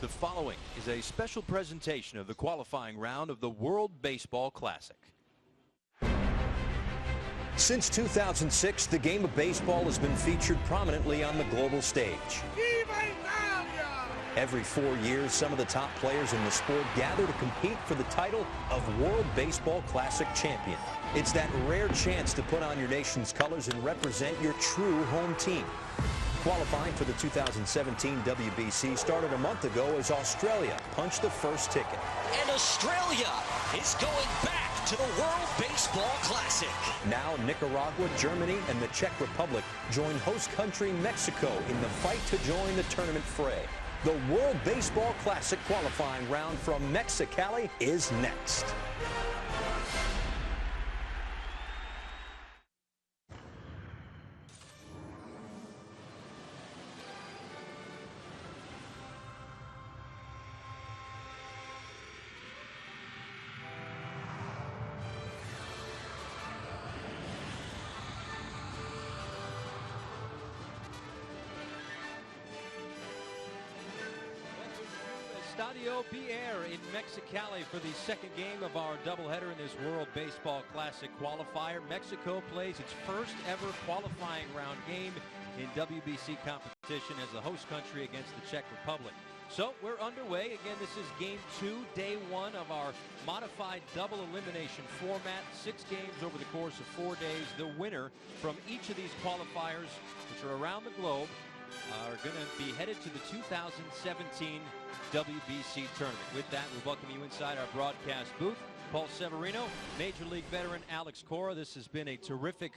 The following is a special presentation of the qualifying round of the World Baseball Classic. Since 2006, the game of baseball has been featured prominently on the global stage. Every 4 years, some of the top players in the sport gather to compete for the title of World Baseball Classic champion. It's that rare chance to put on your nation's colors and represent your true home team. Qualifying for the 2017 WBC started a month ago as Australia punched the first ticket. And Australia is going back to the World Baseball Classic. Now Nicaragua, Germany, and the Czech Republic join host country Mexico in the fight to join the tournament fray. The World Baseball Classic qualifying round from Mexicali is next. Stadion B Air in Mexicali for the second game of our doubleheader in this World Baseball Classic qualifier. Mexico plays its first ever qualifying round game in WBC competition as the host country against the Czech Republic. So we're underway. Again, this is game 2, day 1 of our modified double elimination format. 6 games over the course of 4 days. The winner from each of these qualifiers, which are around the globe, are going to be headed to the 2017 WBC tournament. With that, we welcome you inside our broadcast booth. Paul Severino, Major League veteran Alex Cora. This has been a terrific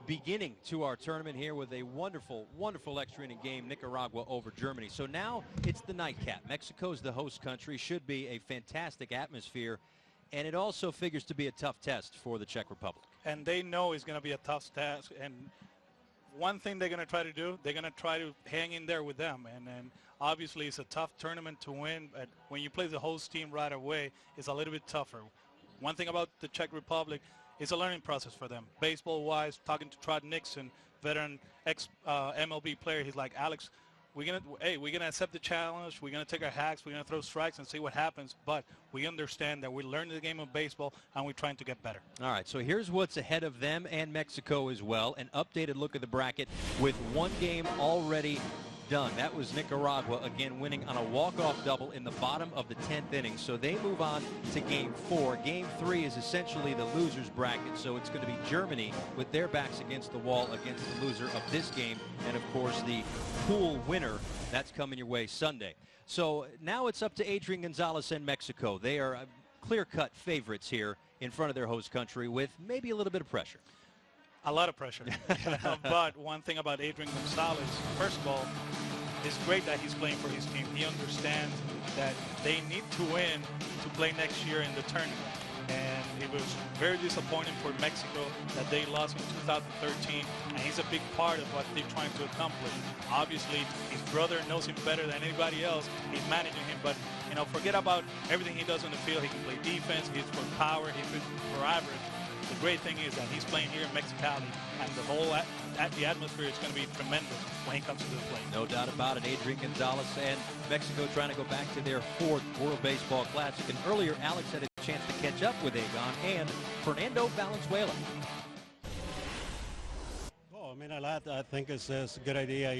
beginning to our tournament here with a wonderful, wonderful extra inning game, Nicaragua over Germany. So now it's the nightcap. Mexico's the host country. Should be a fantastic atmosphere. And it also figures to be a tough test for the Czech Republic. And they know it's going to be a tough task. And one thing they're going to try to do, they're going to try to hang in there with them. And obviously it's a tough tournament to win, but when you play the host team right away, it's a little bit tougher. One thing about the Czech Republic, it's a learning process for them. Baseball-wise, talking to Trot Nixon, veteran ex-MLB player, he's like, Alex, we're gonna accept the challenge. We're gonna take our hacks. We're gonna throw strikes and see what happens. But we understand that we're learning the game of baseball and we're trying to get better. All right, so here's what's ahead of them and Mexico as well. An updated look at the bracket with one game already done. That was Nicaragua, again, winning on a walk-off double in the bottom of the 10th inning. So they move on to Game 4. Game 3 is essentially the loser's bracket, so it's going to be Germany with their backs against the wall against the loser of this game. And, of course, the pool winner, that's coming your way Sunday. So now it's up to Adrian Gonzalez and Mexico. They are clear-cut favorites here in front of their host country with maybe a little bit of pressure. A lot of pressure. But one thing about Adrian Gonzalez, first of all, it's great that he's playing for his team. He understands that they need to win to play next year in the tournament. And it was very disappointing for Mexico that they lost in 2013, and he's a big part of what they're trying to accomplish. Obviously, his brother knows him better than anybody else. He's managing him, but forget about everything he does on the field. He can play defense, he's for power, he's for average. The great thing is that he's playing here in Mexicali, and the whole the atmosphere is going to be tremendous when he comes to the plate. No doubt about it. Adrian Gonzalez and Mexico trying to go back to their 4th World Baseball Classic. And earlier, Alex had a chance to catch up with Egon and Fernando Valenzuela. Oh, I think it's a good idea,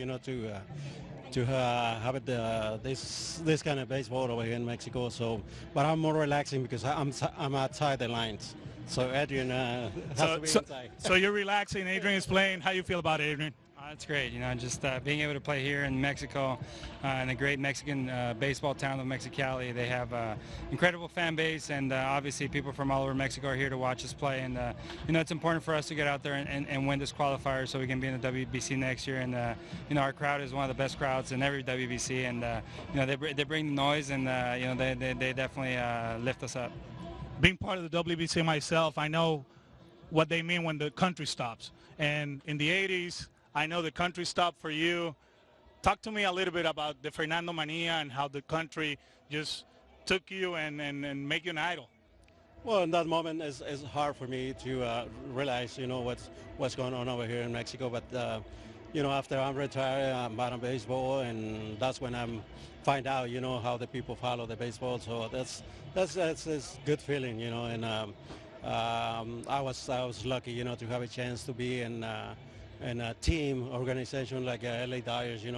to have it, this kind of baseball over here in Mexico. So, but I'm more relaxing because I'm outside the lines. So Adrian has to be inside. So you're relaxing. Adrian is playing. How you feel about it, Adrian? It's great, just being able to play here in Mexico in the great Mexican baseball town of Mexicali. They have an incredible fan base, and obviously people from all over Mexico are here to watch us play. And it's important for us to get out there and win this qualifier so we can be in the WBC next year. And our crowd is one of the best crowds in every WBC, and they bring the noise, and they definitely lift us up. Being part of the WBC myself, I know what they mean when the country stops. And in the 80s, I know the country stopped for you. Talk to me a little bit about the Fernando Mania and how the country just took you and make you an idol. Well, in that moment, it's hard for me to realize, what's going on over here in Mexico. But after I'm retired, I'm out of baseball, and that's when I'm find out, how the people follow the baseball. So that's a good feeling, and I was lucky, to have a chance to be in a team organization like LA Dyers. A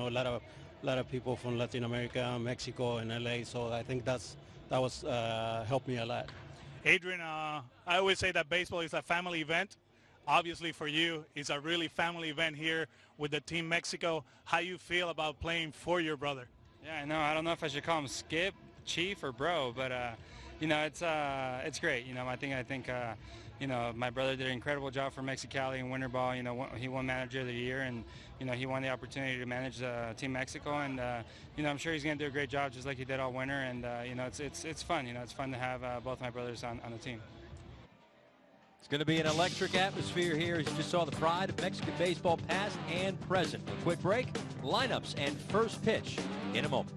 lot of people from Latin America, Mexico, and LA. So I think that was helped me a lot. Adrian, I always say that baseball is a family event. Obviously for you, it's a really family event here with the Team Mexico. How you feel about playing for your brother? Yeah, I know. I don't know if I should call him Skip, Chief, or Bro, but it's great. I think my brother did an incredible job for Mexicali in winter ball. He won Manager of the Year, and he won the opportunity to manage Team Mexico, and I'm sure he's going to do a great job just like he did all winter. And it's fun. It's fun to have both my brothers on the team. It's going to be an electric atmosphere here as you just saw the pride of Mexican baseball past and present. A quick break, lineups, and first pitch in a moment.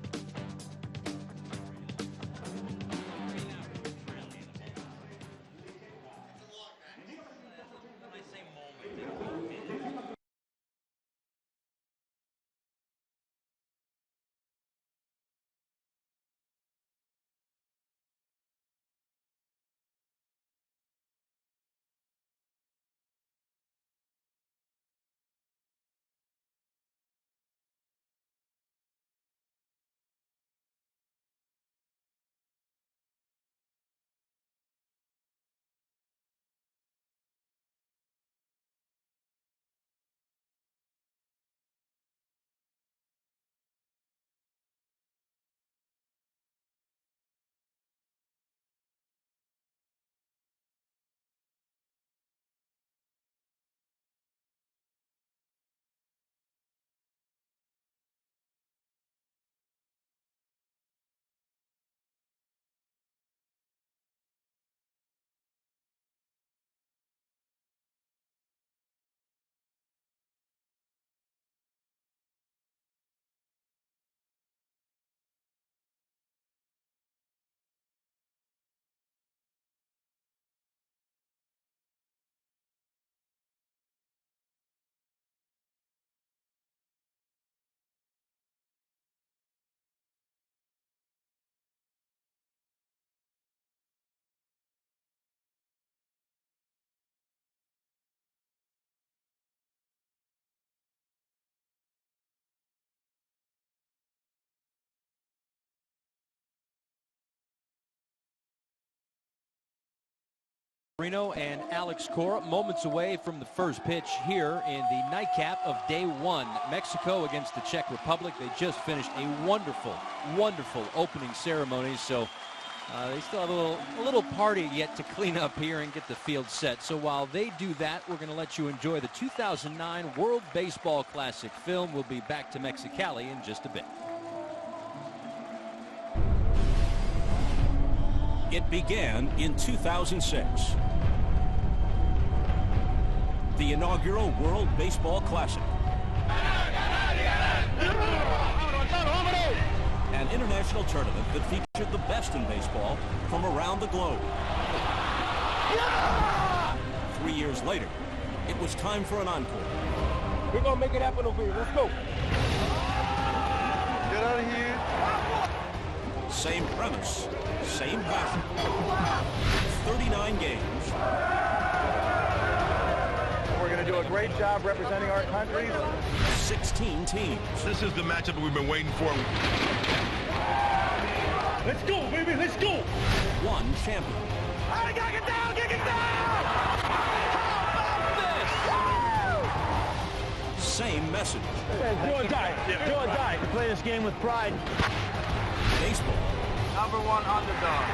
And Alex Cora moments away from the first pitch here in the nightcap of day one. Mexico against the Czech Republic. They just finished a wonderful, wonderful opening ceremony. So they still have a little party yet to clean up here and get the field set. So while they do that, we're going to let you enjoy the 2009 World Baseball Classic film. We'll be back to Mexicali in just a bit. It began in 2006. The inaugural World Baseball Classic. An international tournament that featured the best in baseball from around the globe. 3 years later, it was time for an encore. We're going to make it happen over here. Let's go. Get out of here. Same premise, same passion. 39 games. We're going to do a great job representing our country. 16 teams. This is the matchup we've been waiting for. Let's go, baby, let's go. One champion. I gotta get down, get down! How about this? Same message. Do or die, do or die. We play this game with pride. Baseball. Number one underdog.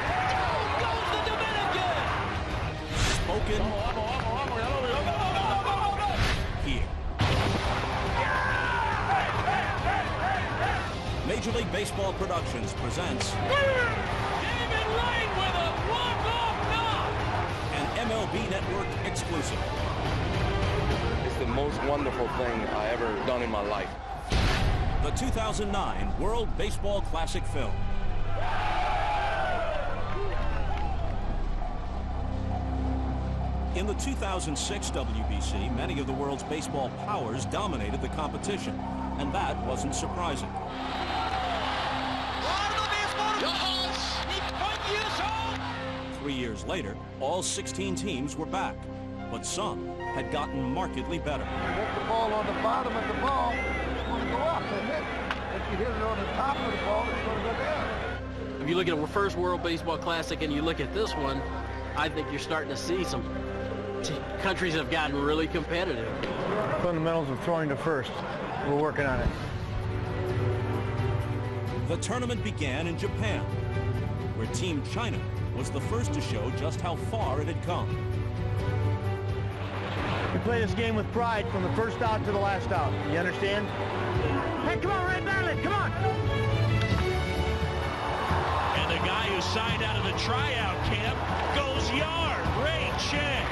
Goes the Dominican! Spoken here. Major League Baseball Productions presents David Wright with a walk-off knock! an MLB Network exclusive. It's the most wonderful thing I ever done in my life. The 2009 World Baseball Classic film. In the 2006 WBC, many of the world's baseball powers dominated the competition, and that wasn't surprising. 3 years later, all 16 teams were back, but some had gotten markedly better. Hit the ball on the bottom of the ball, it's going to go up, isn't it? If you hit it on the top of the ball, it's going to go down. If you look at the first World Baseball Classic and you look at this one, I think you're starting to see some countries have gotten really competitive. Fundamentals of throwing to first. We're working on it. The tournament began in Japan, where Team China was the first to show just how far it had come. We play this game with pride from the first out to the last out. You understand? Hey, come on, Ray Bartlett, come on! And the guy who signed out of the tryout camp goes yard, Ray Chang.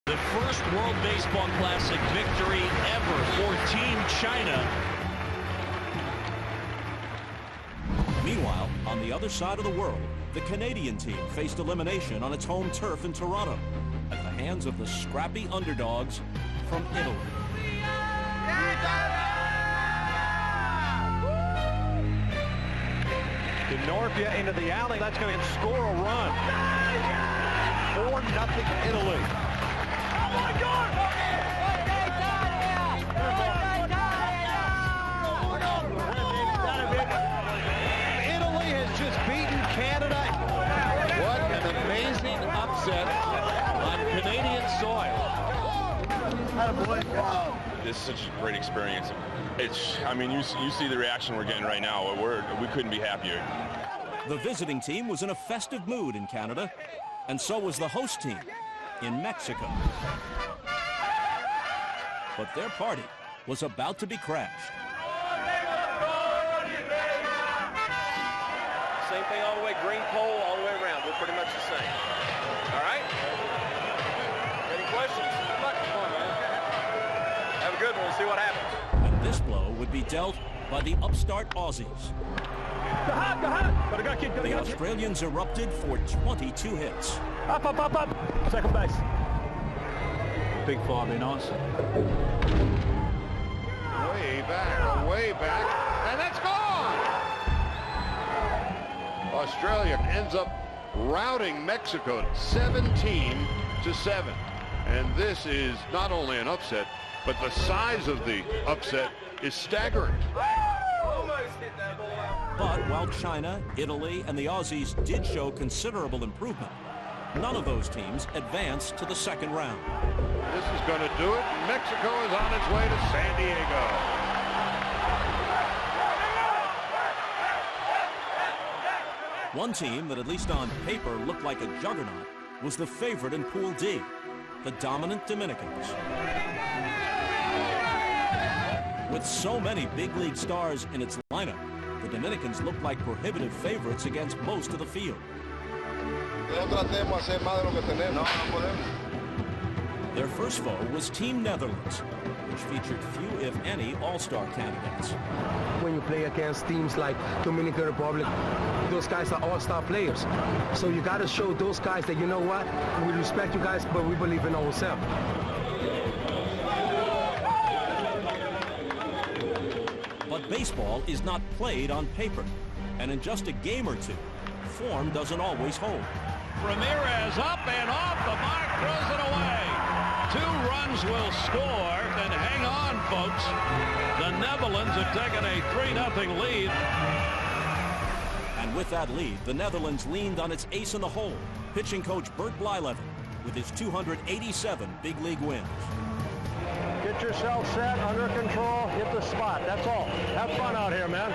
The first World Baseball Classic victory ever for Team China. Meanwhile, on the other side of the world, the Canadian team faced elimination on its home turf in Toronto at the hands of the scrappy underdogs from Italy. Norvia into the alley. That's going to score a run. 4-0 Italy. Oh my God! Italy has just beaten Canada. What an amazing upset on Canadian soil. This is such a great experience. I mean, you see the reaction we're getting right now. We couldn't be happier. The visiting team was in a festive mood in Canada, and so was the host team in Mexico. But their party was about to be crashed. Same thing all the way, green pole all the way around. We're pretty much the same. All right? Any questions? Good luck. Come on, man. Have a good one. We'll see what happens. And this blow would be dealt by the upstart Aussies. The Australians erupted for 22 hits. Up. Second base. Big ball, be nice. Way back, and that's gone! Australia ends up routing Mexico 17-7. And this is not only an upset, but the size of the upset is staggering. But while China, Italy, and the Aussies did show considerable improvement, none of those teams advanced to the second round. This is going to do it. Mexico is on its way to San Diego. One team that, at least on paper, looked like a juggernaut was the favorite in Pool D, the dominant Dominicans. With so many big league stars in its lineup, the Dominicans looked like prohibitive favorites against most of the field. Their first foe was Team Netherlands, which featured few, if any, all-star candidates. When you play against teams like Dominican Republic, those guys are all-star players. So you got to show those guys that, you know what, we respect you guys, but we believe in ourselves. But baseball is not played on paper, and in just a game or two, form doesn't always hold. Ramirez up and off the mark, throws it away. 2 runs will score, then hang on, folks. The Netherlands have taken a 3-0 lead. And with that lead, the Netherlands leaned on its ace in the hole, pitching coach Bert Blyleven, with his 287 big league wins. Get yourself set, under control, hit the spot. That's all. Have fun out here, man.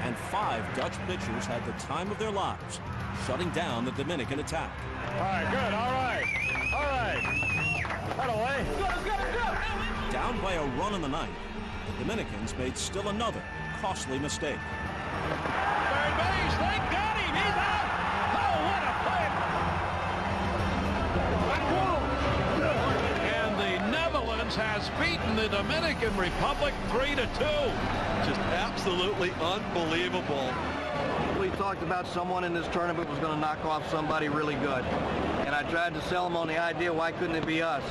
And 5 Dutch pitchers had the time of their lives, shutting down the Dominican attack. All right, good. All right. That away. Down by a run in the ninth, the Dominicans made still another costly mistake. Third base, they got him. He's out. Oh, what a play. And the Netherlands has beaten the Dominican Republic 3-2. Just absolutely unbelievable. We talked about someone in this tournament was going to knock off somebody really good. And I tried to sell them on the idea, why couldn't it be us?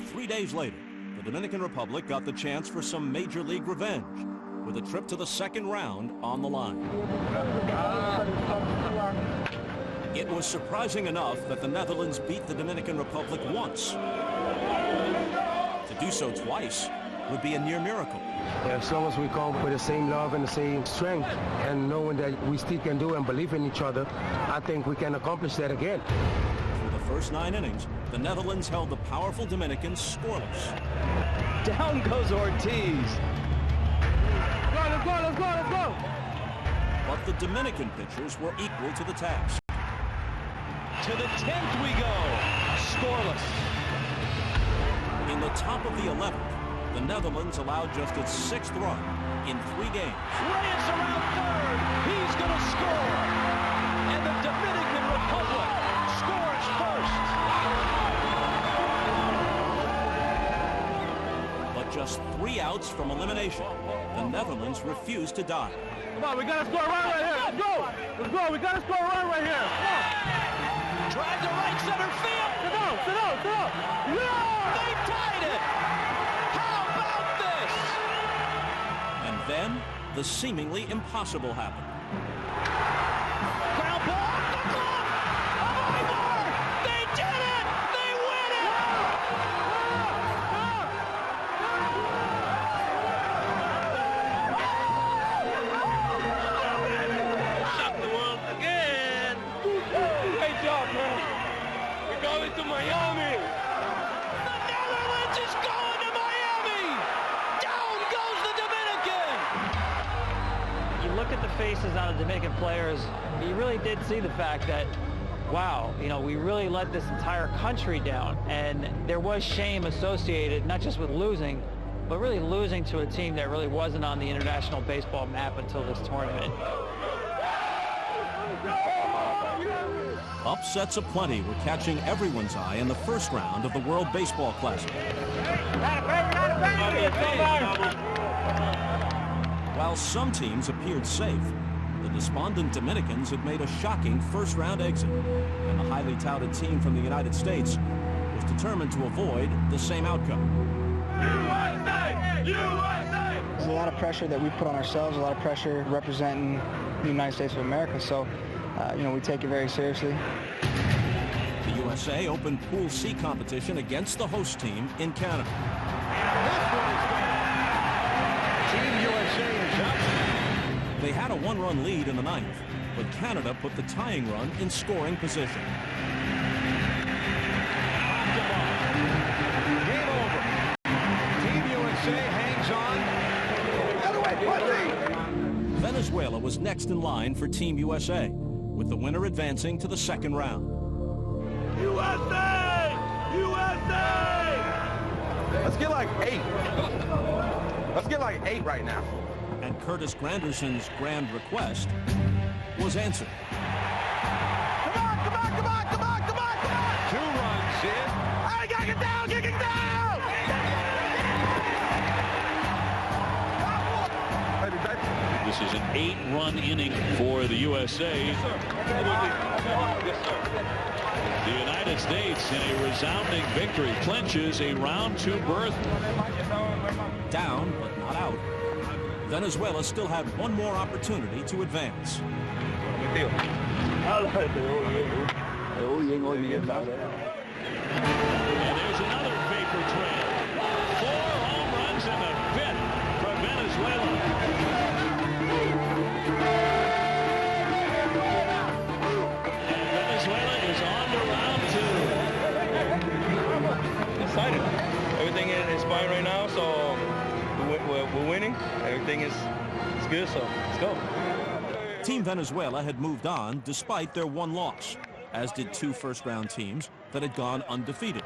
3 days later, the Dominican Republic got the chance for some Major League revenge with a trip to the second round on the line. It was surprising enough that the Netherlands beat the Dominican Republic once. To do so twice would be a near miracle. As long as we come with the same love and the same strength and knowing that we still can do and believe in each other, I think we can accomplish that again. For the first 9 innings, the Netherlands held the powerful Dominicans scoreless. Down goes Ortiz. Let's go, let's go, let's go! But the Dominican pitchers were equal to the task. To the 10th we go, scoreless. In the top of the 11th, the Netherlands allowed just its 6th run in 3 games. Reyes around third, he's going to score. And the Dominican Republic scores first. But just 3 outs from elimination, the Netherlands refused to die. Come on, we got to score a run right here. Let's go! Let's go, we got to score a run right here. Come on. Drive to right center field. Sit down, sit down, sit down. Yeah! They tied it. How about this? And then, the seemingly impossible happened. Ground ball. The glove. Oh, my Lord. They did it. They win it. Shock the world again. Great job, man. We're going to Miami. The Netherlands is going to Miami. Down goes the Dominican. You look at the faces on the Dominican players, you really did see the fact that, wow, you know, we really let this entire country down. And there was shame associated, not just with losing, but really losing to a team that really wasn't on the international baseball map until this tournament. Upsets aplenty were catching everyone's eye in the first round of the World Baseball Classic. While some teams appeared safe, the despondent Dominicans had made a shocking first-round exit, and the highly touted team from the United States was determined to avoid the same outcome. USA! USA! There's a lot of pressure that we put on ourselves, a lot of pressure representing the United States of America, so you know, we take it very seriously. The USA opened Pool C competition against the host team in Canada. Team USA is up. They had a 1-run lead in the 9th, but Canada put the tying run in scoring position. Game over. Team USA hangs on. Venezuela was next in line for Team USA, with the winner advancing to the second round. USA! USA! Let's get like 8. Let's get like 8 right now. And Curtis Granderson's grand request was answered. Come on, come on, come on, come on, come on, come on! 2 runs in. I gotta get down, get down! This is an 8-run inning for the USA. The United States, in a resounding victory, clinches a round 2 berth. Down, but not out. Venezuela still had one more opportunity to advance. And there's another vapor trail. 4 home runs in the 5th from Venezuela. And Venezuela is on to round 2. Excited. Everything is fine right now, so we're winning. Everything is good, so let's go. Team Venezuela had moved on despite their 1 loss, as did 2 first-round teams that had gone undefeated.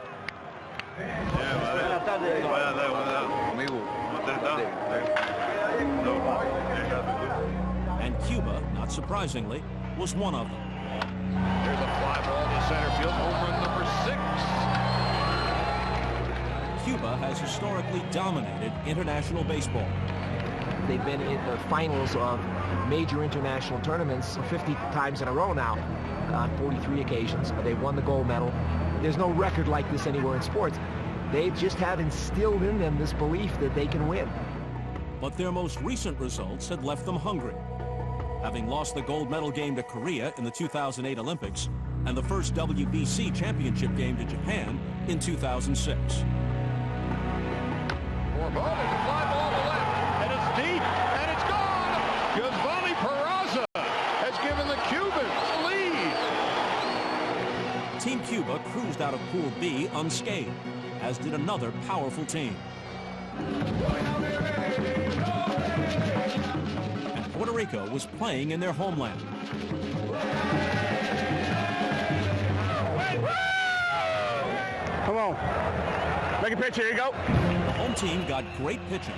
And Cuba, not surprisingly, was one of them. There's a fly ball to center field, home run number 6. Cuba has historically dominated international baseball. They've been in the finals of major international tournaments 50 times in a row now, on 43 occasions. They won the gold medal. There's no record like this anywhere in sports. They just have instilled in them this belief that they can win. But their most recent results had left them hungry, having lost the gold medal game to Korea in the 2008 Olympics and the first WBC championship game to Japan in 2006. More ball, there's a fly ball to left, and it's deep, and it's gone! Giovanni Peraza has given the Cubans the lead. Team Cuba cruised out of Pool B unscathed, as did another powerful team. And Puerto Rico was playing in their homeland. Come on. Make a pitch, here you go. The home team got great pitching.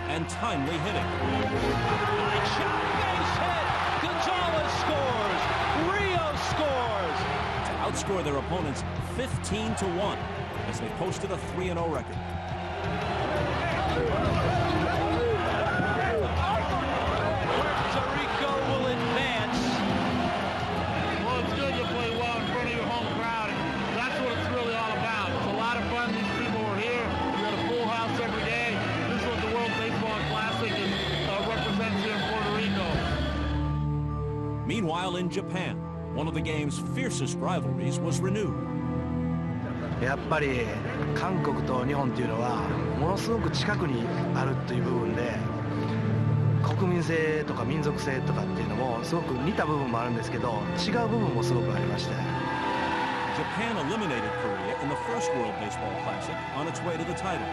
And timely hitting. Nice shot, base hit. Gonzalez scores. Rio scores. To outscore their opponents 15-1 as they posted a 3-0 record. Puerto Rico will advance. Well, it's good to play well in front of your home crowd. That's what it's really all about. It's a lot of fun. These people are here. We got a full house every day. This is what the World Baseball Classic represents here in Puerto Rico. Meanwhile, in Japan, one of the game's fiercest rivalries was renewed. やっぱり韓国と日本っていうのはものすごく近くにあるという部分で国民性とか民族性とかっていうのもすごく似た部分もあるんですけど違う部分もすごくありまして Japan eliminated Korea in the first World Baseball Classic on its way to the title.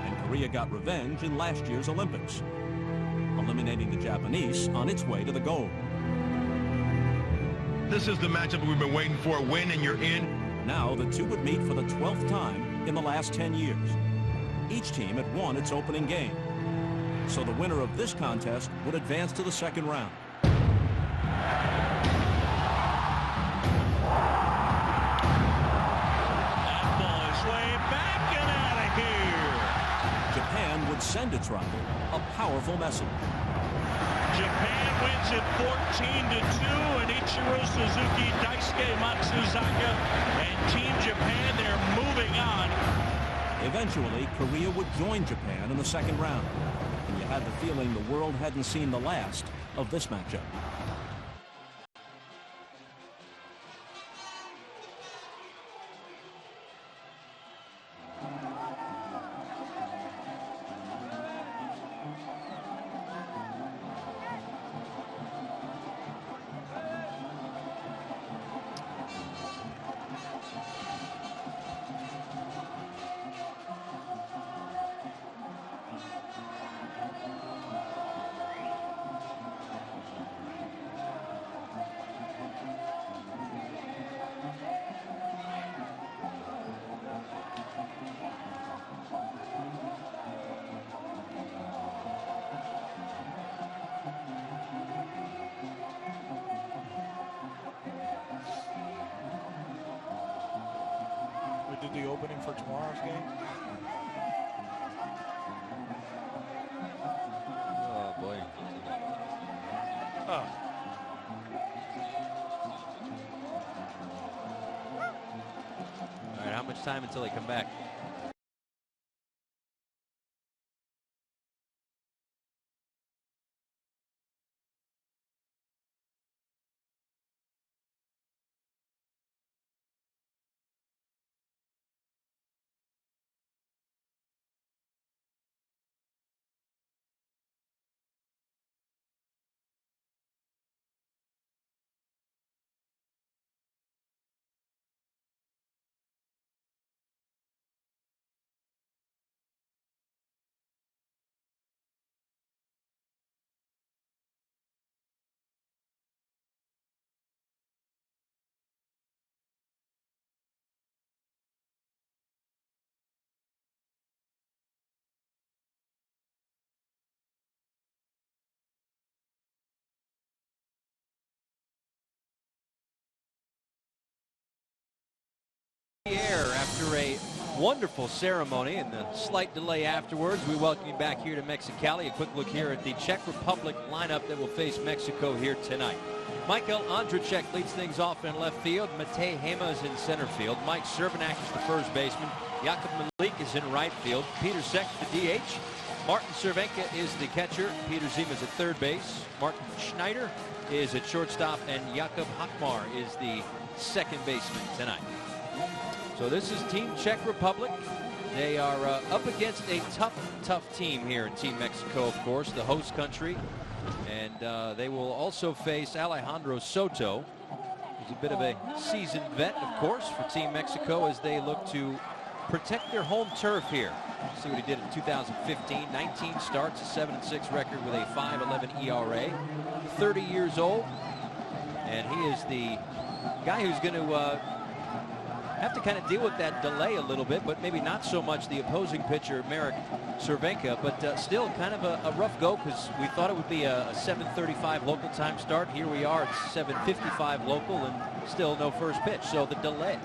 And Korea got revenge in last year's Olympics, eliminating the Japanese on its way to the gold. This is the matchup we've been waiting for. Win and you're in. Now the two would meet for the 12th time in the last 10 years. Each team had won its opening game. So the winner of this contest would advance to the second round. That ball is way back and out of here. Japan would send its rival a powerful message. Japan wins it 14-2, and Ichiro Suzuki, Daisuke Matsuzaka, and Team Japan, they're moving on. Eventually, Korea would join Japan in the second round. And you had the feeling the world hadn't seen the last of this matchup. Do the opening for tomorrow's game? Oh, boy. Oh. All right, how much time until they come back? wonderful ceremony and the slight delay afterwards. We welcome you back here to Mexicali. A quick look here at the Czech Republic lineup that will face Mexico here tonight. Michael Ondřiček leads things off in left field. Matej Hema is in center field. Mike Cervenak is the first baseman. Jakub Malik is in right field. Peter Sek, the DH. Martin Cervenka is the catcher. Peter Zima is at third base. Martin Schneider is at shortstop, and Jakub Hakmar is the second baseman tonight. So this is Team Czech Republic. They are up against a tough team here in Team Mexico, of course, the host country. And they will also face Alejandro Soto, who's a bit of a seasoned vet, of course, for Team Mexico as they look to protect their home turf here. See what he did in 2015. 19 starts, a 7-6 record with a 5.11 ERA. 30 years old, and he is the guy who's going to have to kind of deal with that delay a little bit, but maybe not so much the opposing pitcher, Marek Cervenka, but still kind of a rough go because we thought it would be a 7:35 local time start. Here we are, it's 7:55 local, and still no first pitch. So the delay.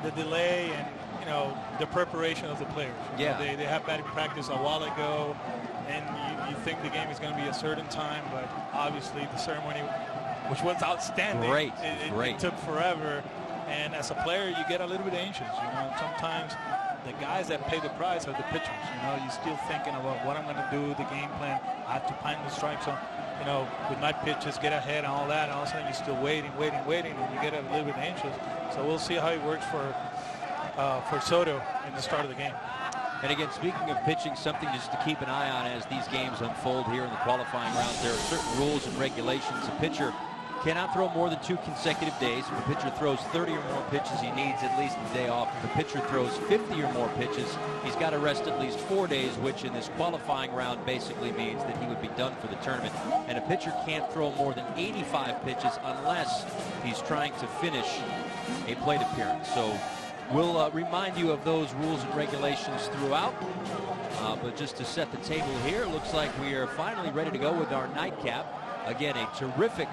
The delay and, you know, the preparation of the players. Yeah. They have batting practice a while ago, and you think the game is going to be a certain time, but obviously the ceremony, which was outstanding. Great. It took forever. And as a player, you get a little bit anxious. You know, sometimes the guys that pay the price are the pitchers. You know, you're still thinking about what I'm going to do, the game plan. I have to find the strikes on, you know, with my pitches, get ahead and all that. And all of a sudden, you're still waiting, and you get a little bit anxious. So we'll see how it works for Soto in the start of the game. And again, speaking of pitching, something just to keep an eye on as these games unfold here in the qualifying rounds. There are certain rules and regulations. A pitcher cannot throw more than 2 consecutive days. If a pitcher throws 30 or more pitches, he needs at least a day off. If a pitcher throws 50 or more pitches, he's got to rest at least 4 days, which in this qualifying round basically means that he would be done for the tournament. And a pitcher can't throw more than 85 pitches unless he's trying to finish a plate appearance. So we'll remind you of those rules and regulations throughout. But just to set the table here, it looks like we are finally ready to go with our nightcap. Again, a terrific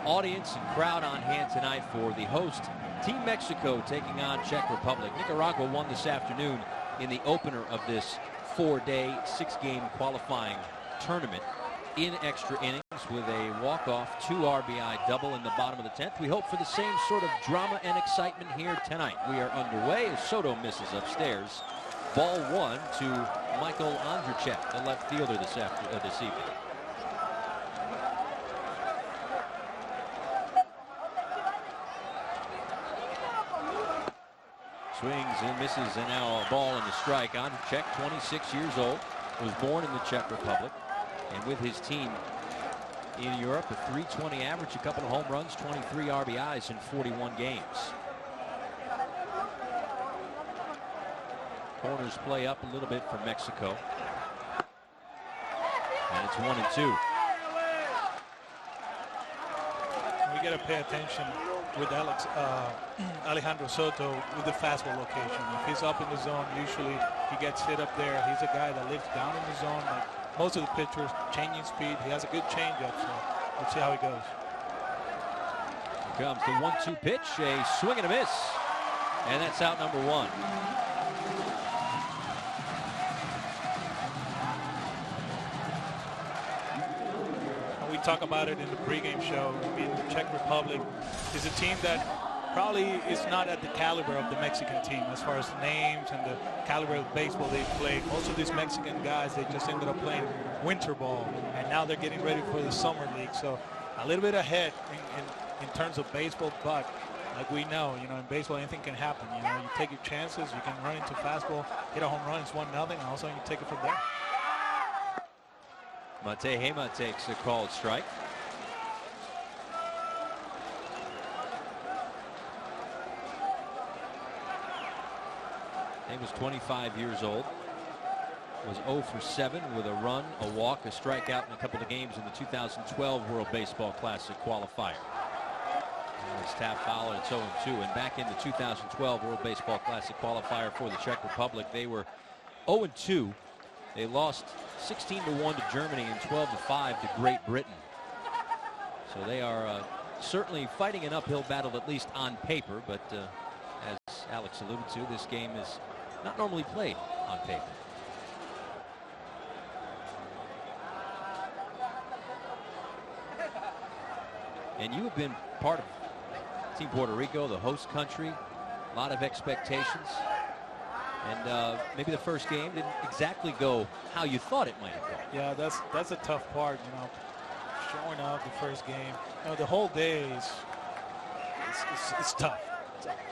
audience and crowd on hand tonight for the host, Team Mexico, taking on Czech Republic. Nicaragua won this afternoon in the opener of this 4-day, 6-game qualifying tournament in extra innings with a walk-off 2 RBI double in the bottom of the 10th. We hope for the same sort of drama and excitement here tonight. We are underway as Soto misses upstairs. Ball 1 to Michael Ondřiček, the left fielder this evening. Swings and misses, and now a ball and a strike. Ondřiček, 26 years old, was born in the Czech Republic, and with his team in Europe, a .320 average, a couple of home runs, 23 RBIs in 41 games. Corners play up a little bit for Mexico, and it's 1-2. We got to pay attention with Alejandro Soto with the fastball location. If he's up in the zone, usually he gets hit up there. He's a guy that lives down in the zone like most of the pitchers, changing speed. He has a good changeup, so we'll see how he goes. Here comes the 1-2 pitch, a swing and a miss, and that's out number 1. Talk about it in the pregame show. I mean, the Czech Republic is a team that probably is not at the caliber of the Mexican team as far as names and the caliber of baseball they play. Most of these Mexican guys, they just ended up playing winter ball, and now they're getting ready for the summer league. So a little bit ahead in terms of baseball, but like we know, you know, in baseball anything can happen. You know, you take your chances, you can run into fastball, hit a home run, it's 1-0, and also you take it from there. Matej Hema takes a called strike. He was 25 years old. Was 0 for 7 with a run, a walk, a strikeout in a couple of games in the 2012 World Baseball Classic qualifier. It's tap foul, and it's 0-2. And back in the 2012 World Baseball Classic qualifier for the Czech Republic, they were 0-2. They lost 16-1 to Germany and 12-5 to Great Britain. So they are certainly fighting an uphill battle, at least on paper. But as Alex alluded to, this game is not normally played on paper. And you have been part of Team Puerto Rico, the host country, a lot of expectations. And maybe the first game didn't exactly go how you thought it might have gone. Yeah, that's a tough part, you know, showing up the first game. You know, the whole day is it's tough.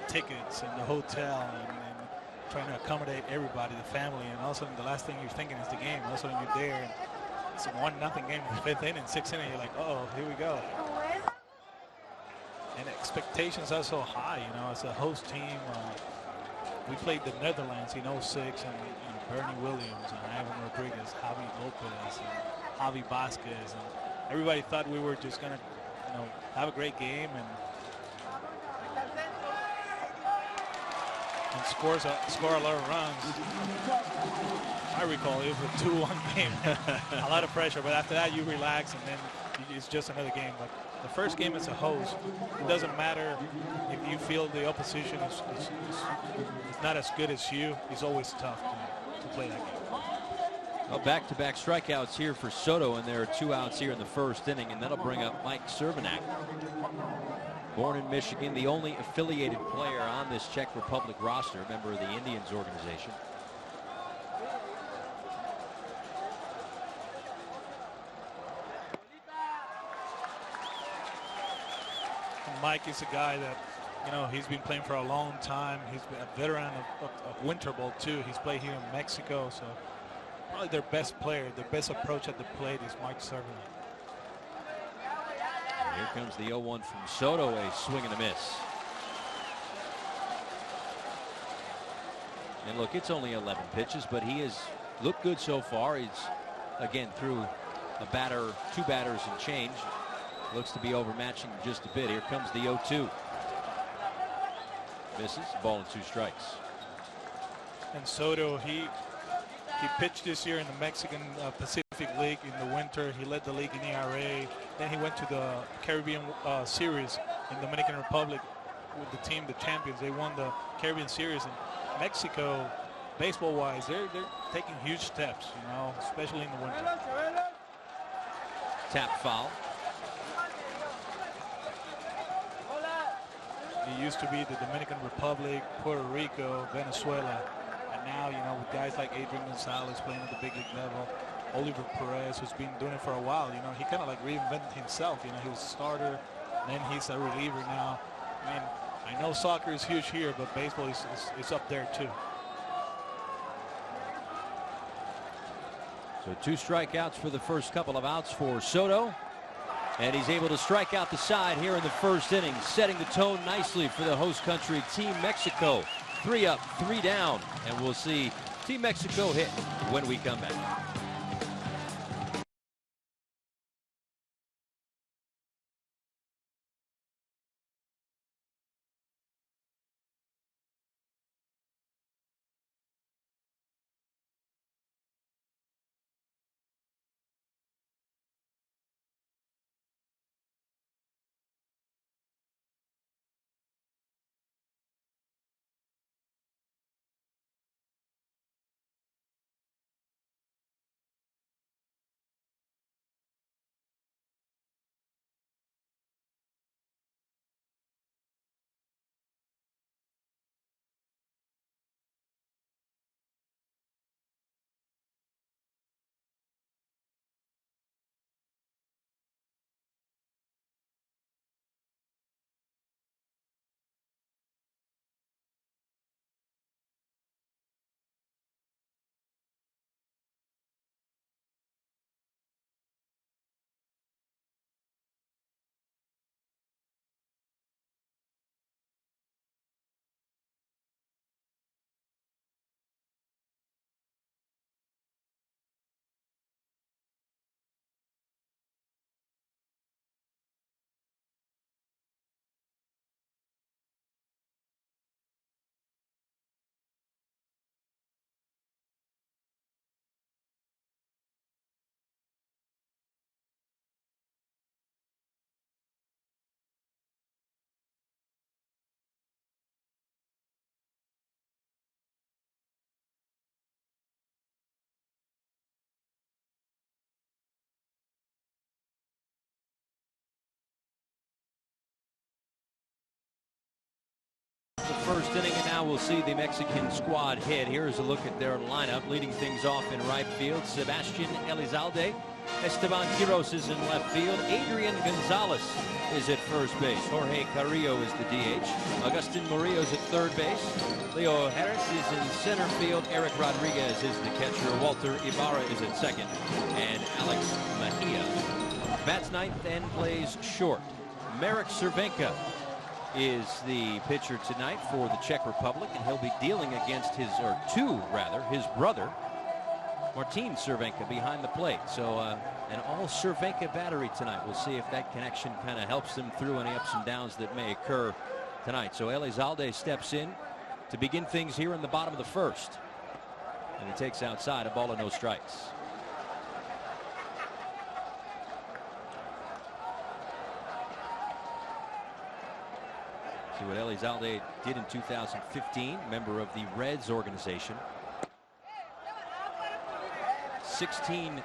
Tickets and the hotel and trying to accommodate everybody, the family, and all of a sudden the last thing you're thinking is the game. All of a sudden you're there, and it's a 1-0 game in the 5th inning, 6th inning. You're like, uh-oh, here we go. And expectations are so high, you know, as a host team. We played the Netherlands in 06, and Bernie Williams and Ivan Rodriguez, Javi Lopez, and Javi Vasquez, and everybody thought we were just gonna, you know, have a great game and score a lot of runs. I recall it was a 2-1 game, a lot of pressure. But after that, you relax, and then it's just another game. But the first game as a host, it doesn't matter if you feel the opposition is not as good as you. It's always tough to play that game. Well, back-to-back strikeouts here for Soto, and there are 2 outs here in the first inning, and that'll bring up Mike Cervenak. Born in Michigan, the only affiliated player on this Czech Republic roster, member of the Indians organization. Mike is a guy that, you know, he's been playing for a long time. He's been a veteran of Winter Ball too. He's played here in Mexico, so probably their best player, their best approach at the plate is Mike Cervenak. Here comes the 0-1 from Soto, a swing and a miss. And look, it's only 11 pitches, but he has looked good so far. He's again through a batter, 2 batters and change. Looks to be overmatching just a bit. Here comes the 0-2. Misses, ball and 2 strikes. And Soto, he pitched this year in the Mexican Pacific League in the winter. He led the league in ERA. Then he went to the Caribbean Series in Dominican Republic with the team, the champions. They won the Caribbean Series. And Mexico, baseball-wise, they're taking huge steps, you know, especially in the winter. Tap foul. It used to be the Dominican Republic, Puerto Rico, Venezuela. And now, you know, with guys like Adrian Gonzalez playing at the big league level, Oliver Perez, who's been doing it for a while, you know, he kind of like reinvented himself. You know, he was a starter, then he's a reliever now. I mean, I know soccer is huge here, but baseball is up there too. So 2 strikeouts for the first couple of outs for Soto. And he's able to strike out the side here in the first inning, setting the tone nicely for the host country, Team Mexico. 3 up, 3 down, and we'll see Team Mexico hit when we come back. The first inning, and now we'll see the Mexican squad hit. Here's a look at their lineup. Leading things off in right field, Sebastian Elizalde. Esteban Quiros is in left field. Adrian Gonzalez is at first base. Jorge Carrillo is the DH. Agustin Murillo is at third base. Leo Harris is in center field. Eric Rodriguez is the catcher. Walter Ibarra is at second. And Alex Mejia bats ninth and plays short. Marek Cervenka is the pitcher tonight for the Czech Republic, and he'll be dealing against his brother, Martin Cervenka, behind the plate. So an all Cervenka battery tonight. We'll see if that connection kind of helps them through any ups and downs that may occur tonight. So Elizalde steps in to begin things here in the bottom of the first. And he takes outside, a ball and no strikes. See what Elizalde did in 2015, member of the Reds organization. 16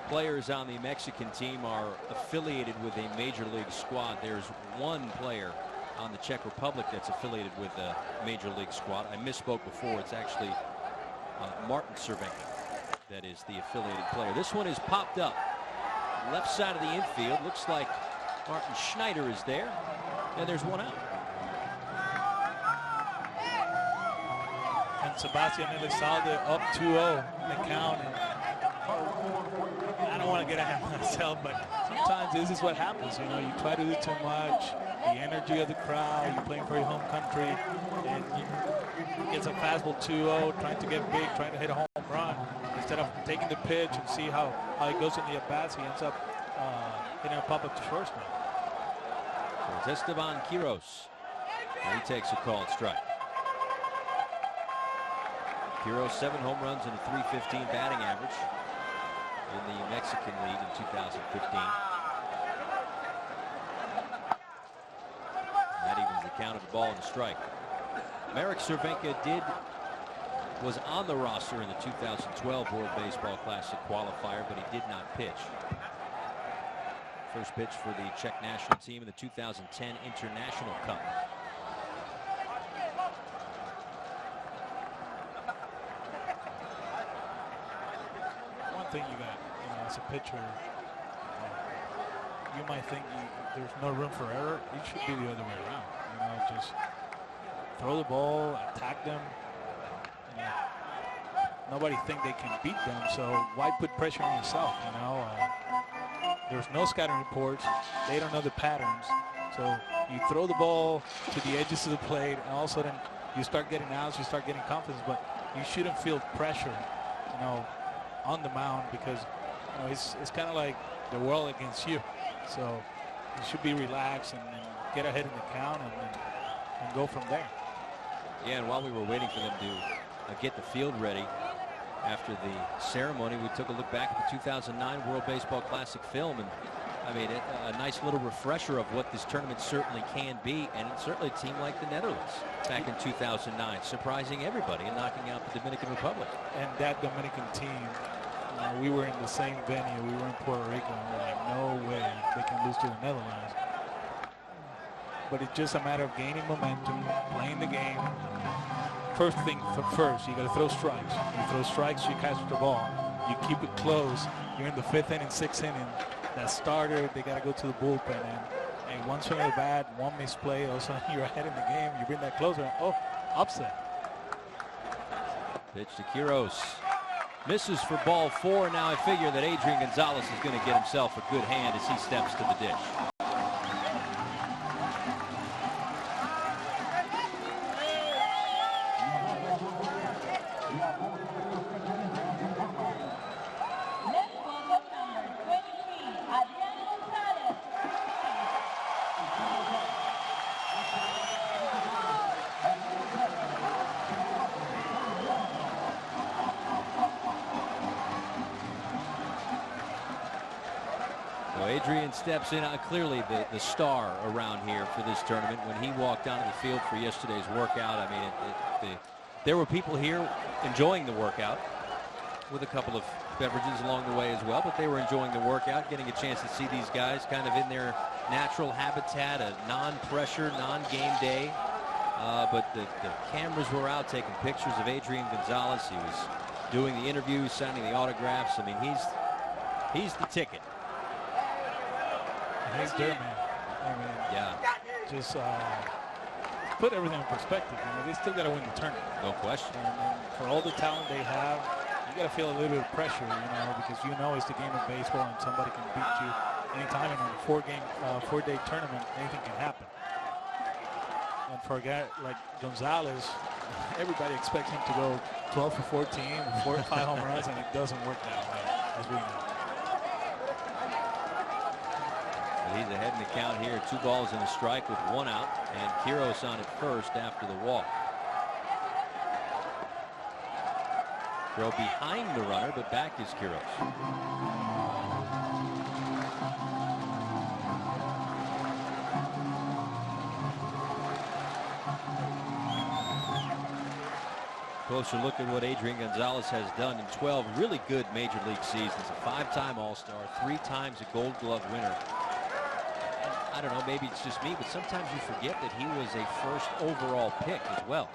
players on the Mexican team are affiliated with a major league squad. There's one player on the Czech Republic that's affiliated with a major league squad. I misspoke before. It's actually Martin Cervenka that is the affiliated player. This one is popped up left side of the infield. Looks like Martin Schneider is there, and there's one out. And Sebastian Elizalde up 2-0 in the count. And I don't want to get ahead of myself, but sometimes this is what happens. You know, you try to do too much. The energy of the crowd, you're playing for your home country, and he gets a fastball 2-0, trying to get big, trying to hit a home run. Instead of taking the pitch and see how it goes in the at-bats, he ends up hitting a pop-up to first now. So it's Esteban Quiros. And he takes a called strike. Quiros, 7 home runs and a .315 batting average in the Mexican League in 2015. That evens the count of a ball and a strike. Marek Cervenka was on the roster in the 2012 World Baseball Classic qualifier, but he did not pitch. First pitch for the Czech national team in the 2010 International Cup. One thing you got, as a pitcher, you might think there's no room for error. It should be the other way around. Just throw the ball, attack them. Nobody think they can beat them, so why put pressure on yourself? There's no scouting reports. They don't know the patterns. So you throw the ball to the edges of the plate, and all of a sudden you start getting outs, you start getting confidence, but you shouldn't feel pressure, on the mound, because it's kind of like the world against you. So you should be relaxed and get ahead in the count and go from there. Yeah, and while we were waiting for them to get the field ready after the ceremony, we took a look back at the 2009 World Baseball Classic film, and I mean, a nice little refresher of what this tournament certainly can be, and certainly a team like the Netherlands back in 2009, surprising everybody and knocking out the Dominican Republic. And that Dominican team, we were in the same venue. We were in Puerto Rico, and we're like, no way they can lose to the Netherlands. But it's just a matter of gaining momentum, playing the game. First thing first, you got to throw strikes. You throw strikes, you catch the ball. You keep it close. You're in the 5th inning, 6th inning. That starter, they got to go to the bullpen. And one swing of the bat, one misplay, all of a sudden you're ahead in the game. You bring that closer, upset. Pitch to Quiros. Misses for ball 4. Now I figure that Adrian Gonzalez is going to get himself a good hand as he steps to the dish. Adrian steps in, clearly the star around here for this tournament. When he walked onto the field for yesterday's workout, I mean, there were people here enjoying the workout with a couple of beverages along the way as well, but they were enjoying the workout, getting a chance to see these guys kind of in their natural habitat, a non-pressure, non-game day but the cameras were out taking pictures of Adrian Gonzalez. He was doing the interviews, signing the autographs. I mean, he's the ticket. He's there, man. I mean, yeah. Just put everything in perspective. I mean, they still got to win the tournament. No question. And for all the talent they have, you got to feel a little bit of pressure, because it's the game of baseball and somebody can beat you anytime. And in a four-day tournament, anything can happen. And for a guy like Gonzalez, everybody expects him to go 12 for 14 with 5 home runs, and it doesn't work that way, as we know. He's ahead in the count here. 2 balls and a strike with 1 out, and Quiros on at first after the walk. Throw behind the runner, but back is Quiros. Closer look at what Adrian Gonzalez has done in 12 really good major league seasons. A 5-time All-Star, 3 times a Gold Glove winner. I don't know, maybe it's just me, but sometimes you forget that he was a first overall pick as well.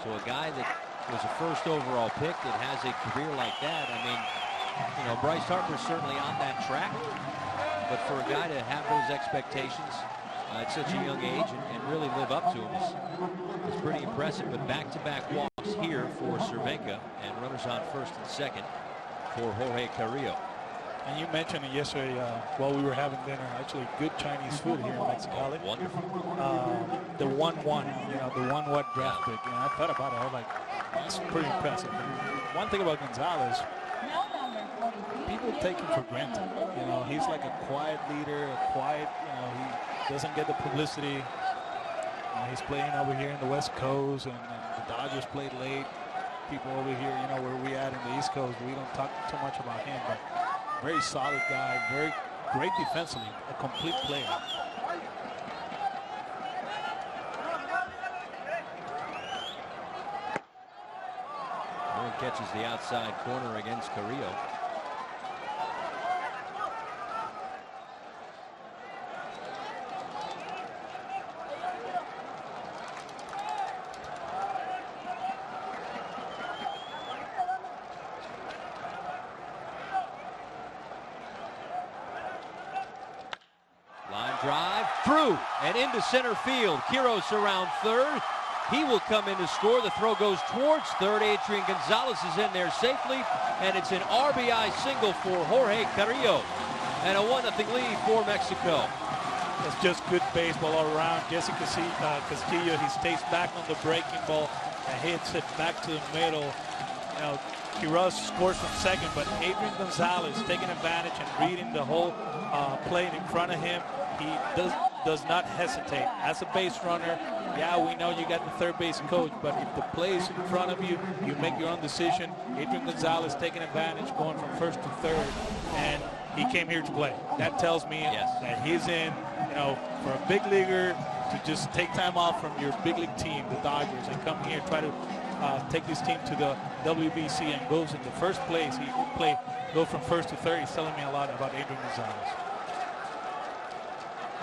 So a guy that was a first overall pick that has a career like that, I mean, Bryce Harper's certainly on that track, but for a guy to have those expectations at such a young age and really live up to them is pretty impressive. But back-to-back walks here for Cervenka, and runners on first and second for Jorge Carrillo. And you mentioned it yesterday while we were having dinner. Actually, good Chinese food here in Mexicali. Oh, wonderful. The 1-1, the 1-1 draft pick. I thought about it. I was like, that's pretty impressive. And one thing about Gonzalez, people take him for granted. He's like a quiet leader, he doesn't get the publicity. He's playing over here in the West Coast, and the Dodgers played late. People over here, where we at in the East Coast, we don't talk too much about him, but very solid guy, very great defensively, a complete player. Moore catches the outside corner against Carrillo. Through and into center field. Quiros around third. He will come in to score. The throw goes towards third. Adrian Gonzalez is in there safely, and it's an RBI single for Jorge Carrillo, and a 1-0 lead for Mexico. It's just good baseball all around. Jesse Castillo, he stays back on the breaking ball and hits it back to the middle. Quiros scores from second, but Adrian Gonzalez taking advantage and reading the whole plate in front of him. He does not hesitate. As a base runner, yeah, we know you got the third base coach, but if the play is in front of you, you make your own decision. Adrian Gonzalez taking advantage, going from first to third, and he came here to play. That tells me that he's in, for a big leaguer to just take time off from your big league team, the Dodgers, and come here, try to take this team to the WBC and goes in the first place. He will go from first to third. He's telling me a lot about Adrian Gonzalez.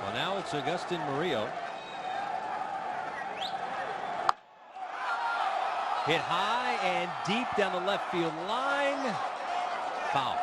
Well, now it's Agustin Murillo. Hit high and deep down the left field line. Foul.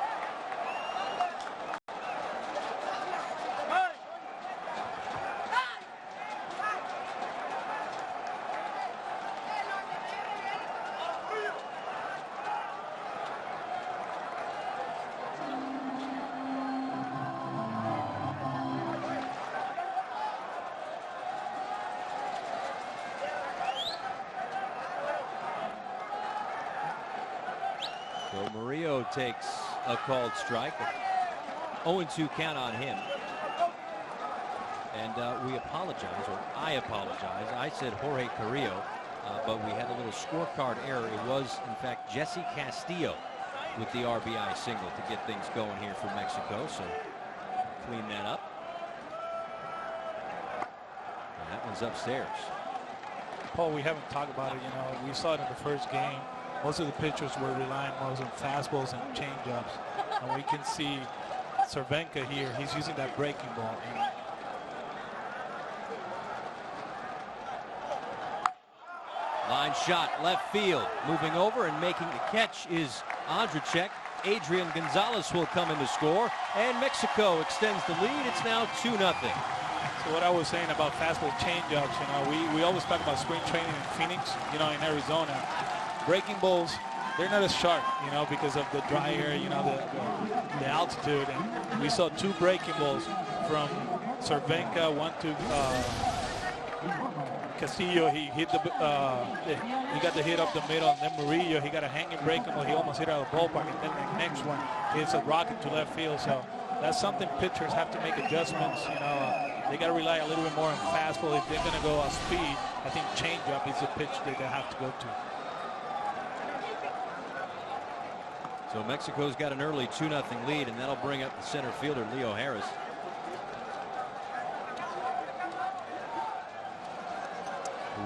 Murillo takes a called strike. 0-2 count on him. And we apologize, or I apologize. I said Jorge Carrillo, but we had a little scorecard error. It was, in fact, Jesse Castillo with the RBI single to get things going here for Mexico. So clean that up. And that one's upstairs. Paul, we haven't talked about it. We saw it in the first game. Most of the pitchers were relying most on fastballs and changeups. And we can see Cervenka here. He's using that breaking ball. Line shot, left field. Moving over and making the catch is Andrzejczyk. Adrian Gonzalez will come in to score, and Mexico extends the lead. It's now 2-0. So what I was saying about fastball changeups, we always talk about spring training in Phoenix, in Arizona. Breaking balls, they're not as sharp, because of the dry air, the altitude. And we saw 2 breaking balls from Cervenka, one to Castillo. He hit he got the hit up the middle, and then Murillo, he got a hanging breaking ball. He almost hit out of the ballpark, and then the next one hits a rocket to left field. So that's something pitchers have to make adjustments. They got to rely a little bit more on fastball. If they're going to go off speed, I think changeup is a pitch that they have to go to. So Mexico's got an early 2-0 lead, and that'll bring up the center fielder, Leo Harris.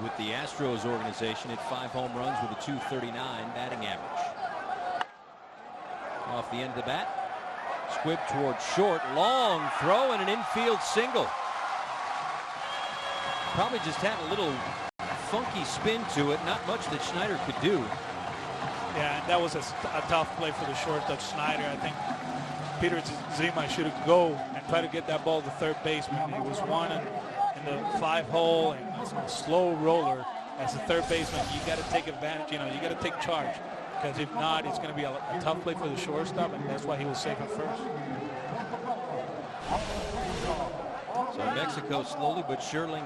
With the Astros organization, hit 5 home runs with a .239 batting average. Off the end of the bat. Squibb towards short. Long throw and an infield single. Probably just had a little funky spin to it. Not much that Schneider could do. Yeah, and that was a tough play for the shortstop Schneider. I think Peter Zima should go and try to get that ball to third baseman. He was one in the 5-hole, and it's a slow roller. As a third baseman, you got to take advantage. You got to take charge, because if not, it's going to be a tough play for the shortstop, and that's why he was safe at first. So Mexico slowly but surely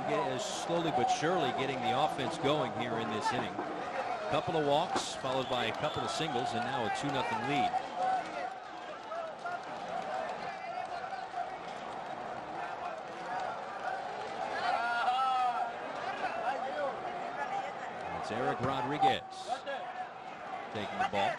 getting the offense going here in this inning. A couple of walks followed by a couple of singles, and now a 2-0 lead. It's Eric Rodriguez taking the ball.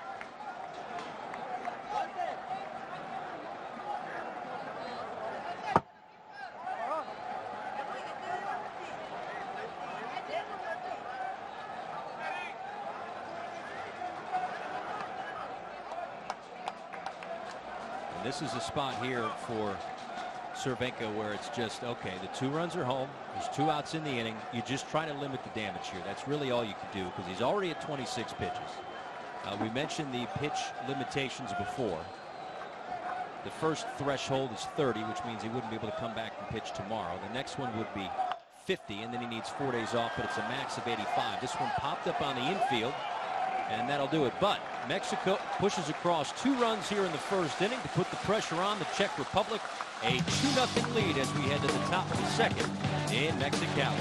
And this is a spot here for Cervenka where it's just, okay, the 2 runs are home. There's 2 outs in the inning. You just try to limit the damage here. That's really all you can do, because he's already at 26 pitches. We mentioned the pitch limitations before. The first threshold is 30, which means he wouldn't be able to come back and pitch tomorrow. The next one would be 50, and then he needs 4 days off, but it's a max of 85. This one popped up on the infield, and that'll do it. But Mexico pushes across 2 runs here in the first inning to put the pressure on the Czech Republic. A 2-0 lead as we head to the top of the second in Mexicali.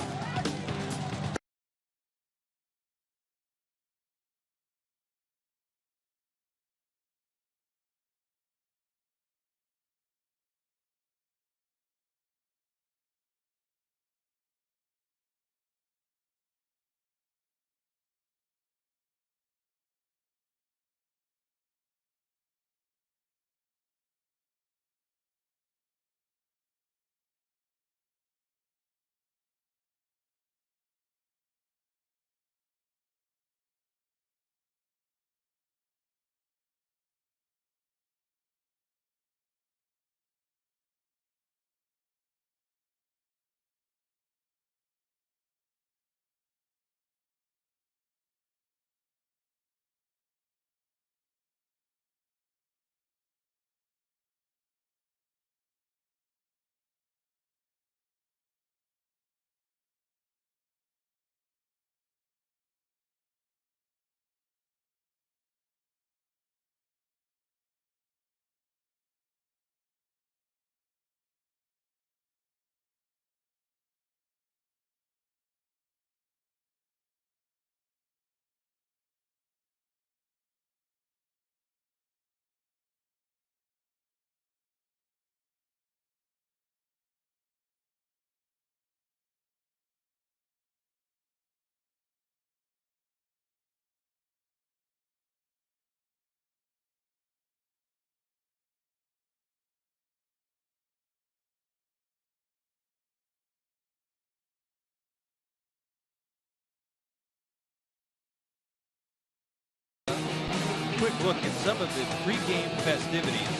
Quick look at some of the pregame festivities.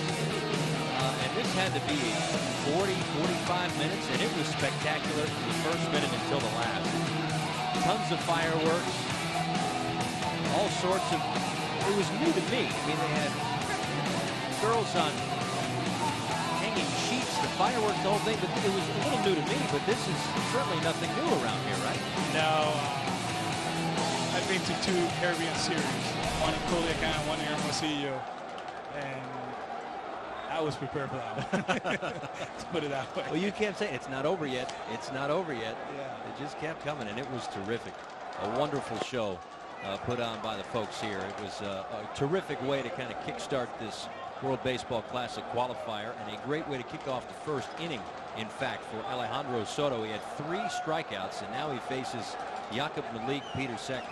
And this had to be 40, 45 minutes, and it was spectacular from the first minute until the last. Tons of fireworks, all sorts of, it was new to me. I mean, they had girls on hanging sheets, the fireworks, the whole thing, but it was a little new to me, but this is certainly nothing new around here, right? No. I've been to 2 Caribbean series, one in Culiacan, one in Hermosillo, and I was prepared for that one. Let's put it that way. Well, you kept saying it's not over yet. It's not over yet. Yeah. It just kept coming, and it was terrific. A wonderful show put on by the folks here. It was a terrific way to kind of kickstart this World Baseball Classic qualifier, and a great way to kick off the first inning, in fact, for Alejandro Soto. He had 3 strikeouts, and now he faces Jakob Malik, Peter Sek,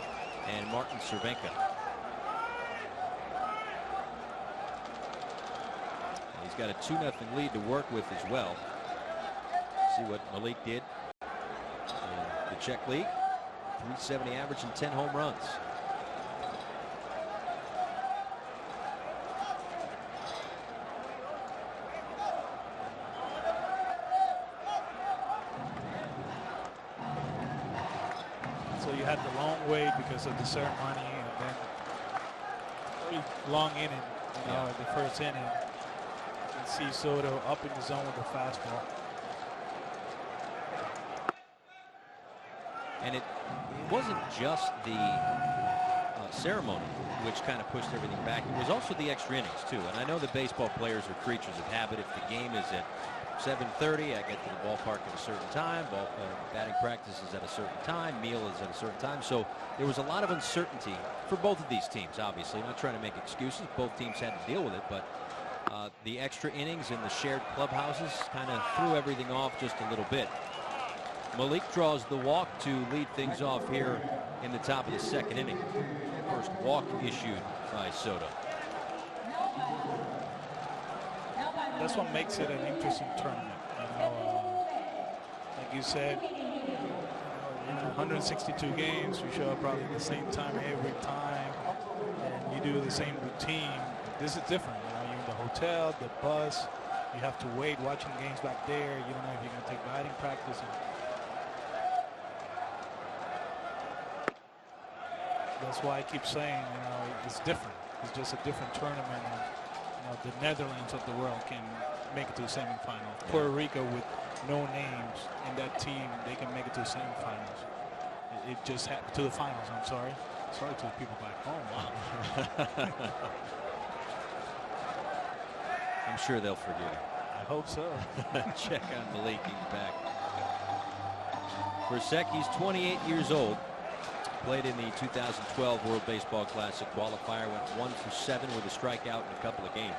and Martin Cervenka. He's got a 2-0 lead to work with as well. See what Malik did in the Czech League. 370 average and 10 home runs. So you had the long wait because of the ceremony, and then very long inning, you know, the first inning. You can see Soto up in the zone with the fastball. And it wasn't just the ceremony which kind of pushed everything back. It was also the extra innings, too. And I know that baseball players are creatures of habit. If the game is at 7:30, I get to the ballpark at a certain time. Batting practice is at a certain time. Meal is at a certain time. So there was a lot of uncertainty for both of these teams, obviously. I'm not trying to make excuses. Both teams had to deal with it. But the extra innings and the shared clubhouses kind of threw everything off just a little bit. Malik draws the walk to lead things off here in the top of the second inning. First walk issued by Soto. That's what makes it an interesting tournament. You know, like you said, 162 games. You show up probably at the same time every time, and you do the same routine. This is different. You know, you're in the hotel, the bus. You have to wait, watching games back there. You don't know if you're going to take batting practice. That's why I keep saying, you know, it's different. It's just a different tournament. And, you know, the Netherlands of the world can make it to the semifinals. Puerto Rico with no names in that team, they can make it to the semifinals. It just happened to the finals. I'm sorry. Sorry to the people back home. Wow. I'm sure they'll forgive you. I hope so. Check on Malik. He's back. For Sek, he's 28 years old. Played in the 2012 World Baseball Classic qualifier, went 1 for 7 with a strikeout in a couple of games.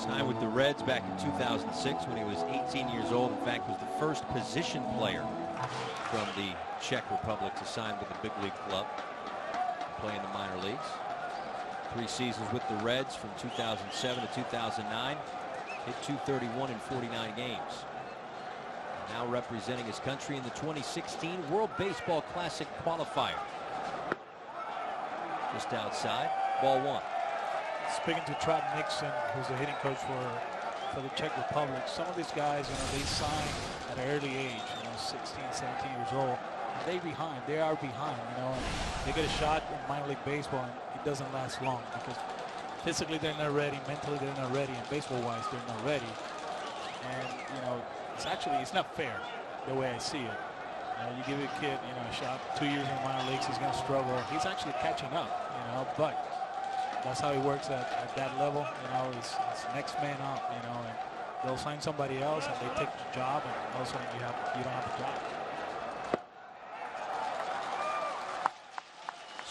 Signed with the Reds back in 2006 when he was 18 years old. In fact, was the first position player from the Czech Republic to sign with a big league club and play in the minor leagues. 3 seasons with the Reds from 2007 to 2009. Hit .231 in 49 games. Now representing his country in the 2016 World Baseball Classic qualifier. Just outside, ball 1. Speaking to Trot Nixon, who's the hitting coach for the Czech Republic, some of these guys, you know, they sign at an early age, you know, 16, 17 years old. And they are behind, you know, and they get a shot in minor league baseball, and it doesn't last long because physically they're not ready, mentally they're not ready, and baseball-wise they're not ready. And, you know, it's not fair the way I see it. You know, you give a kid, you know, a shot 2 years in the minor leagues, he's going to struggle. He's actually catching up, you know, but that's how he works at that level. You know, it's next man up, you know, and they'll sign somebody else and they take the job, and all of a sudden you don't have a job.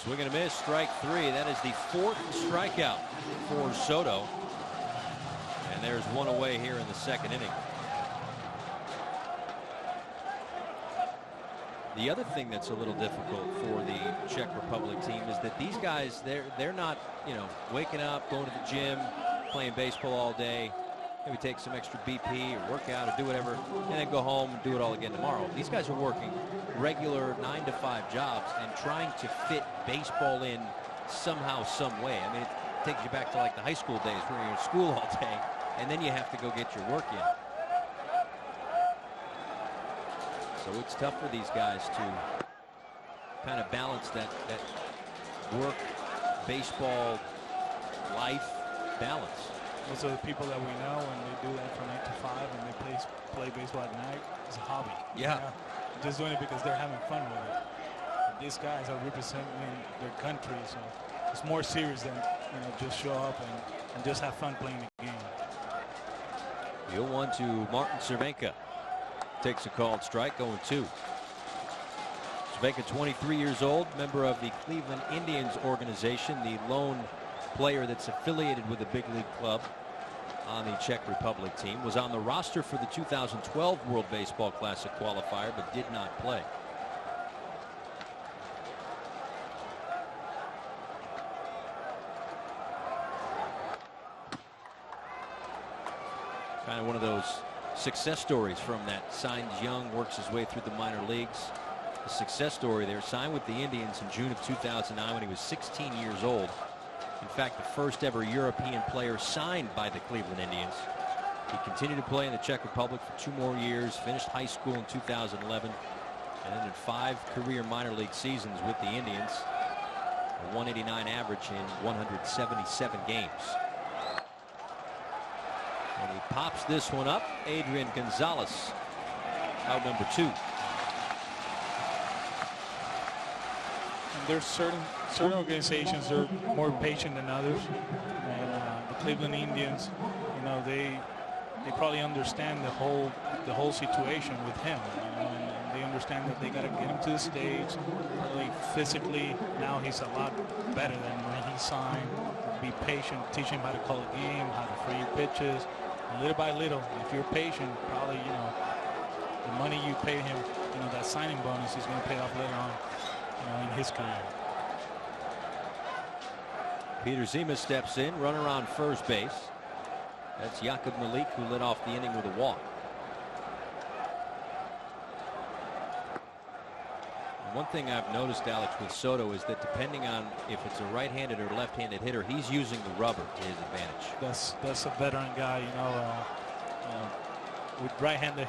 Swing and a miss, strike 3. That is the 4th strikeout for Soto. And there's one away here in the second inning. The other thing that's a little difficult for the Czech Republic team is that these guys, they're not, you know, waking up, going to the gym, playing baseball all day. maybe take some extra BP or work out or do whatever, and then go home and do it all again tomorrow. These guys are working regular 9-to-5 jobs and trying to fit baseball in somehow, some way. I mean, it takes you back to like the high school days where you're in school all day, and then you have to go get your work in. So it's tough for these guys to kind of balance that work, baseball, life balance. Most of the people that we know, when they do that from 8 to 5 and they play baseball at night, it's a hobby. Yeah. You know? Just doing it because they're having fun with it. But these guys are representing their country, so it's more serious than just show up and just have fun playing the game. The 0-1 to Martin Cervenka. Takes a called strike, 0-2. Cervenka, 23 years old, member of the Cleveland Indians organization, the lone player that's affiliated with a big league club on the Czech Republic team. Was on the roster for the 2012 World Baseball Classic qualifier, but did not play. Kind of one of those success stories from that. Signs young, works his way through the minor leagues. The success story there, signed with the Indians in June of 2009 when he was 16 years old. In fact, the first ever European player signed by the Cleveland Indians. He continued to play in the Czech Republic for 2 more years, finished high school in 2011, and then in 5 career minor league seasons with the Indians. A 189 average in 177 games. And he pops this one up. Adrian Gonzalez, out number 2. And there's certain organizations that are more patient than others. And the Cleveland Indians, they probably understand the whole situation with him. And they understand that they got to get him to the stage. Probably physically, now he's a lot better than when he signed. Be patient, teach him how to call a game, how to free pitches. And little by little, if you're patient, probably the money you pay him, that signing bonus is going to pay off later on. In his career. Peter Zima steps in, runner on first base. That's Jakub Malik, who led off the inning with a walk. And one thing I've noticed, Alex, with Soto is that depending on if it's a right-handed or left-handed hitter, he's using the rubber to his advantage. That's a veteran guy, with right-handed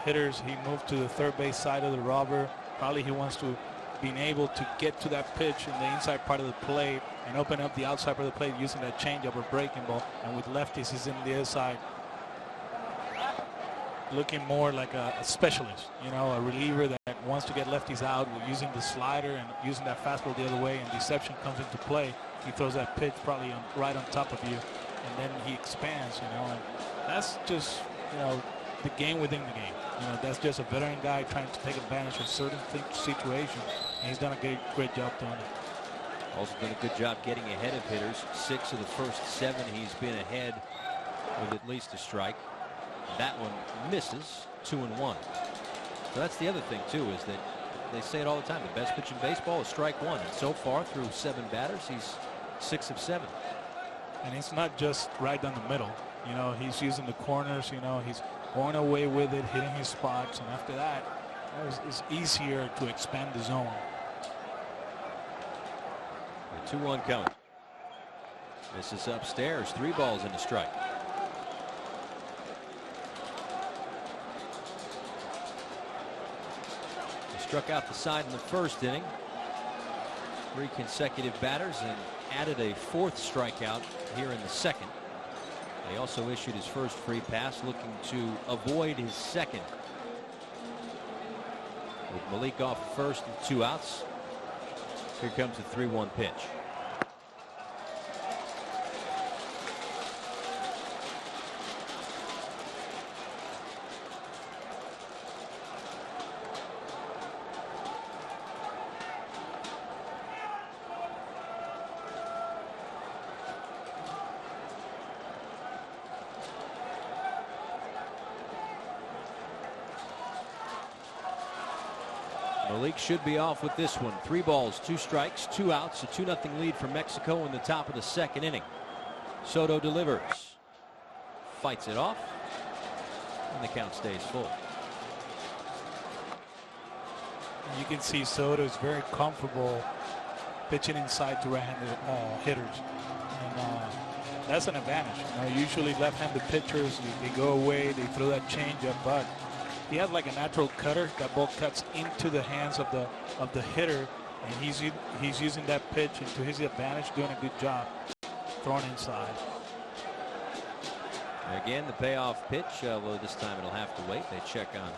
hitters, he moved to the third base side of the rubber. Probably he wants to being able to get to that pitch in the inside part of the plate and open up the outside part of the plate using that changeup or breaking ball. And with lefties, he's in the other side, looking more like a specialist, a reliever that wants to get lefties out with using the slider and using that fastball the other way. And deception comes into play. He throws that pitch probably right on top of you, and then he expands. And that's just the game within the game. That's just a veteran guy trying to take advantage of certain situations, and he's done a great job doing it. Also done a good job getting ahead of hitters. 6 of the first 7 he's been ahead with at least a strike. That one misses, 2-1. So that's the other thing too, is that they say it all the time, the best pitch in baseball is strike 1, and so far through 7 batters he's 6 of 7. And it's not just right down the middle. He's using the corners. He's going away with it, hitting his spots, and after that, it's easier to expand the zone. The 2-1 coming. This is upstairs. 3 balls and a strike. He struck out the side in the first inning. 3 consecutive batters and added a 4th strikeout here in the second. He also issued his first free pass, looking to avoid his second. With Malik off first and 2 outs. Here comes the 3-1 pitch. Malik should be off with this one. 3 balls, 2 strikes, 2 outs, a 2-0 lead for Mexico in the top of the second inning. Soto delivers. fights it off, and the count stays full. You can see Soto is very comfortable pitching inside to right-handed hitters. And that's an advantage. Usually left-handed pitchers, they go away, they throw that changeup, but he has like a natural cutter. That ball cuts into the hands of the hitter, and he's using that pitch into his advantage, doing a good job throwing inside. Again, the payoff pitch, well, this time it'll have to wait. They check on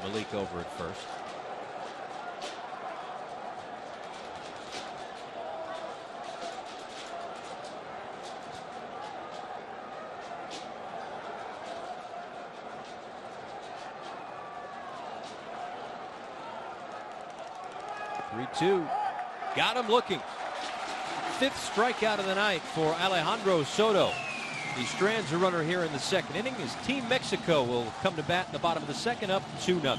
Malik over at first. Two. Got him looking. Fifth strikeout of the night for Alejandro Soto. He strands a runner here in the second inning as Team Mexico will come to bat in the bottom of the second, up 2-0.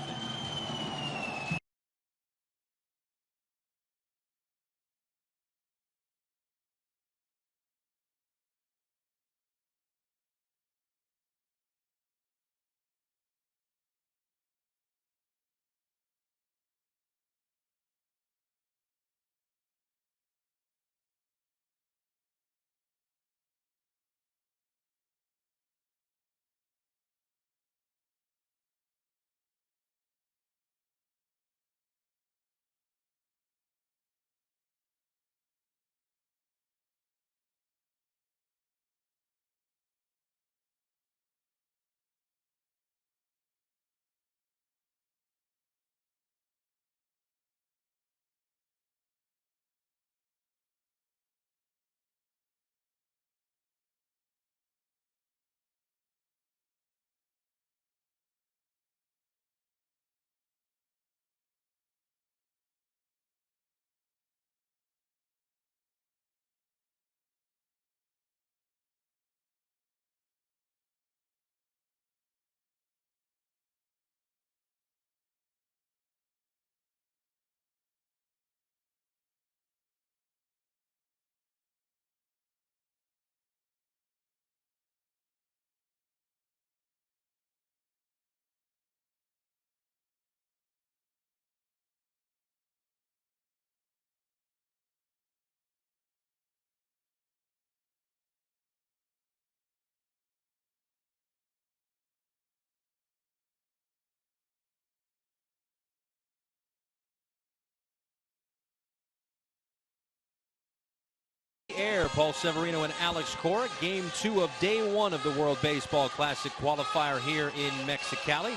Air, Paul Severino and Alex Cora. Game 2 of day 1 of the World Baseball Classic qualifier here in Mexicali.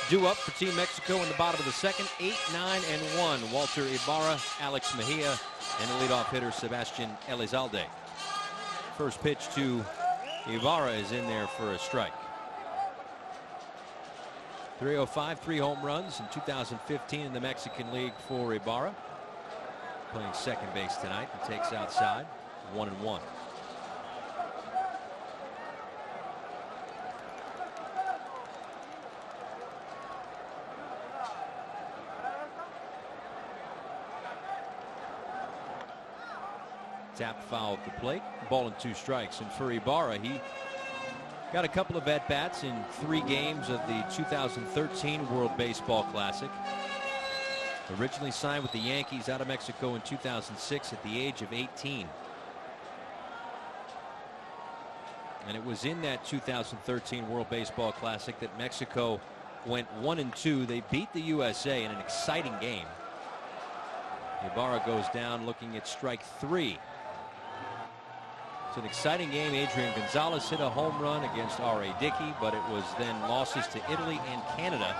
Due up for Team Mexico in the bottom of the second, 8, 9, and 1. Walter Ibarra, Alex Mejia, and the leadoff hitter Sebastian Elizalde. First pitch to Ibarra is in there for a strike. 305, 3 home runs in 2015 in the Mexican League for Ibarra. Playing second base tonight and takes outside. 1-1. Tap foul at the plate. Ball and 2 strikes. And for Ibarra, he got a couple of at-bats in 3 games of the 2013 World Baseball Classic. Originally signed with the Yankees out of Mexico in 2006 at the age of 18. And it was in that 2013 World Baseball Classic that Mexico went 1-2. They beat the USA in an exciting game. Ibarra goes down looking at strike 3. It's an exciting game. Adrian Gonzalez hit a home run against R.A. Dickey, but it was then losses to Italy and Canada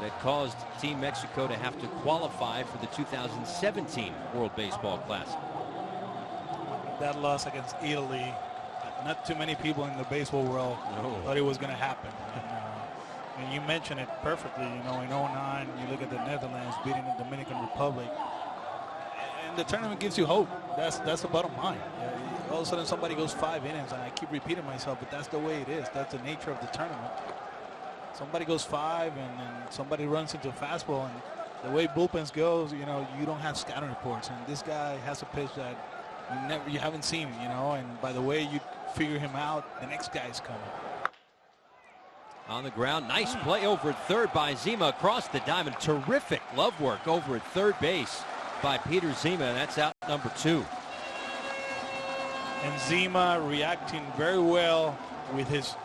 that caused Team Mexico to have to qualify for the 2017 World Baseball Classic. That loss against Italy, not too many people in the baseball world thought it was going to happen. And you mentioned it perfectly. You know, in 09, you look at the Netherlands beating the Dominican Republic, and the tournament gives you hope. That's the bottom line. All of a sudden, somebody goes 5 innings, and I keep repeating myself, but that's the way it is. That's the nature of the tournament. Somebody goes 5, and then somebody runs into a fastball, and the way bullpens goes, you know, you don't have scouting reports, and this guy has a pitch that you haven't seen, you know, and by the way you figure him out, the next guy's coming. on the ground. Nice play over at third by Zima across the diamond. Terrific glove work over at third base by Peter Zima. That's out number 2. And Zima reacting very well with this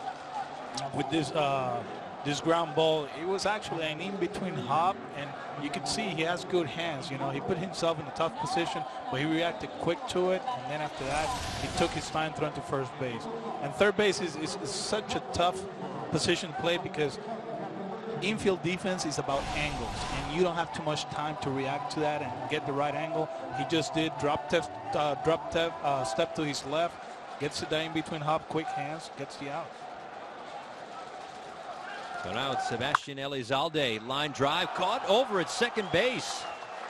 ground ball. It was actually an in-between hop, and you could see he has good hands. You know, he put himself in a tough position, but he reacted quick to it, and then after that, he took his time throwing to first base. And third base is such a tough position to play because infield defense is about angles, and you don't have too much time to react to that and get the right angle. He just did step to his left, gets it in between hop, quick hands, gets the out. So now it's Sebastian Elizalde. Line drive caught over at second base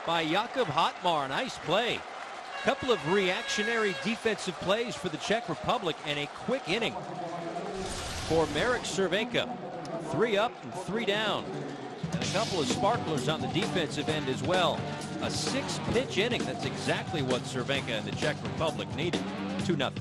by Jakub Hotmar. Nice play. Couple of reactionary defensive plays for the Czech Republic and a quick inning for Marek Cervenka. 3 up and 3 down. And a couple of sparklers on the defensive end as well. A 6-pitch inning. That's exactly what Cervenka and the Czech Republic needed. 2-0.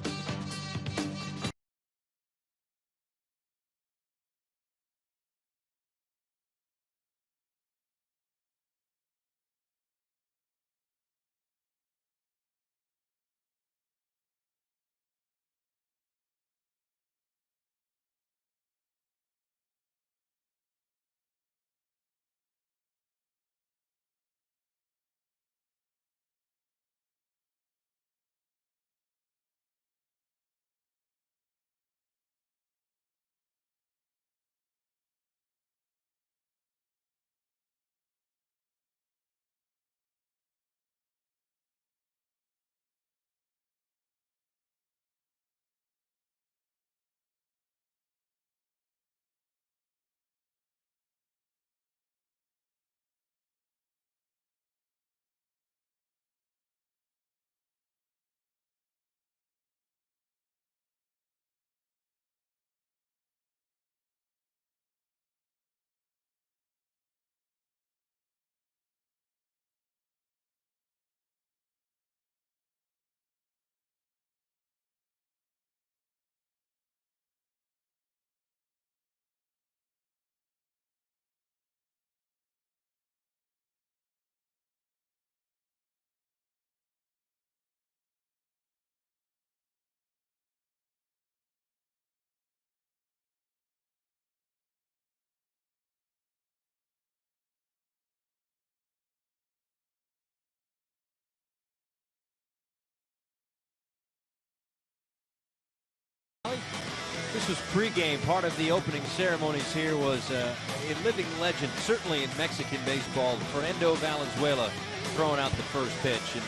This was pregame. Part of the opening ceremonies here was a living legend, certainly in Mexican baseball, Fernando Valenzuela throwing out the first pitch. And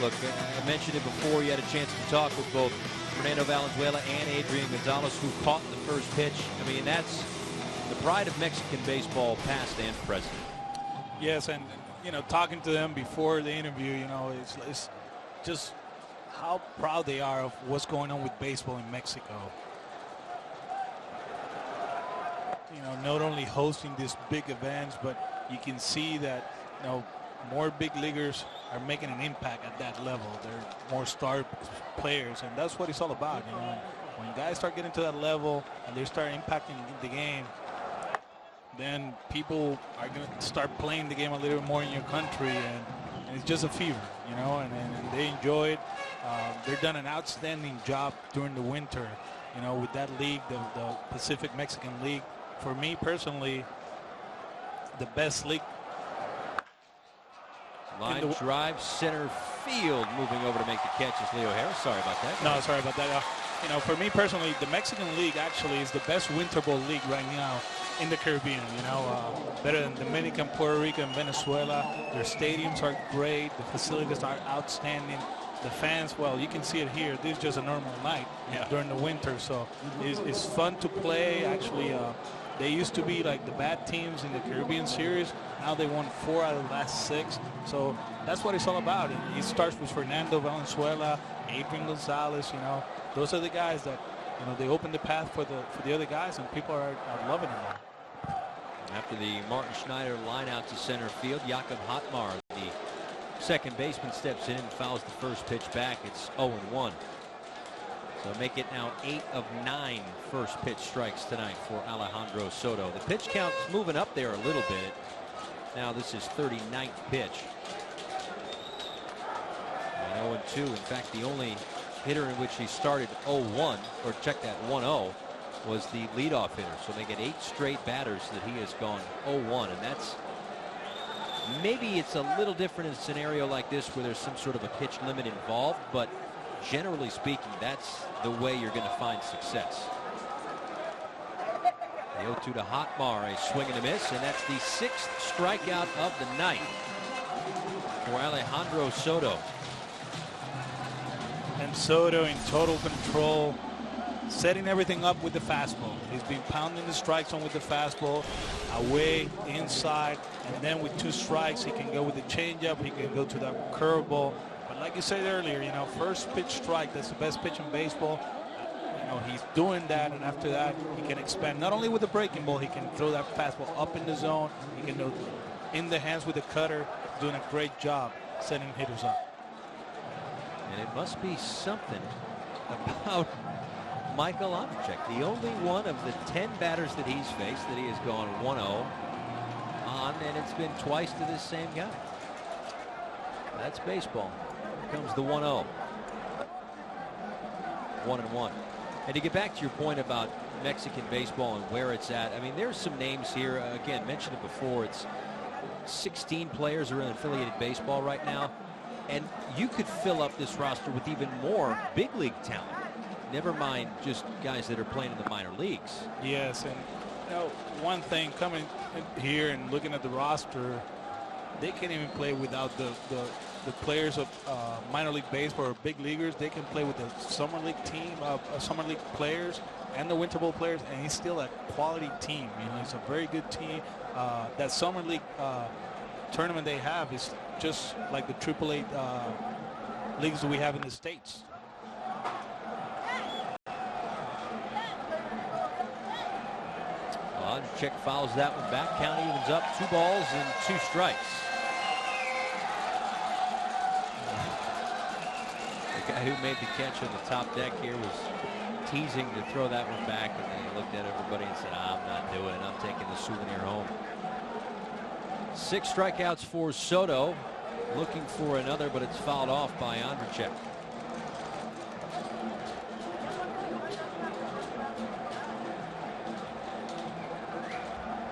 look, I mentioned it before. You had a chance to talk with both Fernando Valenzuela and Adrian Gonzalez, who caught the first pitch. I mean, that's the pride of Mexican baseball, past and present. Yes, and you know, talking to them before the interview, you know, it's just how proud they are of what's going on with baseball in Mexico. You know, not only hosting these big events, but you can see that, you know, more big leaguers are making an impact at that level. They're more star players, and that's what it's all about. You know, when guys start getting to that level and they start impacting the game, then people are going to start playing the game a little bit more in your country, and it's just a fever, you know, and they enjoy it. They've done an outstanding job during the winter, you know, with that league, the Pacific Mexican League. For me personally, the best league. Line drive, center field, moving over to make the catch is Leo Harris. Sorry about that. No, sorry about that. You know, for me personally, the Mexican League actually is the best winter ball league right now in the Caribbean. You know, better than Dominican, Puerto Rico, and Venezuela. Their stadiums are great. The facilities are outstanding. The fans, well, you can see it here. This is just a normal night during the winter, so it's fun to play. Actually, they used to be like the bad teams in the Caribbean Series. Now they won 4 out of the last 6. So that's what it's all about. It starts with Fernando Valenzuela, Adrian Gonzalez. You know, those are the guys that, you know, they open the path for the other guys, and people are loving it. After the Martin Schneider line out to center field, Jakub Hotmar, the second baseman, steps in and fouls the first pitch back. It's 0-1. So make it now 8 of 9 first pitch strikes tonight for Alejandro Soto. The pitch count's moving up there a little bit. Now this is 39th pitch. And 0-2. In fact, the only hitter in which he started 0-1, or check that, 1-0, was the leadoff hitter. So they get 8 straight batters that he has gone 0-1, and that's, maybe it's a little different in a scenario like this where there's some sort of a pitch limit involved, but generally speaking, that's the way you're going to find success. The 0-2 to Hotmar, a swing and a miss, and that's the 6th strikeout of the night for Alejandro Soto. And Soto in total control, setting everything up with the fastball. He's been pounding the strike zone with the fastball, away, inside, and then with 2 strikes, he can go with the changeup, he can go to that curveball. But like you said earlier, you know, first pitch strike, that's the best pitch in baseball. You know, he's doing that, and after that, he can expand. Not only with the breaking ball, he can throw that fastball up in the zone. He can go in the hands with the cutter, doing a great job setting hitters up. And it must be something about Michael Andrzejczyk, the only one of the 10 batters that he's faced that he has gone 1-0 on, and it's been twice to this same guy. That's baseball. Here comes the 1-0. 1-1. And to get back to your point about Mexican baseball and where it's at, I mean, there's some names here. Again, mentioned it before. It's 16 players are in affiliated baseball right now. And you could fill up this roster with even more big league talent. Never mind just guys that are playing in the minor leagues. Yes, and you know, one thing coming in here and looking at the roster, they can't even play without the players of minor league baseball or big leaguers. They can play with the summer league team of summer league players and the winter bowl players, and he's still a quality team. You know, it's a very good team. That summer league tournament they have is just like the AAA leagues that we have in the States. Andrzejczyk fouls that one back. Count evens up. 2 balls and 2 strikes. The guy who made the catch on the top deck here was teasing to throw that one back, and then he looked at everybody and said, I'm not doing it. I'm taking the souvenir home. 6 strikeouts for Soto. Looking for another, but it's fouled off by Andrzejczyk.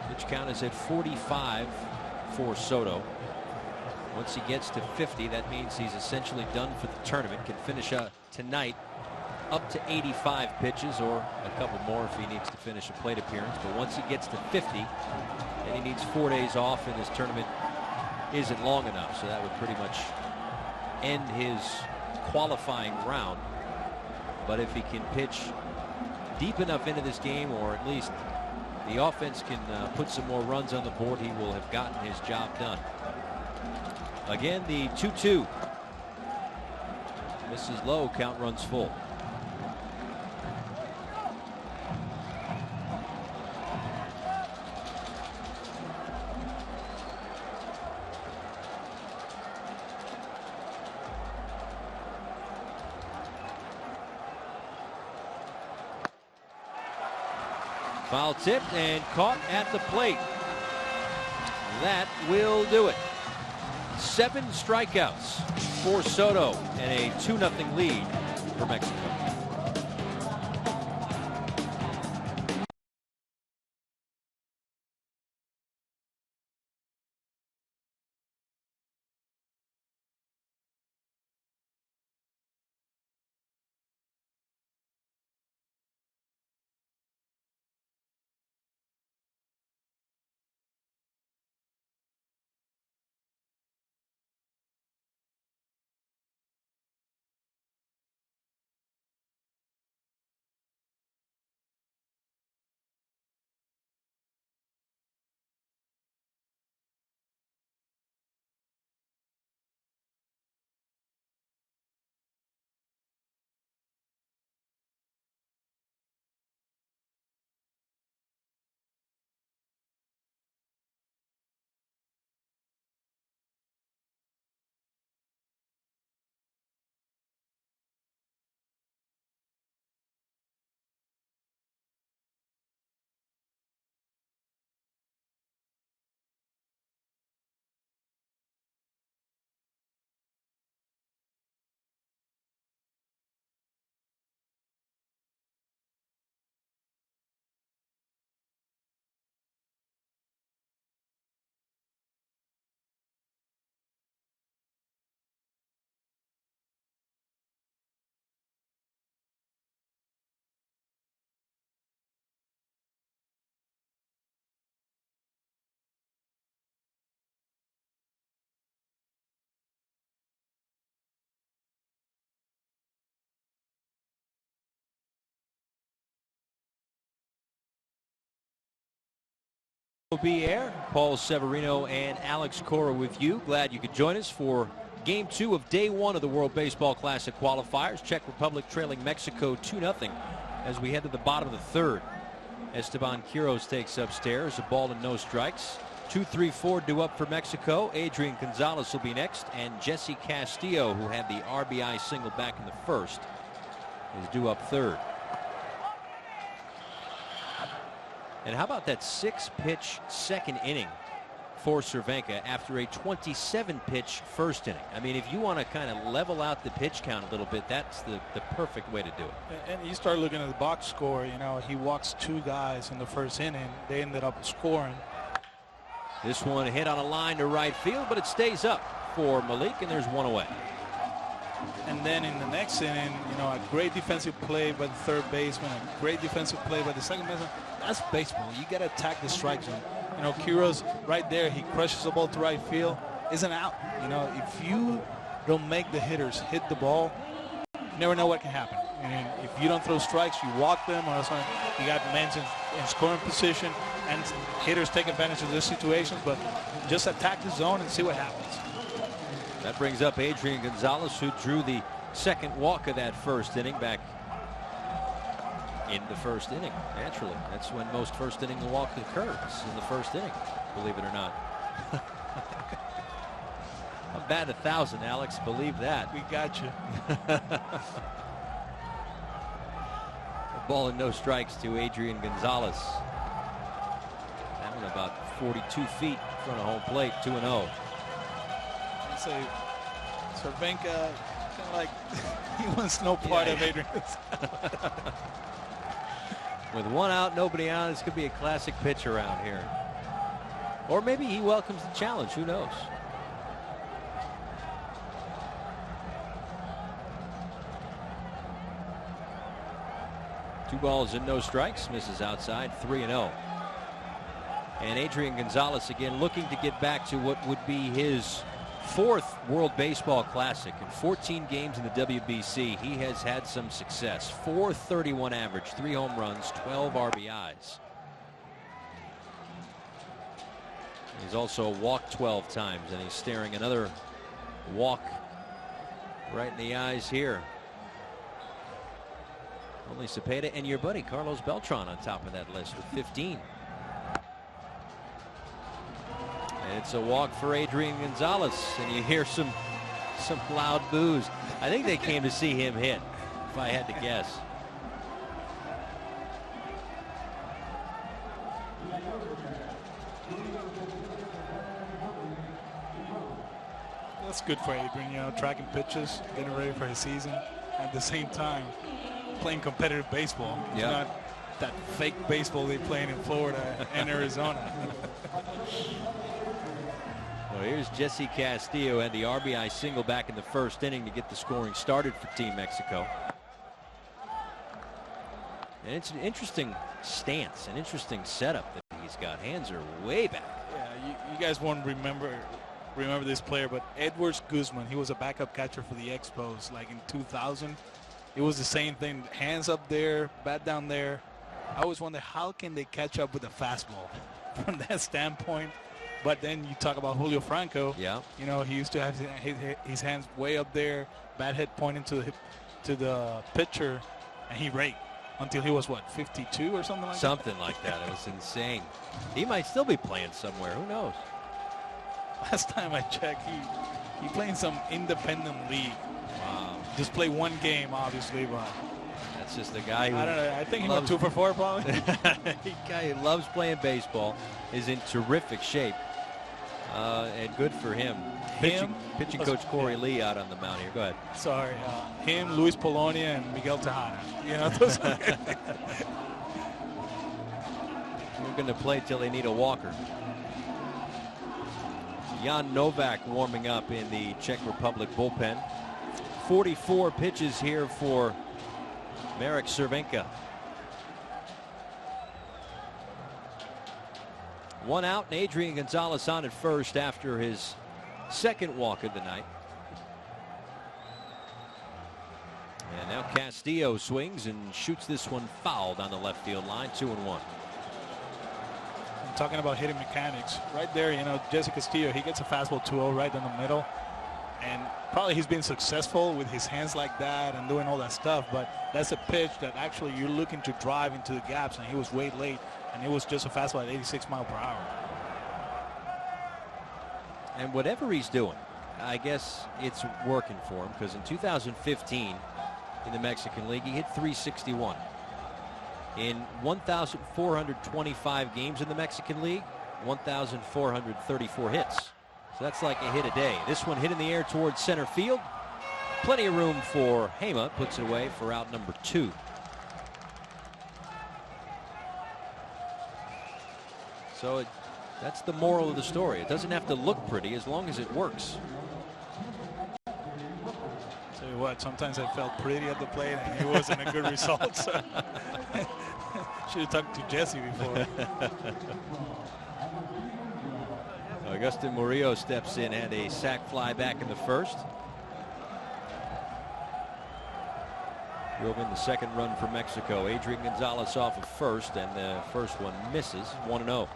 Pitch count is at 45 for Soto. Once he gets to 50, that means he's essentially done for the tournament. Can finish tonight up to 85 pitches, or a couple more if he needs to finish a plate appearance. But once he gets to 50, then he needs 4 days off, and his tournament isn't long enough. So that would pretty much end his qualifying round. But if he can pitch deep enough into this game, or at least the offense can put some more runs on the board, he will have gotten his job done. Again, the 2-2. Misses low, count runs full. Foul tipped and caught at the plate. That will do it. 7 strikeouts for Soto and a 2-0 lead for Mexico. B Air, Paul Severino and Alex Cora with you. Glad you could join us for Game 2 of Day 1 of the World Baseball Classic qualifiers. Czech Republic trailing Mexico 2-0 as we head to the bottom of the third. Esteban Quiroz takes upstairs, a ball and no strikes. 2-3-4 due up for Mexico. Adrian Gonzalez will be next, and Jesse Castillo, who had the RBI single back in the first, is due up third. And how about that 6-pitch second inning for Cervenka after a 27-pitch first inning? I mean, if you want to kind of level out the pitch count a little bit, that's the perfect way to do it. And you start looking at the box score, you know, he walks 2 guys in the first inning. They ended up scoring. This one hit on a line to right field, but it stays up for Malik, and there's one away. And then in the next inning, you know, a great defensive play by the third baseman, a great defensive play by the second baseman. That's baseball. You got to attack the strike zone. You know, Quiroz right there, he crushes the ball to right field, isn't out. You know, if you don't make the hitters hit the ball, you never know what can happen. And if you don't throw strikes, you walk them, or something, you got men in scoring position, and hitters take advantage of those situations. But just attack the zone and see what happens. That brings up Adrian Gonzalez, who drew the second walk of that first inning back in the first inning. Naturally, that's when most first inning walk occurs, in the first inning, believe it or not. I'll bat 1,000, Alex. Believe that. We got you. A ball and no strikes to Adrian Gonzalez. That one about 42 feet in front of home plate, 2-0. I'd say Cervenka, kind of like he wants no part of Adrian. With one out, nobody on, this could be a classic pitch around here. Or maybe he welcomes the challenge. Who knows? Two balls and no strikes. Misses outside. 3-0. And Adrian Gonzalez again looking to get back to what would be his 4th World Baseball Classic. In 14 games in the WBC, he has had some success. .431 average, 3 home runs, 12 RBIs. He's also walked 12 times, and he's staring another walk right in the eyes here. Only Cepeda and your buddy Carlos Beltran on top of that list with 15. And it's a walk for Adrian Gonzalez, and you hear some loud boos. I think they came to see him hit, if I had to guess. That's good for Adrian, you know, tracking pitches, getting ready for his season, at the same time playing competitive baseball. It's not that fake baseball they playing in Florida and Arizona. Well, here's Jesse Castillo and the RBI single back in the first inning to get the scoring started for Team Mexico. And it's an interesting stance, an interesting setup that he's got. Hands are way back. Yeah, you guys won't remember this player, but Edwards Guzman, he was a backup catcher for the Expos like in 2000. It was the same thing. Hands up there, bat down there. I always wonder, how can they catch up with a fastball from that standpoint? But then you talk about Julio Franco. Yeah. You know, he used to have his hands way up there, bat head pointing to the pitcher, and he raked until he was, what, 52 or something like that? Something like that. It was insane. He might still be playing somewhere. Who knows? Last time I checked, he played in some independent league. Wow. Just play one game, obviously, but that's just a guy who, I don't know. I think he went 2 for 4 probably. A guy who loves playing baseball, is in terrific shape, and good for him. Pitching coach Corey Lee out on the mound here. Go ahead. Sorry, him, Luis Polonia, and Miguel Tejada. You know, those We're going to play till they need a walker. Jan Novak warming up in the Czech Republic bullpen. 44 pitches here for Marek Cervenka. 1 out, and Adrian Gonzalez on at first after his second walk of the night. And now Castillo swings and shoots this one foul down the left field line. 2-1. talking about hitting mechanics, right there, Jesse Castillo, he gets a fastball 2-0 right in the middle. And probably he's been successful with his hands like that and doing all that stuff, but that's a pitch that actually you're looking to drive into the gaps, and he was way late, and it was just a fastball at 86 miles per hour. And whatever he's doing, I guess it's working for him, because in 2015 in the Mexican League, he hit .361. In 1,425 games in the Mexican League, 1,434 hits. So that's like a hit a day. This one hit in the air towards center field. Plenty of room for Hema. Puts it away for out number 2. So that's the moral of the story. It doesn't have to look pretty as long as it works. Tell you what, sometimes I felt pretty at the plate and it wasn't a good result. So should have talked to Jesse before. Agustin Murillo steps in, had a sac fly back in the first. Drove in the second run for Mexico. Adrian Gonzalez off of first, and the first one misses. 1-0.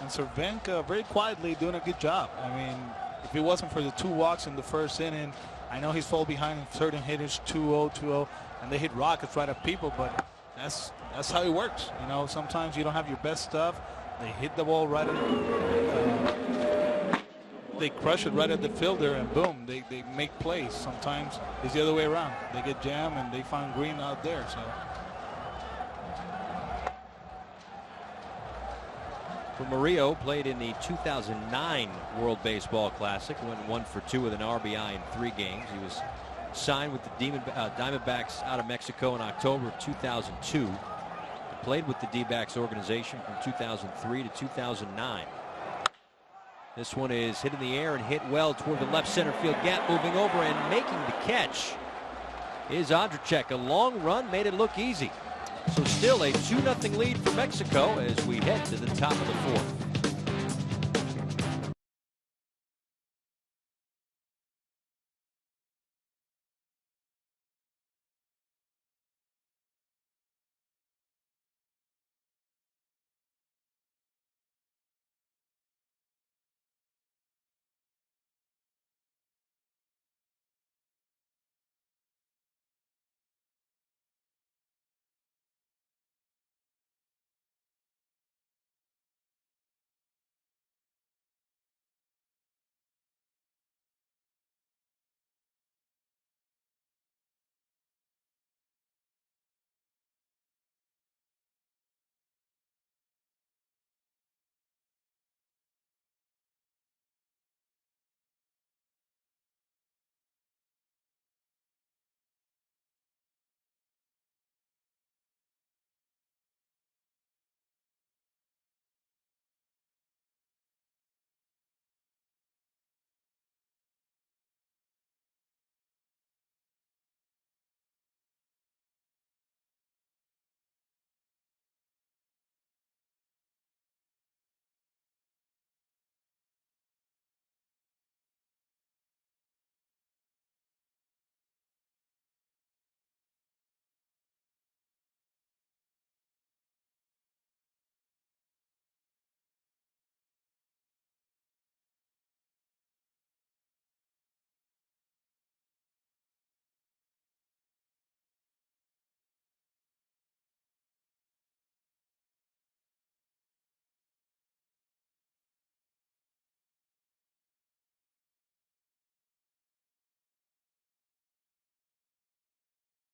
And Cervenka very quietly doing a good job. I mean, if it wasn't for the 2 walks in the first inning, I know he's fall behind certain hitters, 2-0, 2-0, and they hit rockets right at people, but that's how it works. Sometimes you don't have your best stuff. They hit the ball right at they crush it right at the fielder, and boom, they make plays. Sometimes it's the other way around. They get jammed and they find green out there. So for Murillo, played in the 2009 World Baseball Classic, went 1 for 2 with an RBI in 3 games. He was signed with the Diamondbacks out of Mexico in October of 2002. Played with the D-backs organization from 2003 to 2009. This one is hit in the air and hit well toward the left center field gap. Moving over and making the catch is Andrzejczyk. A long run made it look easy. So still a 2-0 lead for Mexico as we head to the top of the 4th.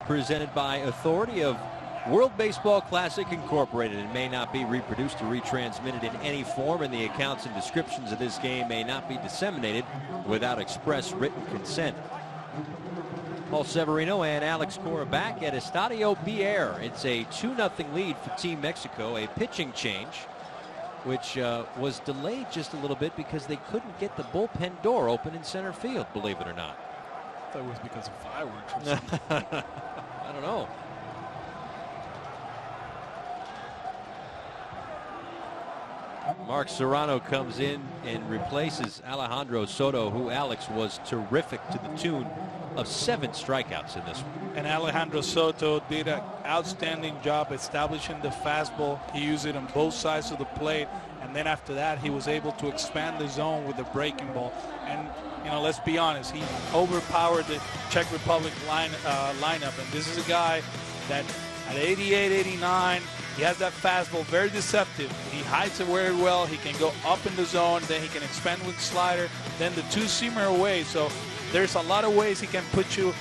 Presented by authority of World Baseball Classic Incorporated and may not be reproduced or retransmitted in any form, and the accounts and descriptions of this game may not be disseminated without express written consent. Paul Severino and Alex Cora back at Stadion B Air. It's a 2-0 lead for Team Mexico. A pitching change, which was delayed just a little bit because they couldn't get the bullpen door open in center field, believe it or not. I thought it was because of fireworks or something. I don't know. Mark Serrano comes in and replaces Alejandro Soto, who, Alex, was terrific to the tune of 7 strikeouts in this one. And Alejandro Soto did an outstanding job establishing the fastball. He used it on both sides of the plate, and then after that he was able to expand the zone with the breaking ball. And let's be honest, he overpowered the Czech Republic lineup, and this is a guy that at 88, 89, he has that fastball, very deceptive. He hides it very well. He can go up in the zone, then he can expand with slider, then the two-seamer away. So there's a lot of ways he can put you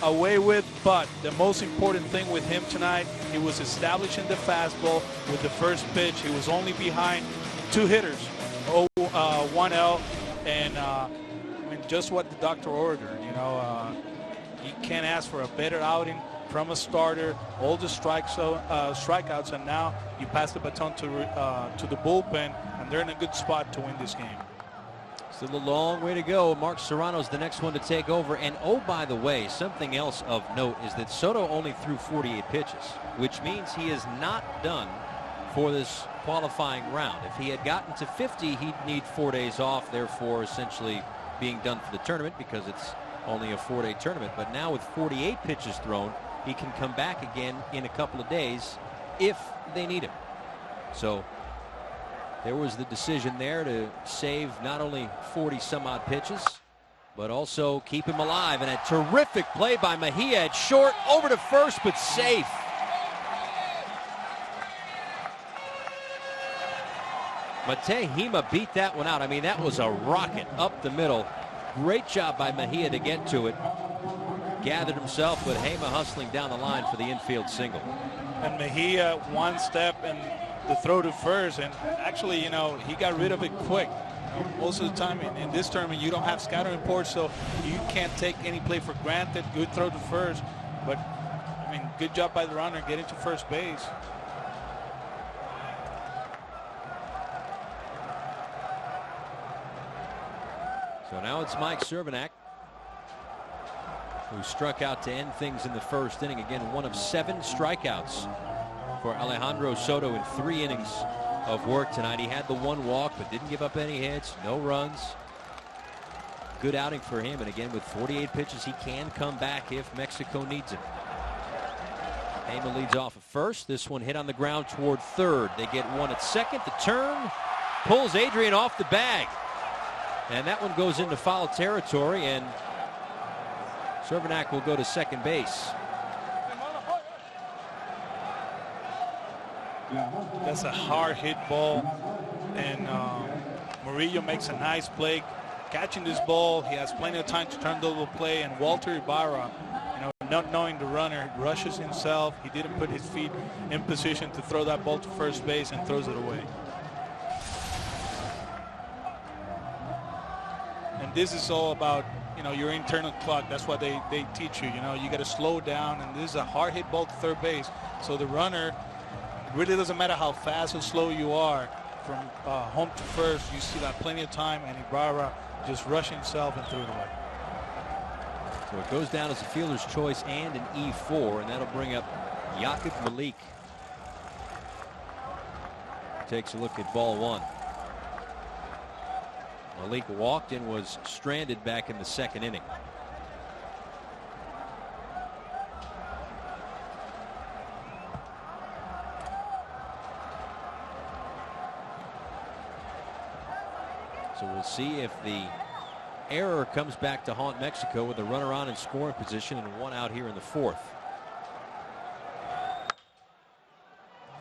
away with, but the most important thing with him tonight, he was establishing the fastball with the first pitch. He was only behind 2 hitters, 1L, and just what the doctor ordered. You can't ask for a better outing from a starter, all the strikeouts, and now you pass the baton to the bullpen, and they're in a good spot to win this game. Still a long way to go. Mark Serrano's the next one to take over. And oh, by the way, something else of note is that Soto only threw 48 pitches, which means he is not done for this qualifying round. If he had gotten to 50, he'd need 4 days off, therefore essentially being done for the tournament because it's only a 4-day tournament. But now with 48 pitches thrown, he can come back again in a couple of days if they need him. So there was the decision there to save not only 40-some-odd pitches, but also keep him alive. And a terrific play by Mejia at short, over to first, but safe. Matehima beat that one out. I mean, that was a rocket up the middle. Great job by Mejia to get to it. Gathered himself with Hema hustling down the line for the infield single. And Mejia one step and the throw to first, and actually, he got rid of it quick. Most of the time in this tournament, you don't have scouting reports, so you can't take any play for granted. Good throw to first, but good job by the runner getting to first base. So now it's Mike Cervenak, who struck out to end things in the first inning. Again, 1 of 7 strikeouts for Alejandro Soto in 3 innings of work tonight. He had the 1 walk, but didn't give up any hits, no runs. Good outing for him, and again, with 48 pitches, he can come back if Mexico needs him. Hema leads off at first. This one hit on the ground toward third. They get 1 at second. The turn pulls Adrian off the bag. And that one goes into foul territory, and Cervenak will go to second base. That's a hard hit ball, and Murillo makes a nice play catching this ball. He has plenty of time to turn the little play, and Walter Ibarra, not knowing the runner, rushes himself. He didn't put his feet in position to throw that ball to first base and throws it away. And this is all about your internal clock. That's what they teach you. You got to slow down, and this is a hard hit ball to third base. So the runner, it really doesn't matter how fast or slow you are from home to first. You still got plenty of time, and Ibarra just rushed himself and threw it away. So it goes down as a fielder's choice and an E4, and that'll bring up Yaqub Malik. Takes a look at ball 1. Malik walked and was stranded back in the second inning. So we'll see if the error comes back to haunt Mexico with a runner on in scoring position and 1 out here in the 4th.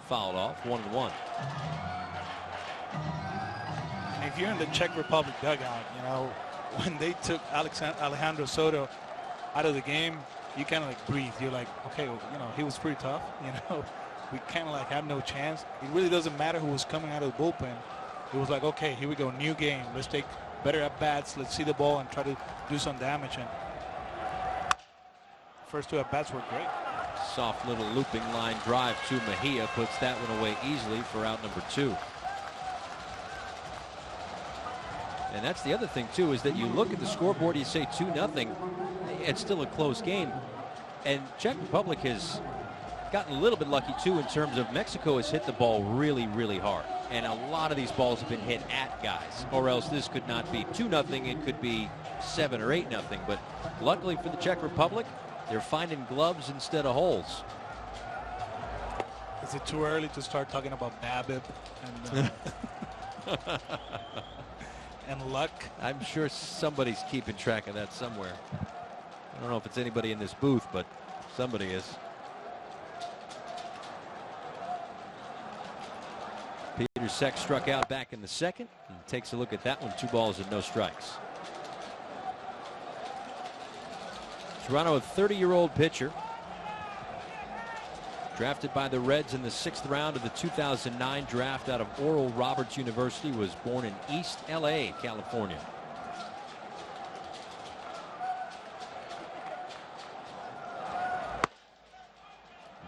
Fouled off, 1-1. If you're in the Czech Republic dugout, when they took Alejandro Soto out of the game, you kind of breathe. You're like, okay, he was pretty tough. We kind of have no chance. It really doesn't matter who was coming out of the bullpen. It was like, okay, here we go, new game. Let's take better at bats. Let's see the ball and try to do some damage. And first 2 at bats were great. Soft little looping line drive to Mejia puts that one away easily for out number 2. And that's the other thing, too, is that you look at the scoreboard, you say 2-0. It's still a close game. And Czech Republic has gotten a little bit lucky, too, in terms of Mexico has hit the ball really, really hard. And a lot of these balls have been hit at guys, or else this could not be 2-0. It could be 7 or 8-0. But luckily for the Czech Republic, they're finding gloves instead of holes. Is it too early to start talking about BABIP and and luck? I'm sure somebody's keeping track of that somewhere. I don't know if it's anybody in this booth, but somebody is. Peter Cech struck out back in the second and takes a look at that one. 2 balls and no strikes. Toronto, a 30-year-old pitcher, drafted by the Reds in the 6th round of the 2009 draft out of Oral Roberts University, was born in East LA, California.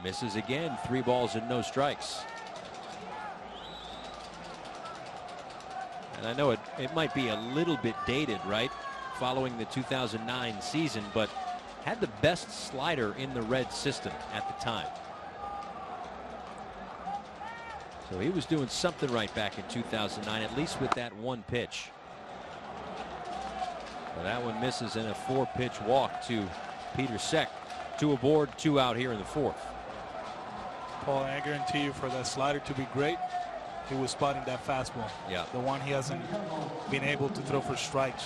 Misses again. 3 balls and no strikes. And I know it might be a little bit dated, right, following the 2009 season, but had the best slider in the Red system at the time. So he was doing something right back in 2009, at least with that one pitch. Well, that one misses in a 4-pitch walk to Peter Cech. 2 aboard, 2 out here in the 4th. Paul, I guarantee you, for that slider to be great, he was spotting that fastball. Yeah. The one he hasn't been able to throw for strikes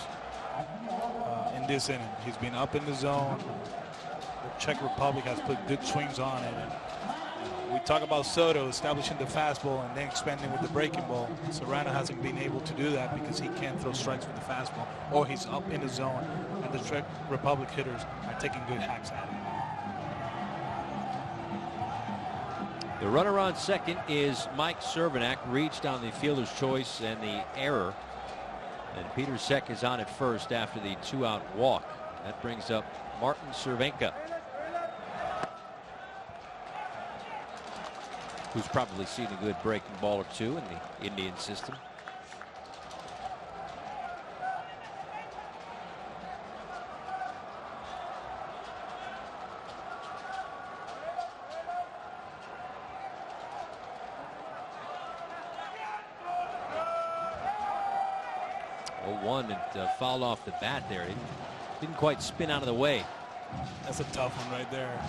in this inning. He's been up in the zone. The Czech Republic has put good swings on it. And we talk about Soto establishing the fastball and then expanding with the breaking ball. Serrano hasn't been able to do that because he can't throw strikes with the fastball, or he's up in the zone, and the Czech Republic hitters are taking good hacks at it. The runner on second is Mike Cervenak, reached on the fielder's choice and the error. And Peter Cech is on at first after the 2-out walk. That brings up Martin Cervenka, who's probably seen a good breaking ball or 2 in the Indian system. One and fouled off the bat there. It didn't quite spin out of the way. That's a tough one right there.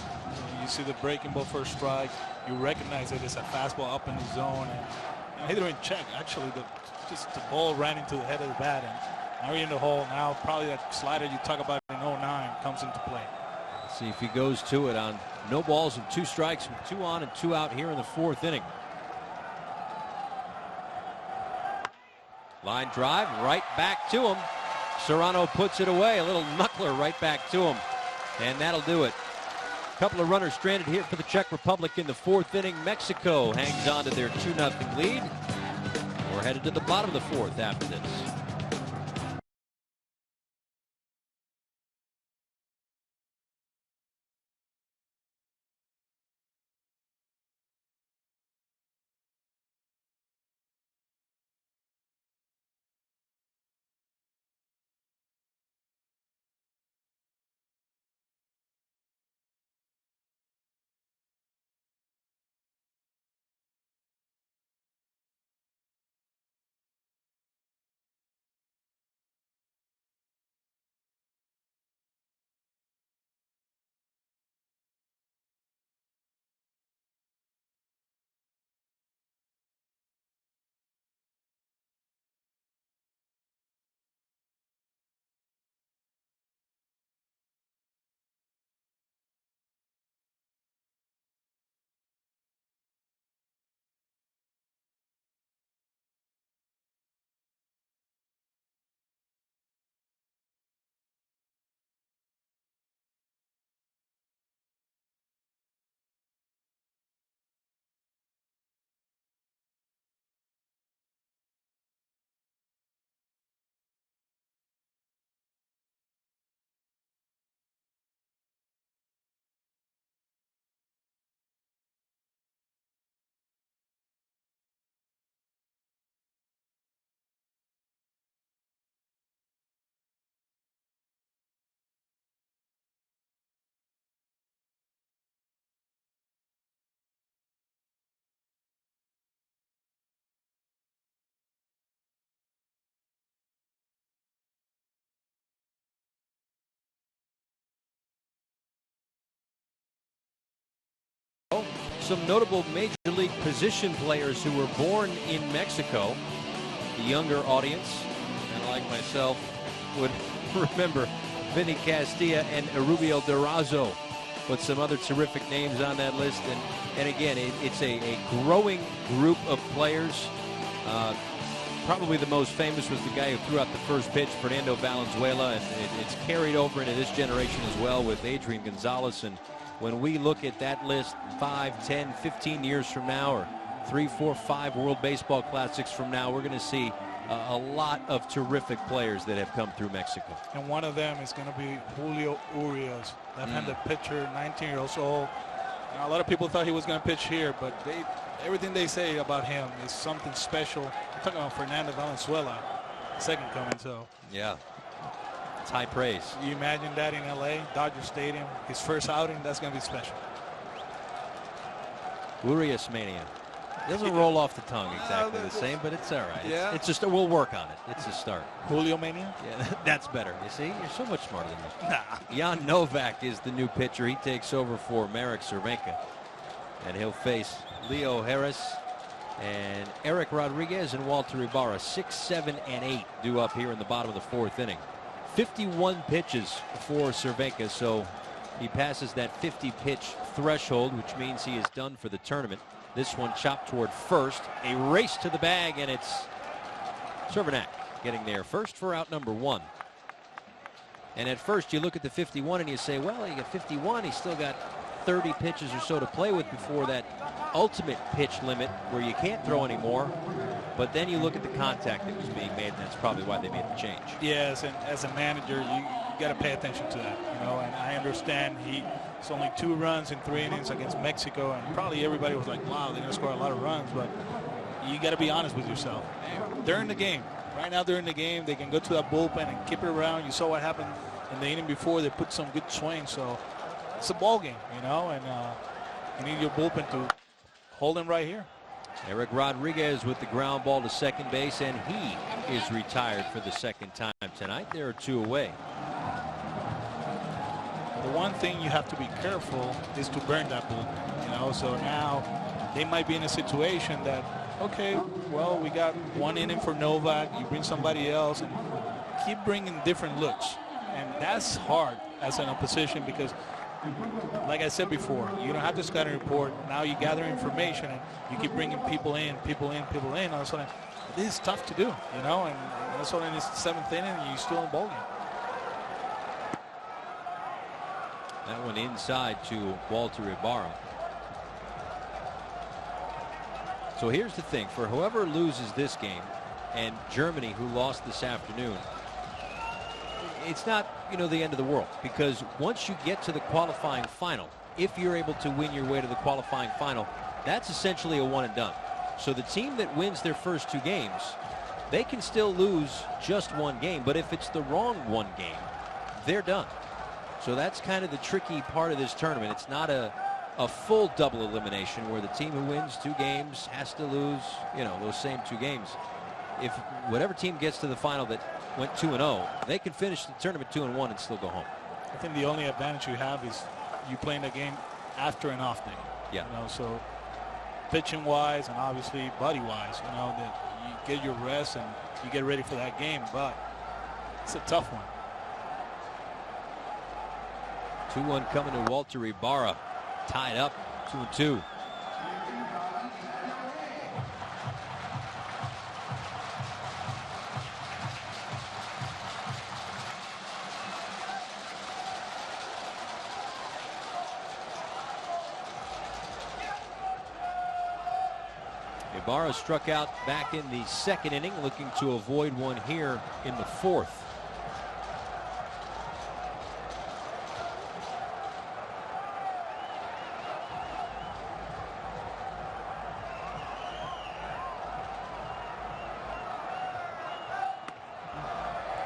You see the breaking ball for a strike. You recognize it as a fastball up in the zone. And hither in check, actually, just the ball ran into the head of the bat. And now you're in the hole. Now probably that slider you talk about in 09 comes into play. Let's see if he goes to it on no balls and 2 strikes with 2 on and 2 out here in the 4th inning. Line drive right back to him. Serrano puts it away. A little knuckler right back to him. And that'll do it. A couple of runners stranded here for the Czech Republic in the 4th inning. Mexico hangs on to their 2-0 lead. We're headed to the bottom of the 4th after this. some notable Major League position players who were born in Mexico. The younger audience, and like myself, would remember Vinny Castilla and Erubio Durazo, with some other terrific names on that list. And again, it's a growing group of players. Probably the most famous was the guy who threw out the first pitch, Fernando Valenzuela, and it's carried over into this generation as well with Adrian Gonzalez. And when we look at that list 5, 10, 15 years from now, or 3, 4, 5 World Baseball Classics from now, we're going to see a lot of terrific players that have come through Mexico. And one of them is going to be Julio Urias, left-handed pitcher, 19 years old. Now, a lot of people thought he was going to pitch here, but everything they say about him is something special. I'm talking about Fernando Valenzuela, second coming. So yeah, it's high praise. You imagine that in L.A., Dodger Stadium, his first outing, that's going to be special. Urias mania. Doesn't roll off the tongue exactly the same, but it's all right. Yeah. It's just, we'll work on it. It's a start. Julio mania? Yeah, that's better. You see, you're so much smarter than me. Nah. Jan Novak is the new pitcher. He takes over for Marek Cervenka, and he'll face Leo Harris and Eric Rodriguez and Walter Ibarra. 6, 7, and 8 due up here in the bottom of the fourth inning. 51 pitches for Cervenka, so he passes that 50-pitch threshold, which means he is done for the tournament. This one chopped toward first. A race to the bag, and it's Cervenak getting there first for out number 1. And at first you look at the 51 and you say, well, he got 51. He's still got 30 pitches or so to play with before that ultimate pitch limit where you can't throw anymore. But then you look at the contact that was being made, and that's probably why they made the change. Yes, and as a manager, you got to pay attention to that, you know. And I understand it's only 2 runs in 3 innings against Mexico, and probably everybody was like, wow, they're going to score a lot of runs. But you got to be honest with yourself. They're in the game. Right now they're in the game. They can go to that bullpen and keep it around. You saw what happened in the inning before. They put some good swings. So it's a ball game, you know, and you need your bullpen to hold him right here. Eric Rodriguez with the ground ball to second base, and he is retired for the second time tonight. There are 2 away. The one thing you have to be careful is to burn that bullpen, you know. So now they might be in a situation that, okay, well, we got 1 inning for Novak. You bring somebody else and keep bringing different looks. And that's hard as an opposition because, like I said before, you don't have the scouting report. Now you gather information and you keep bringing people in. All of a sudden, this is tough to do, you know. And all of a sudden, it's the 7th inning and you're still in ball game. That one inside to Walter Ibarra. So here's the thing. For whoever loses this game, and Germany, who lost this afternoon, it's not, you know, the end of the world, because once you get to the qualifying final, if you're able to win your way to the qualifying final, that's essentially a one and done. So the team that wins their first 2 games, they can still lose just 1 game, but if it's the wrong 1 game, they're done. So that's kind of the tricky part of this tournament. It's not a full double elimination where the team who wins 2 games has to lose, you know, those same 2 games. If whatever team gets to the final that went 2-0, they can finish the tournament 2-1 and still go home. I think the only advantage you have is you playing the game after an off day. Yeah. You know, so pitching wise and obviously body wise, you know, that you get your rest and you get ready for that game. But it's a tough one. 2-1 coming to Walter Ibarra, tied up 2-2. Ibarra struck out back in the 2nd inning, looking to avoid one here in the 4th.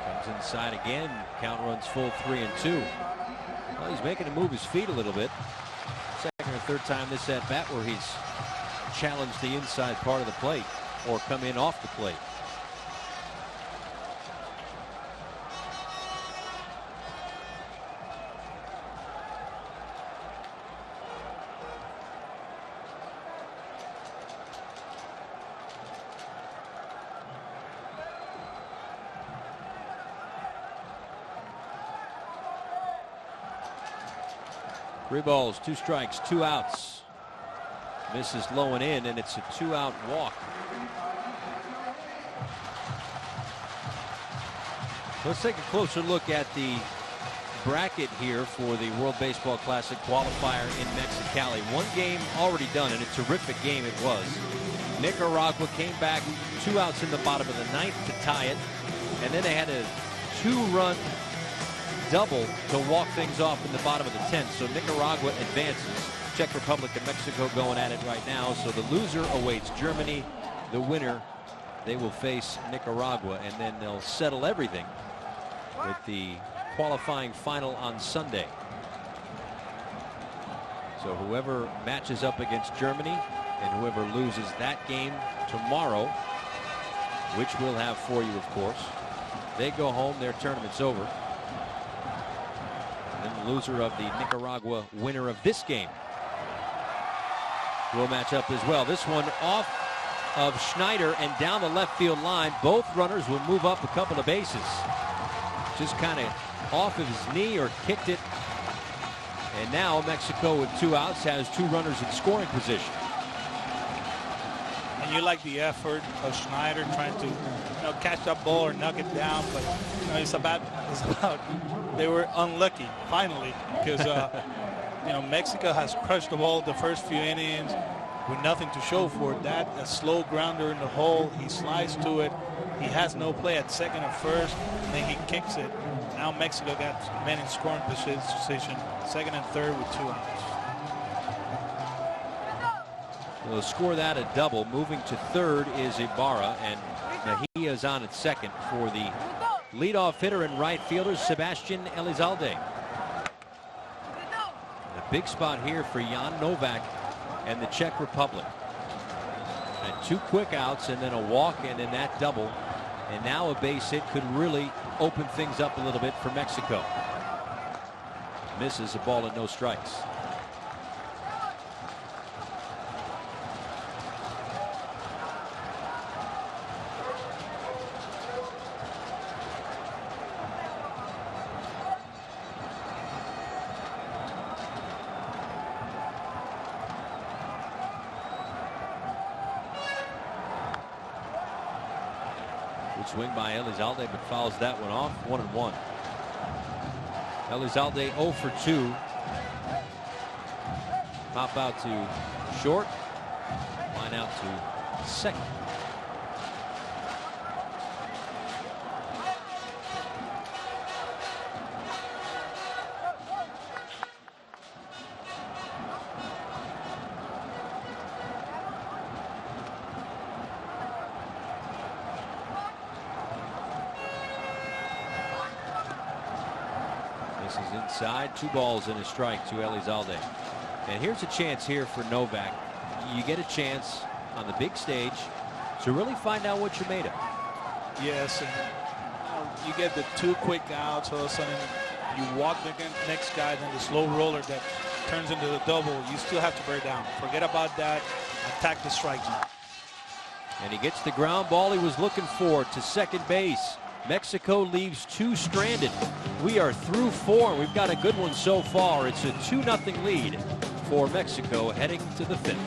Comes inside again. Count runs full 3-2. Well, he's making him move his feet a little bit. Second or third time this at bat where he's challenged the inside part of the plate or come in off the plate. 3 balls, 2 strikes, 2 outs. Misses low and in, and it's a 2-out walk. Let's take a closer look at the bracket here for the World Baseball Classic qualifier in Mexicali. 1 game already done, and a terrific game it was. Nicaragua came back 2 outs in the bottom of the 9th to tie it, and then they had a 2-run double to walk things off in the bottom of the 10th. So Nicaragua advances. Czech Republic and Mexico going at it right now. So the loser awaits Germany. The winner, they will face Nicaragua, and then they'll settle everything with the qualifying final on Sunday. So whoever matches up against Germany and whoever loses that game tomorrow, which we'll have for you, of course, they go home, their tournament's over. And then the loser of the Nicaragua winner of this game will match up as well. This one off of Schneider and down the left field line. Both runners will move up a couple of bases. Just kind of off of his knee or kicked it. And now Mexico with 2 outs has 2 runners in scoring position. And you like the effort of Schneider trying to catch that ball or knock it down, but it's about they were unlucky finally because Mexico has crushed the ball the first few innings with nothing to show for it. That a slow grounder in the hole, he slides to it, he has no play at second or first, and then he kicks it. Now Mexico got men in scoring position, second and third with 2 outs. They'll score that a double. Moving to third is Ibarra, and Mejia is on at second for the leadoff hitter and right fielder Sebastian Elizalde. A big spot here for Jan Novak and the Czech Republic. And 2 quick outs and then a walk and then that double. And now a base hit could really open things up a little bit for Mexico. Misses a ball and no strikes. Swing by Elizalde, but fouls that one off. 1-1. Elizalde 0 for 2. Pop out to short. Line out to second. Inside, 2 balls and a strike to Elizalde. And here's a chance here for Novak. You get a chance on the big stage to really find out what you're made of. Yes, and you get the 2 quick outs. All of a sudden, you walk the next guy, then the slow roller that turns into the double. You still have to bear down. Forget about that. Attack the strike zone. And he gets the ground ball he was looking for to second base. Mexico leaves 2 stranded. We are through 4. We've got a good one so far. It's a 2-0 lead for Mexico heading to the 5th.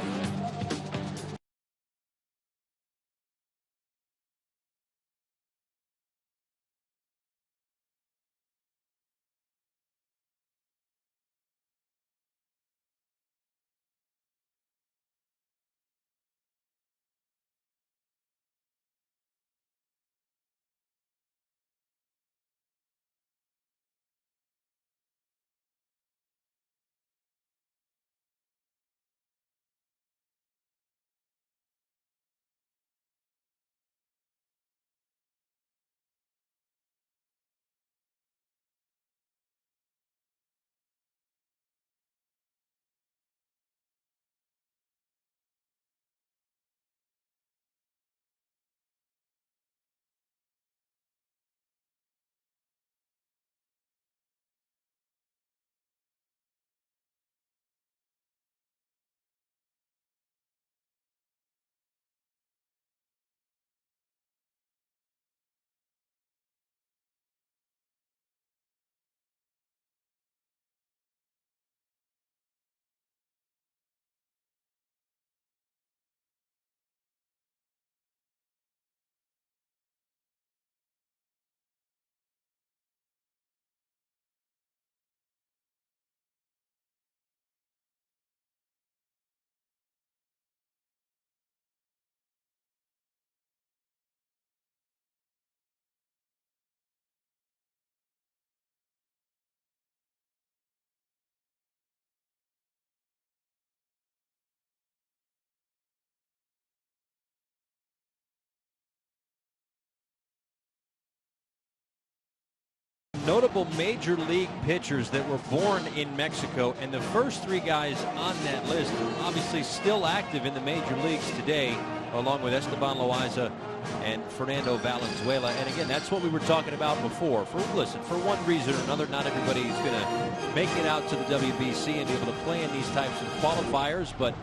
notable major league pitchers that were born in Mexico, and the first 3 guys on that list are obviously still active in the major leagues today, along with Esteban Loaiza and Fernando Valenzuela. And again, that's what we were talking about before. For one reason or another, not everybody is going to make it out to the WBC and be able to play in these types of qualifiers, but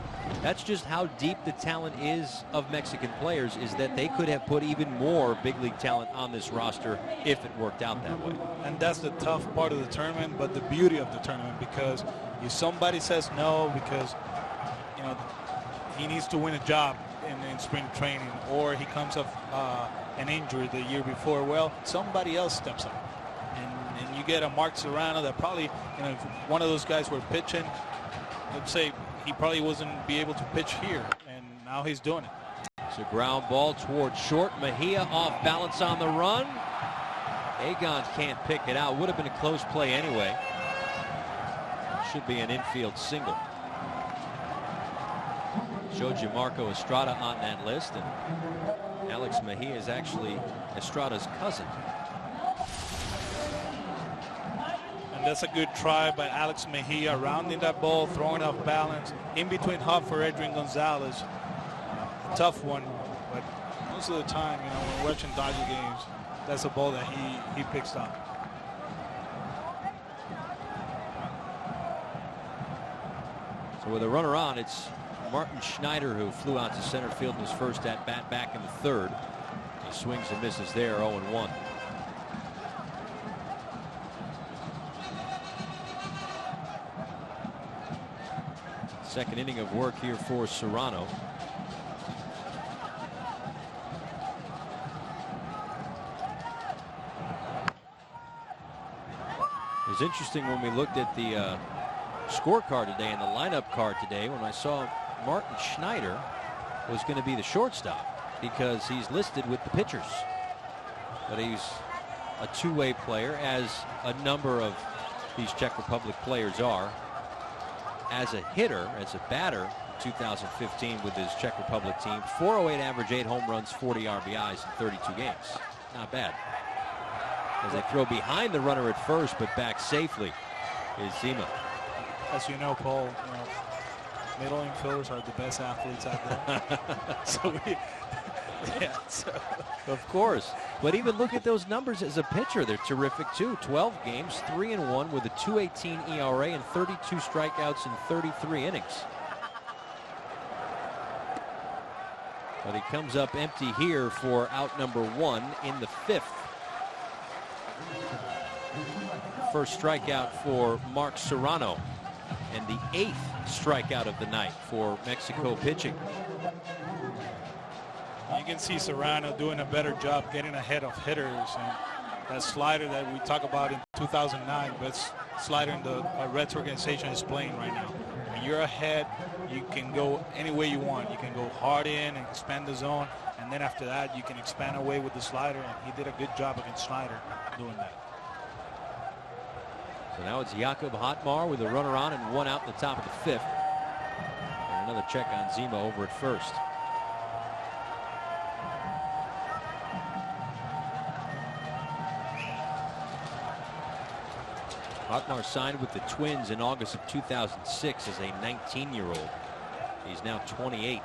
that's just how deep the talent is of Mexican players, is that they could have put even more big league talent on this roster if it worked out that way. And that's the tough part of the tournament, but the beauty of the tournament, because if somebody says no because, you know, he needs to win a job in spring training, or he comes off an injury the year before, well, somebody else steps up. And you get a Mark Serrano that probably, you know, if one of those guys were pitching, let's say he probably wasn't be able to pitch here, and now he's doing it. It's a ground ball towards short. Mejia off balance on the run. Egon can't pick it out. Would have been a close play anyway. Should be an infield single. Showed you Marco Estrada on that list, and Alex Mejia is actually Estrada's cousin. And that's a good try by Alex Mejia, rounding that ball, throwing off balance, in between hop for Adrian Gonzalez. Tough one, but most of the time, you know, when we're watching Dodger games, that's a ball that he picks up. So with a runner on, it's Martin Schneider, who flew out to center field in his first at bat back in the 3rd. He swings and misses there, 0-1. Second inning of work here for Serrano. It was interesting when we looked at the scorecard today and the lineup card today, when I saw Martin Schneider was going to be the shortstop because he's listed with the pitchers. But he's a two-way player, as a number of these Czech Republic players are. As a hitter, as a batter, 2015 with his Czech Republic team, 408 average, 8 home runs, 40 RBIs in 32 games. Not bad. As they throw behind the runner at first, but back safely is Zima. As you know, Paul, you know, middle infielders are the best athletes out there. Of course. But even look at those numbers as a pitcher. They're terrific, too. 12 games, 3-1 with a 2.18 ERA and 32 strikeouts in 33 innings. But he comes up empty here for out number 1 in the 5th. First strikeout for Mark Serrano, and the 8th strikeout of the night for Mexico pitching. You can see Serrano doing a better job getting ahead of hitters, and that slider that we talk about in 2009, best slider in the Reds organization, is playing right now. When you're ahead, you can go any way you want. You can go hard in and expand the zone, and then after that, you can expand away with the slider, and he did a good job against Schneider doing that. So now it's Jakob Hotmar with a runner on and 1 out in the top of the 5th. And another check on Zima over at first. Hotmar signed with the Twins in August of 2006 as a 19-year-old. He's now 28.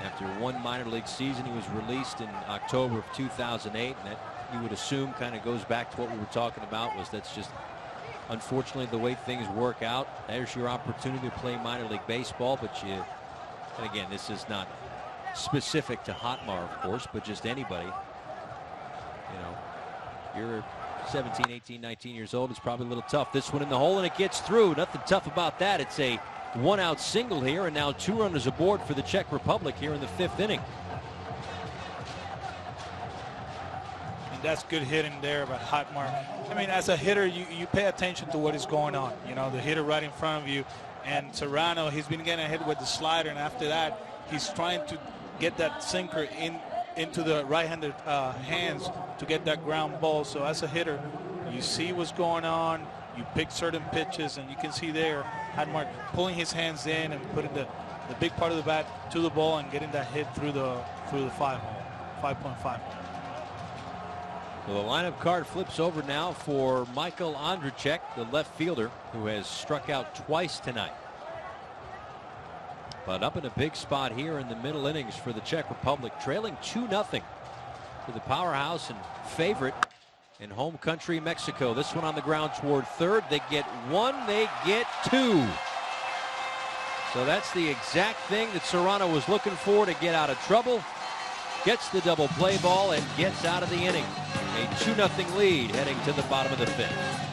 After one minor league season, he was released in October of 2008, and that, you would assume, kind of goes back to what we were talking about, was that's just unfortunately the way things work out. There's your opportunity to play minor league baseball, but you, and again, this is not specific to Hotmar, of course, but just anybody. You know, you're 17, 18, 19 years old, it's probably a little tough. This one in the hole, and it gets through. Nothing tough about that. It's a 1-out single here, and now 2 runners aboard for the Czech Republic here in the 5th inning. And that's good hitting there by Hotmar. I mean, as a hitter, you pay attention to what is going on. You know, the hitter right in front of you. And Serrano, he's been getting hit with the slider, and after that, he's trying to get that sinker into the right-handed hands to get that ground ball. So as a hitter, you see what's going on. You pick certain pitches, and you can see there Hotmar pulling his hands in and putting the big part of the bat to the ball and getting that hit through the through the 5.5. Well, the lineup card flips over now for Michael Andrzejczyk, the left fielder, who has struck out twice tonight. But up in a big spot here in the middle innings for the Czech Republic, trailing 2-0 to the powerhouse and favorite in home country Mexico. This one on the ground toward third. They get one, they get two. So that's the exact thing that Serrano was looking for to get out of trouble. Gets the double play ball and gets out of the inning. A 2-0 lead heading to the bottom of the fifth.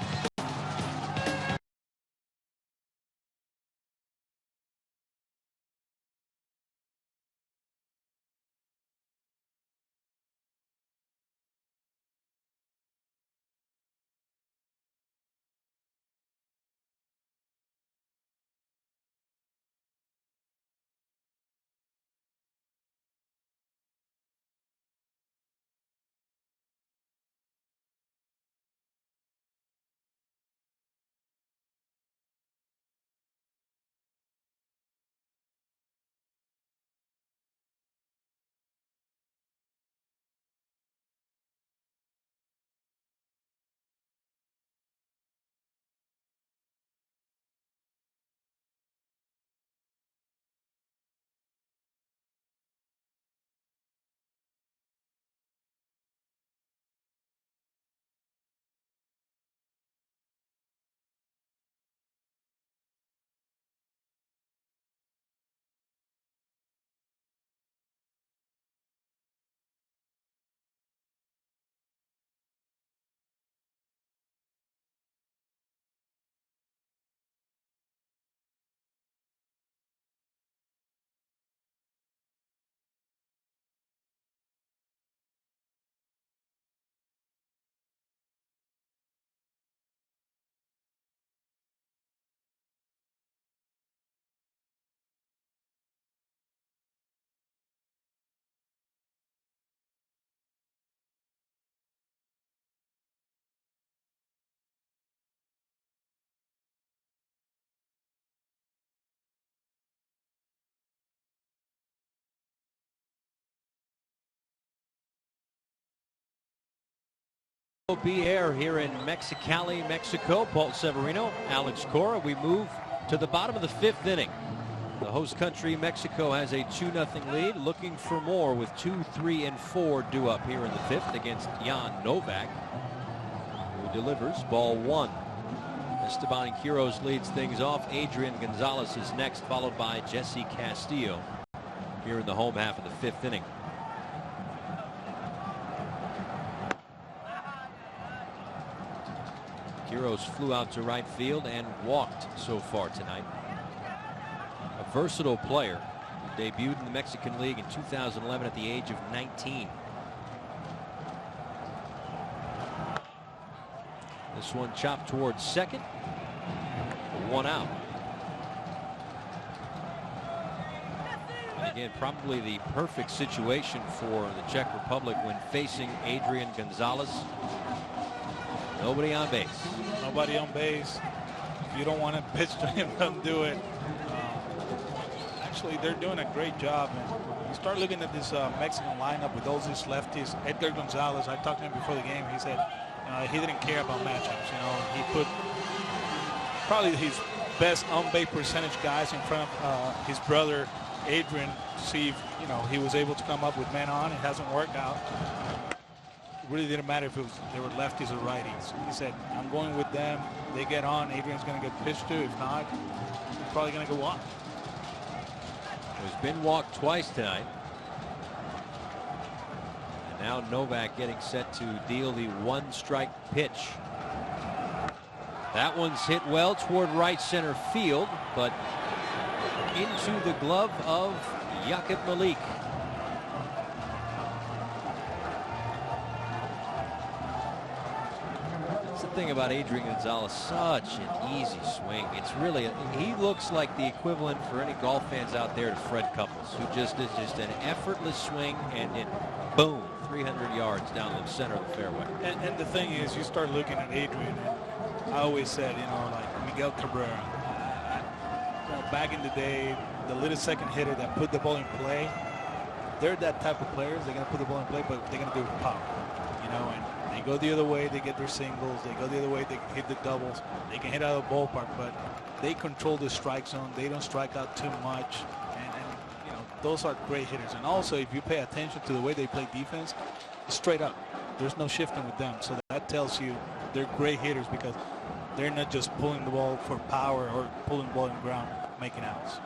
B Air here in Mexicali, Mexico. Paul Severino, Alex Cora. We move to the bottom of the fifth inning. The host country, Mexico, has a 2-0 lead, looking for more with 2, 3, and 4 due up here in the fifth against Jan Novak, who delivers ball one. Esteban Quiroz leads things off. Adrian Gonzalez is next, followed by Jesse Castillo here in the home half of the fifth inning. Quiroz flew out to right field and walked so far tonight. A versatile player who debuted in the Mexican League in 2011 at the age of 19. This one chopped towards second. One out. And again, probably the perfect situation for the Czech Republic when facing Adrian Gonzalez. Nobody on base. Nobody on base. If you don't want to pitch to him, don't do it. Actually, they're doing a great job. And you start looking at this Mexican lineup with all these lefties. Edgar Gonzalez, I talked to him before the game. He said he didn't care about matchups. He put probably his best on-base percentage guys in front of his brother Adrian to see if he was able to come up with men on. It hasn't worked out. It really didn't matter if they were lefties or righties. He said, I'm going with them. They get on. Adrian's going to get pitched to. If not, he's probably going to go walk. He's been walked twice tonight. And now Novak getting set to deal the one-strike pitch. That one's hit well toward right center field, but into the glove of Jakub Malik. Thing about Adrian Gonzalez, such an easy swing. It's really he looks like the equivalent for any golf fans out there to Fred Couples, who just is just an effortless swing, and it boom, 300 yards down the center of the fairway. And the thing is, you start looking at Adrian, and I always said, like Miguel Cabrera, back in the day, the little second hitter that put the ball in play. they're that type of players. They're going to put the ball in play, but they're going to do it with power. You know, and they go the other way, they get their singles. They go the other way, they hit the doubles. They can hit out of the ballpark, but they control the strike zone. They don't strike out too much. And you know, those are great hitters. And also, if you pay attention to the way they play defense, straight up, there's no shifting with them. So that tells you they're great hitters because they're not just pulling the ball for power or pulling the ball in the ground, making outs.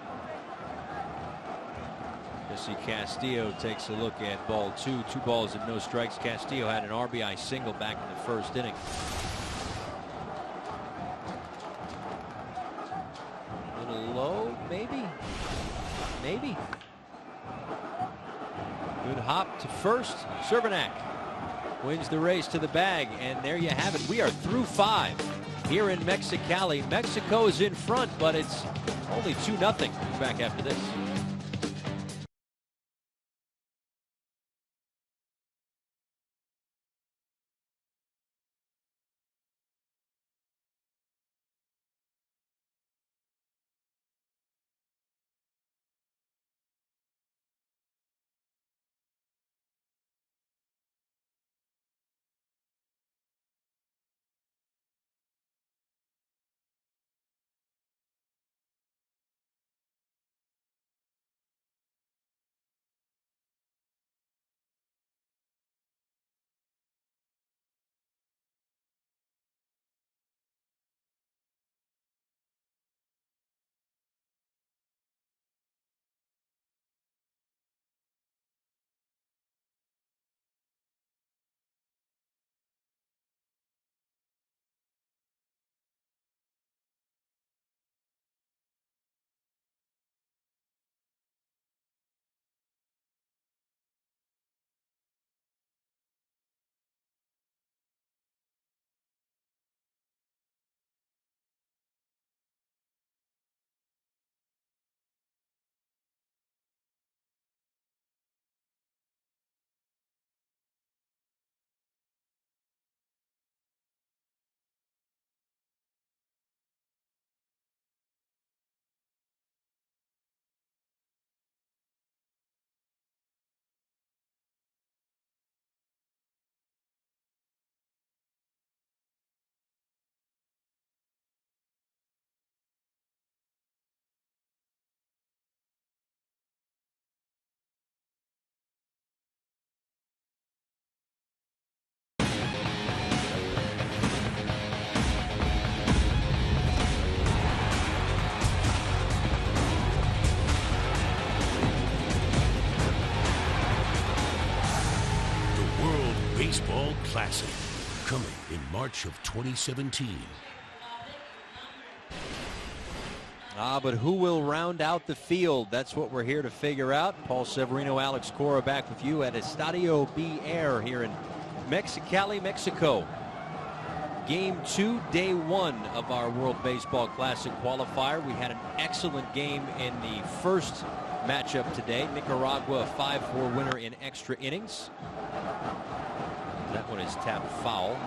Jesse Castillo takes a look at ball 2. 2 balls and no strikes. Castillo had an RBI single back in the first inning. A little low, maybe. Maybe. Good hop to first. Cervenak wins the race to the bag, and there you have it. We are through 5 here in Mexicali. Mexico is in front, but it's only 2-0. Back after this. Baseball Classic, coming in March of 2017. But who will round out the field? That's what we're here to figure out. Paul Severino, Alex Cora back with you at Stadion B Air here in Mexicali, Mexico. Game 2, day 1 of our World Baseball Classic qualifier. We had an excellent game in the first matchup today. Nicaragua, a 5-4 winner in extra innings. That one is tapped foul.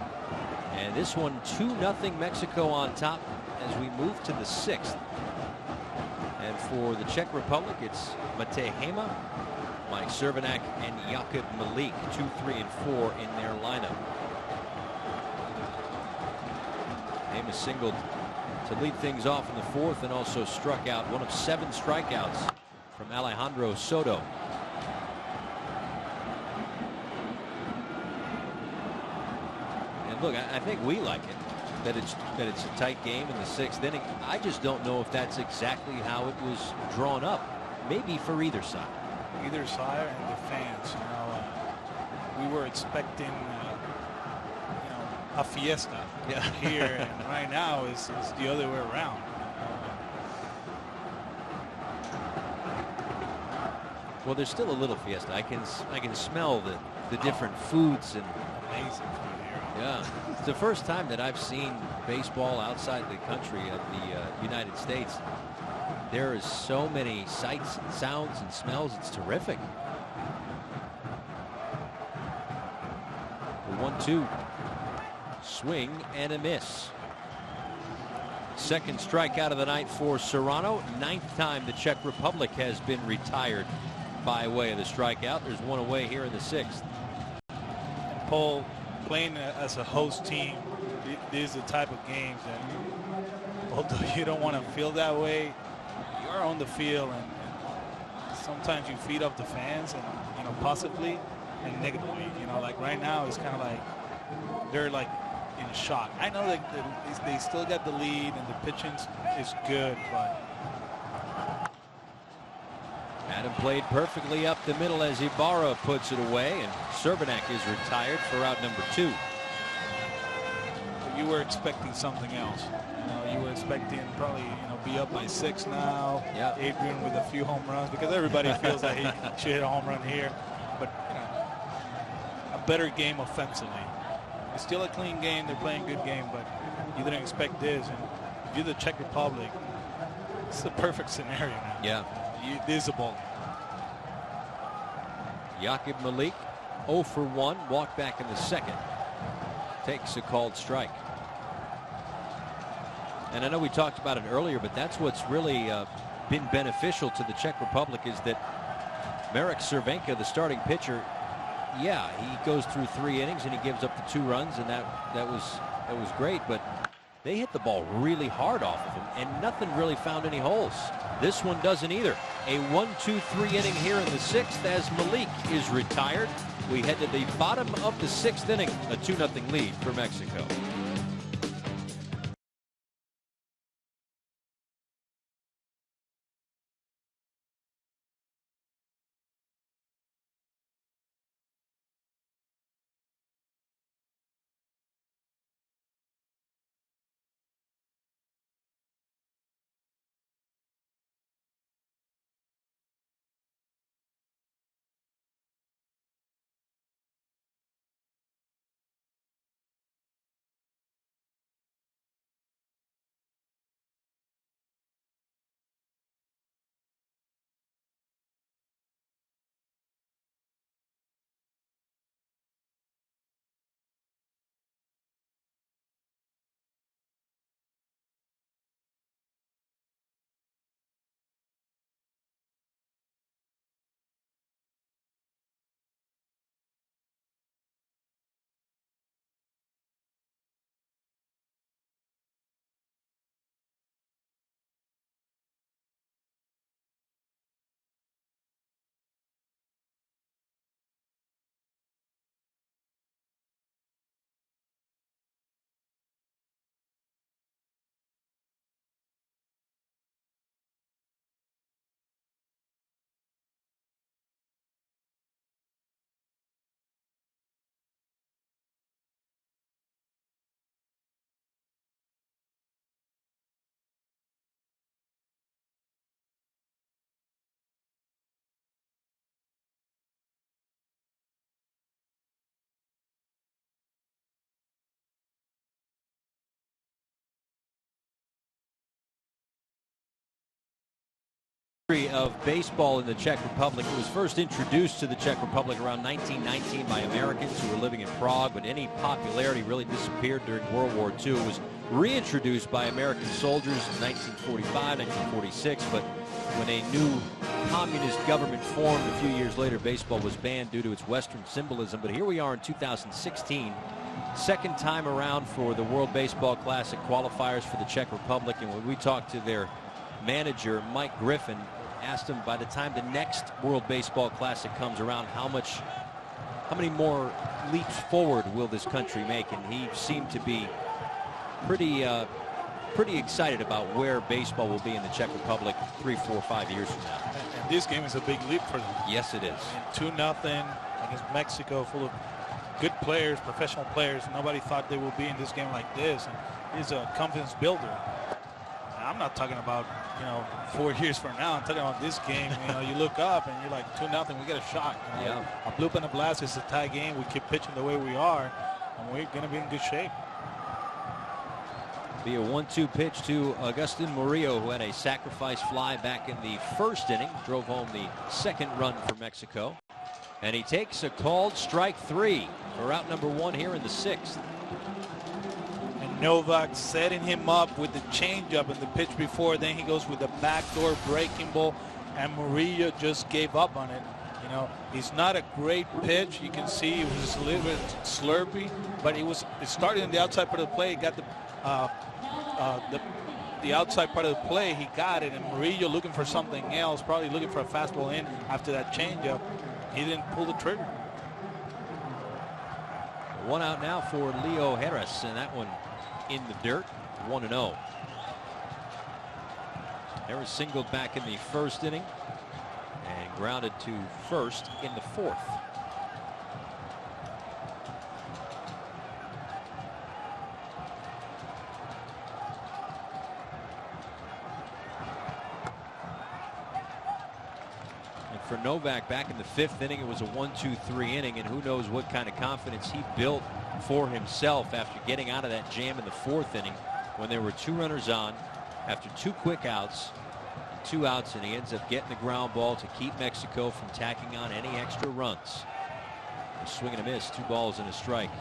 And this one, 2-0 Mexico on top as we move to the 6th. And for the Czech Republic, it's Matej Hema, Mike Cervenak, and Jakub Malik, 2, 3, and 4 in their lineup. Hema singled to lead things off in the 4th and also struck out, one of 7 strikeouts from Alejandro Soto. Look, I think we like it, that it's a tight game in the 6th inning. I just don't know if that's exactly how it was drawn up. Maybe for either side. Either side and the fans. You know, we were expecting, you know, a fiesta here, and right now it's the other way around. Well, there's still a little fiesta. I can smell the different foods and amazing. Yeah, it's the first time that I've seen baseball outside the country of the United States. There is so many sights and sounds and smells. It's terrific. The 1-2 swing and a miss. Second strikeout of the night for Serrano. 9th time the Czech Republic has been retired by way of the strikeout. There's one away here in the 6th. Paul, playing as a host team, these are the type of games that, although you don't want to feel that way, you're on the field, and sometimes you feed off the fans, and positively and negatively. Like right now, it's kind of like they're like in shock. I know that they still got the lead, and the pitching is good, but Adam played perfectly up the middle as Ibarra puts it away, and Cervenak is retired for out number 2. You were expecting something else. You were expecting probably be up by 6 now. Yeah. Adrian with a few home runs, because everybody feels that he should hit a home run here. But a better game offensively. It's still a clean game. They're playing a good game, but you didn't expect this. And if you're the Czech Republic, it's the perfect scenario now. Yeah. This is a ball. Yaqib Malik, 0 for 1, walked back in the 2nd. Takes a called strike. And I know we talked about it earlier, but that's what's really been beneficial to the Czech Republic, is that Marek Cervenka, the starting pitcher, yeah, he goes through 3 innings and he gives up the 2 runs, and that was great, but they hit the ball really hard off of him, and nothing really found any holes. This one doesn't either. A 1-2-3 inning here in the 6th as Malik is retired. We head to the bottom of the 6th inning, a 2-0 lead for Mexico. Of baseball in the Czech Republic. It was first introduced to the Czech Republic around 1919 by Americans who were living in Prague, but any popularity really disappeared during World War II. It was reintroduced by American soldiers in 1945, 1946, but when a new communist government formed a few years later, baseball was banned due to its Western symbolism. But here we are in 2016, second time around for the World Baseball Classic qualifiers for the Czech Republic, and when we talked to their manager, Mike Griffin, asked him by the time the next World Baseball Classic comes around, how many more leaps forward will this country make, and he seemed to be pretty excited about where baseball will be in the Czech Republic 3, 4, 5 years from now. And this game is a big leap for them. Yes, it is. 2-0 against Mexico, full of good players, professional players. Nobody thought they would be in this game like this, and it's a confidence builder. I'm not talking about 4 years from now. I'm talking about this game. You look up and you're like 2-0. We get a shot. Yeah. A bloop and a blast. It's a tie game. We keep pitching the way we are, and we're going to be in good shape. Be a 1-2 pitch to Agustin Murillo, who had a sacrifice fly back in the 1st inning, drove home the 2nd run for Mexico, and he takes a called strike 3 for out number 1 here in the 6th. Novak setting him up with the changeup in the pitch before. Then he goes with the backdoor breaking ball. and Murillo just gave up on it. You know, it's not a great pitch. You can see it was a little bit slurpy, but it started in the outside part of the play. It got the outside part of the play. He got it, and Murillo looking for something else, probably looking for a fastball in after that changeup. He didn't pull the trigger. One out now for Leo Harris, and that one in the dirt. 1-0. Harris singled back in the first inning and grounded to first in the fourth. And for Novak, back in the fifth inning, it was a 1-2-3 inning, and who knows what kind of confidence he built for himself after getting out of that jam in the fourth inning when there were 2 runners on after 2 quick outs. 2 outs, and he ends up getting the ground ball to keep Mexico from tacking on any extra runs. A swing and a miss, 2 balls and a strike.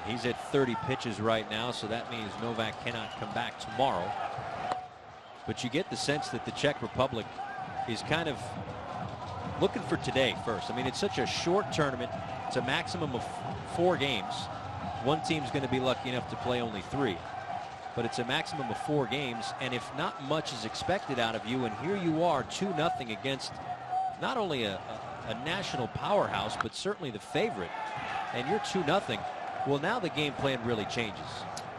He's at 30 pitches right now, so that means Novak cannot come back tomorrow. But you get the sense that the Czech Republic is kind of looking for today first. I mean, it's such a short tournament. It's a maximum of 4 games. One team's going to be lucky enough to play only 3. But it's a maximum of 4 games, and if not much is expected out of you, and here you are 2-0 against not only a national powerhouse, but certainly the favorite, and you're 2-0, well, now the game plan really changes.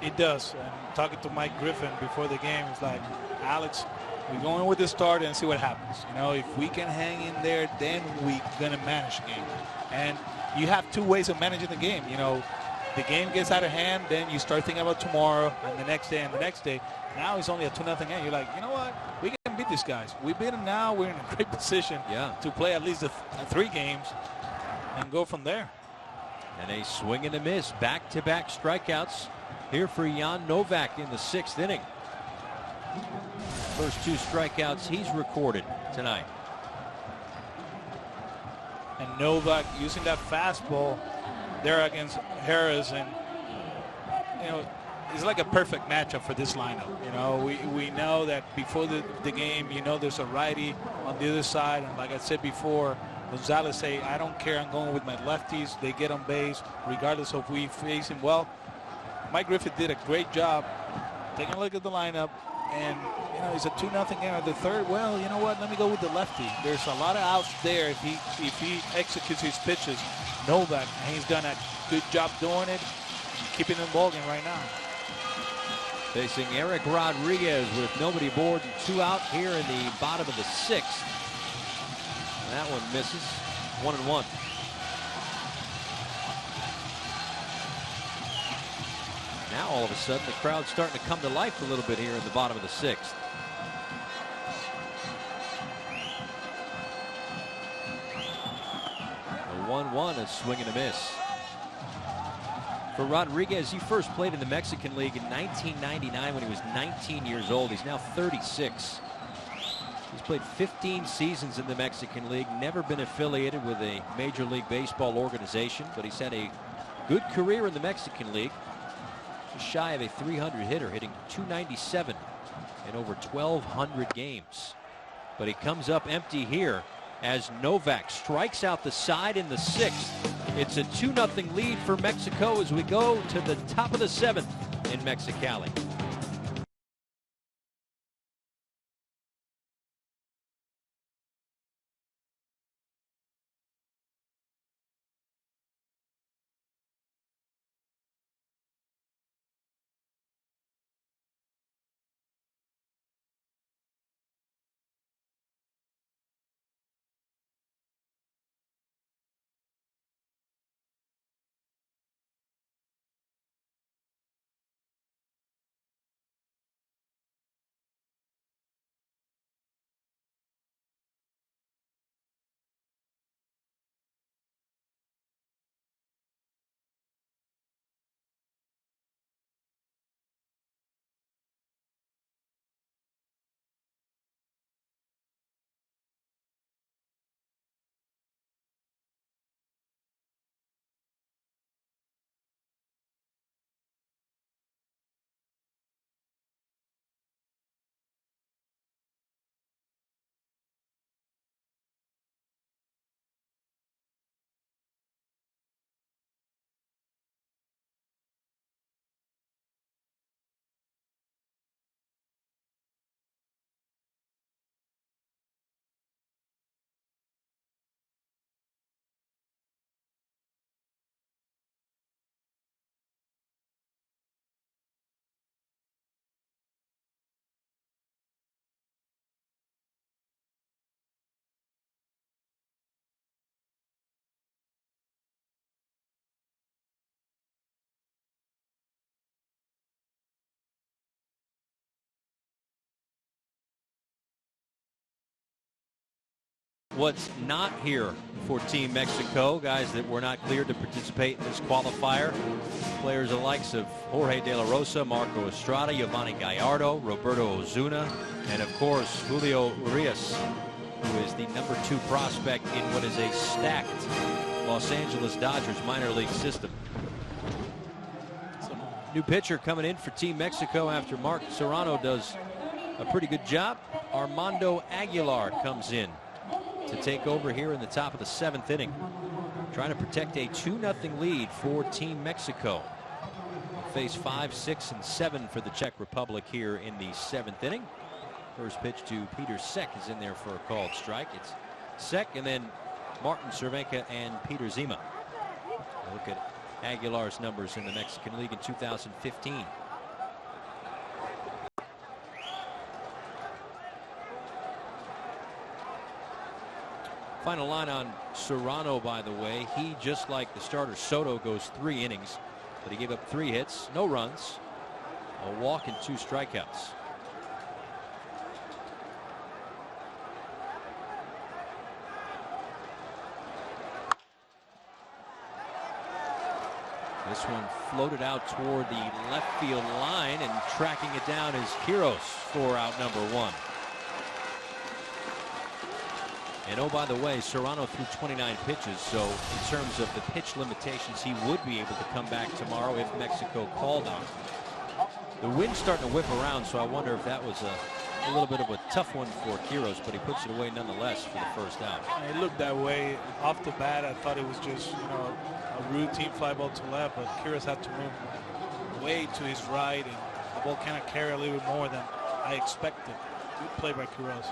It does. And talking to Mike Griffin before the game, it's like, Alex, we're going with the start and see what happens. You know, if we can hang in there, then we're going to manage the game. And you have 2 ways of managing the game. You know, the game gets out of hand, then you start thinking about tomorrow and the next day and the next day. Now it's only a 2-0 game. You're like, you know what? We can beat these guys. We beat them now. We're in a great position to play at least 3 games and go from there. And a swing and a miss. Back-to-back strikeouts here for Jan Novak in the 6th inning. First 2 strikeouts he's recorded tonight. And Novak using that fastball there against Harris, and you know, it's like a perfect matchup for this lineup. You know, we know that before the game, you know, there's a righty on the other side, and like I said before, Gonzalez say, I don't care, I'm going with my lefties. They get on base regardless of we face him. Well, Mike Griffith did a great job taking a look at the lineup, and you know, it's a 2-0 game at the third. Well, you know what? Let me go with the lefty. There's a lot of outs there if he executes his pitches. Novak, and he's done a good job doing it, keeping the ball game right now. Facing Eric Rodriguez with nobody aboard and 2 out here in the bottom of the 6th. That one misses. 1-1. Now all of a sudden the crowd's starting to come to life a little bit here in the bottom of the 6th. A 1-1, a swing and a miss. For Rodriguez, he first played in the Mexican League in 1999 when he was 19 years old. He's now 36. He's played 15 seasons in the Mexican League, never been affiliated with a Major League Baseball organization, but he's had a good career in the Mexican League. Just shy of a 300 hitter, hitting .297 in over 1,200 games. But he comes up empty here as Novak strikes out the side in the 6th. It's a 2-0 lead for Mexico as we go to the top of the 7th in Mexicali. what's not here for Team Mexico, guys that were not cleared to participate in this qualifier. Players the likes of Jorge De La Rosa, Marco Estrada, Giovanni Gallardo, Roberto Ozuna, and of course Julio Urias, who is the #2 prospect in what is a stacked Los Angeles Dodgers minor league system. New pitcher coming in for Team Mexico after Mark Serrano does a pretty good job. Armando Aguilar comes in to take over here in the top of the 7th inning, trying to protect a 2-0 lead for Team Mexico. They'll face 5, 6, and 7 for the Czech Republic here in the 7th inning. First pitch to Peter Cech is in there for a called strike. It's Cech and then Martin Cervenka and Peter Zima. Look at Aguilar's numbers in the Mexican League in 2015. Final line on Serrano, by the way. He, just like the starter Soto, goes 3 innings, but he gave up 3 hits, no runs, a walk, and 2 strikeouts. This one floated out toward the left field line, and tracking it down is Quiros for out number 1. And oh, by the way, Serrano threw 29 pitches, so in terms of the pitch limitations, he would be able to come back tomorrow if Mexico called on him. The wind's starting to whip around, so I wonder if that was a little bit of a tough one for Quiros, but he puts it away nonetheless for the first out. It looked that way off the bat. I thought it was just, a routine fly ball to left, but Quiros had to move way to his right, and the ball kind of carried a little bit more than I expected. Good play by Quiros.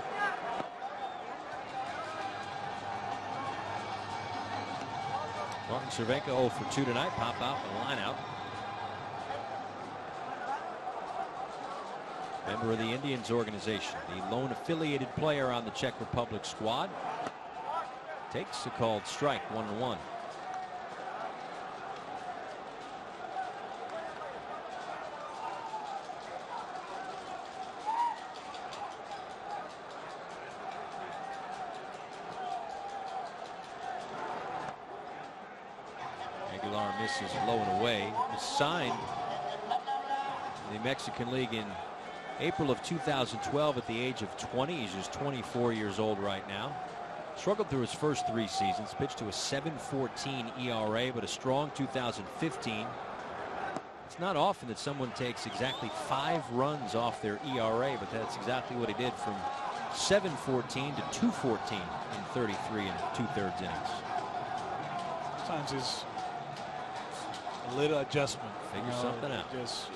Martin Cervenka 0 for 2 tonight. Pop out and line out. Member of the Indians organization, the lone affiliated player on the Czech Republic squad, takes a called strike, 1-1. Aguilar misses low and away. Was signed in the Mexican League in April of 2012 at the age of 20. He's just 24 years old right now. Struggled through his first 3 seasons. Pitched to a 7.14 ERA, but a strong 2015. It's not often that someone takes exactly 5 runs off their ERA, but that's exactly what he did, from 7.14 to 2.14 in 33 and 2/3 innings. Sometimes it's a little adjustment. Figure something out. Just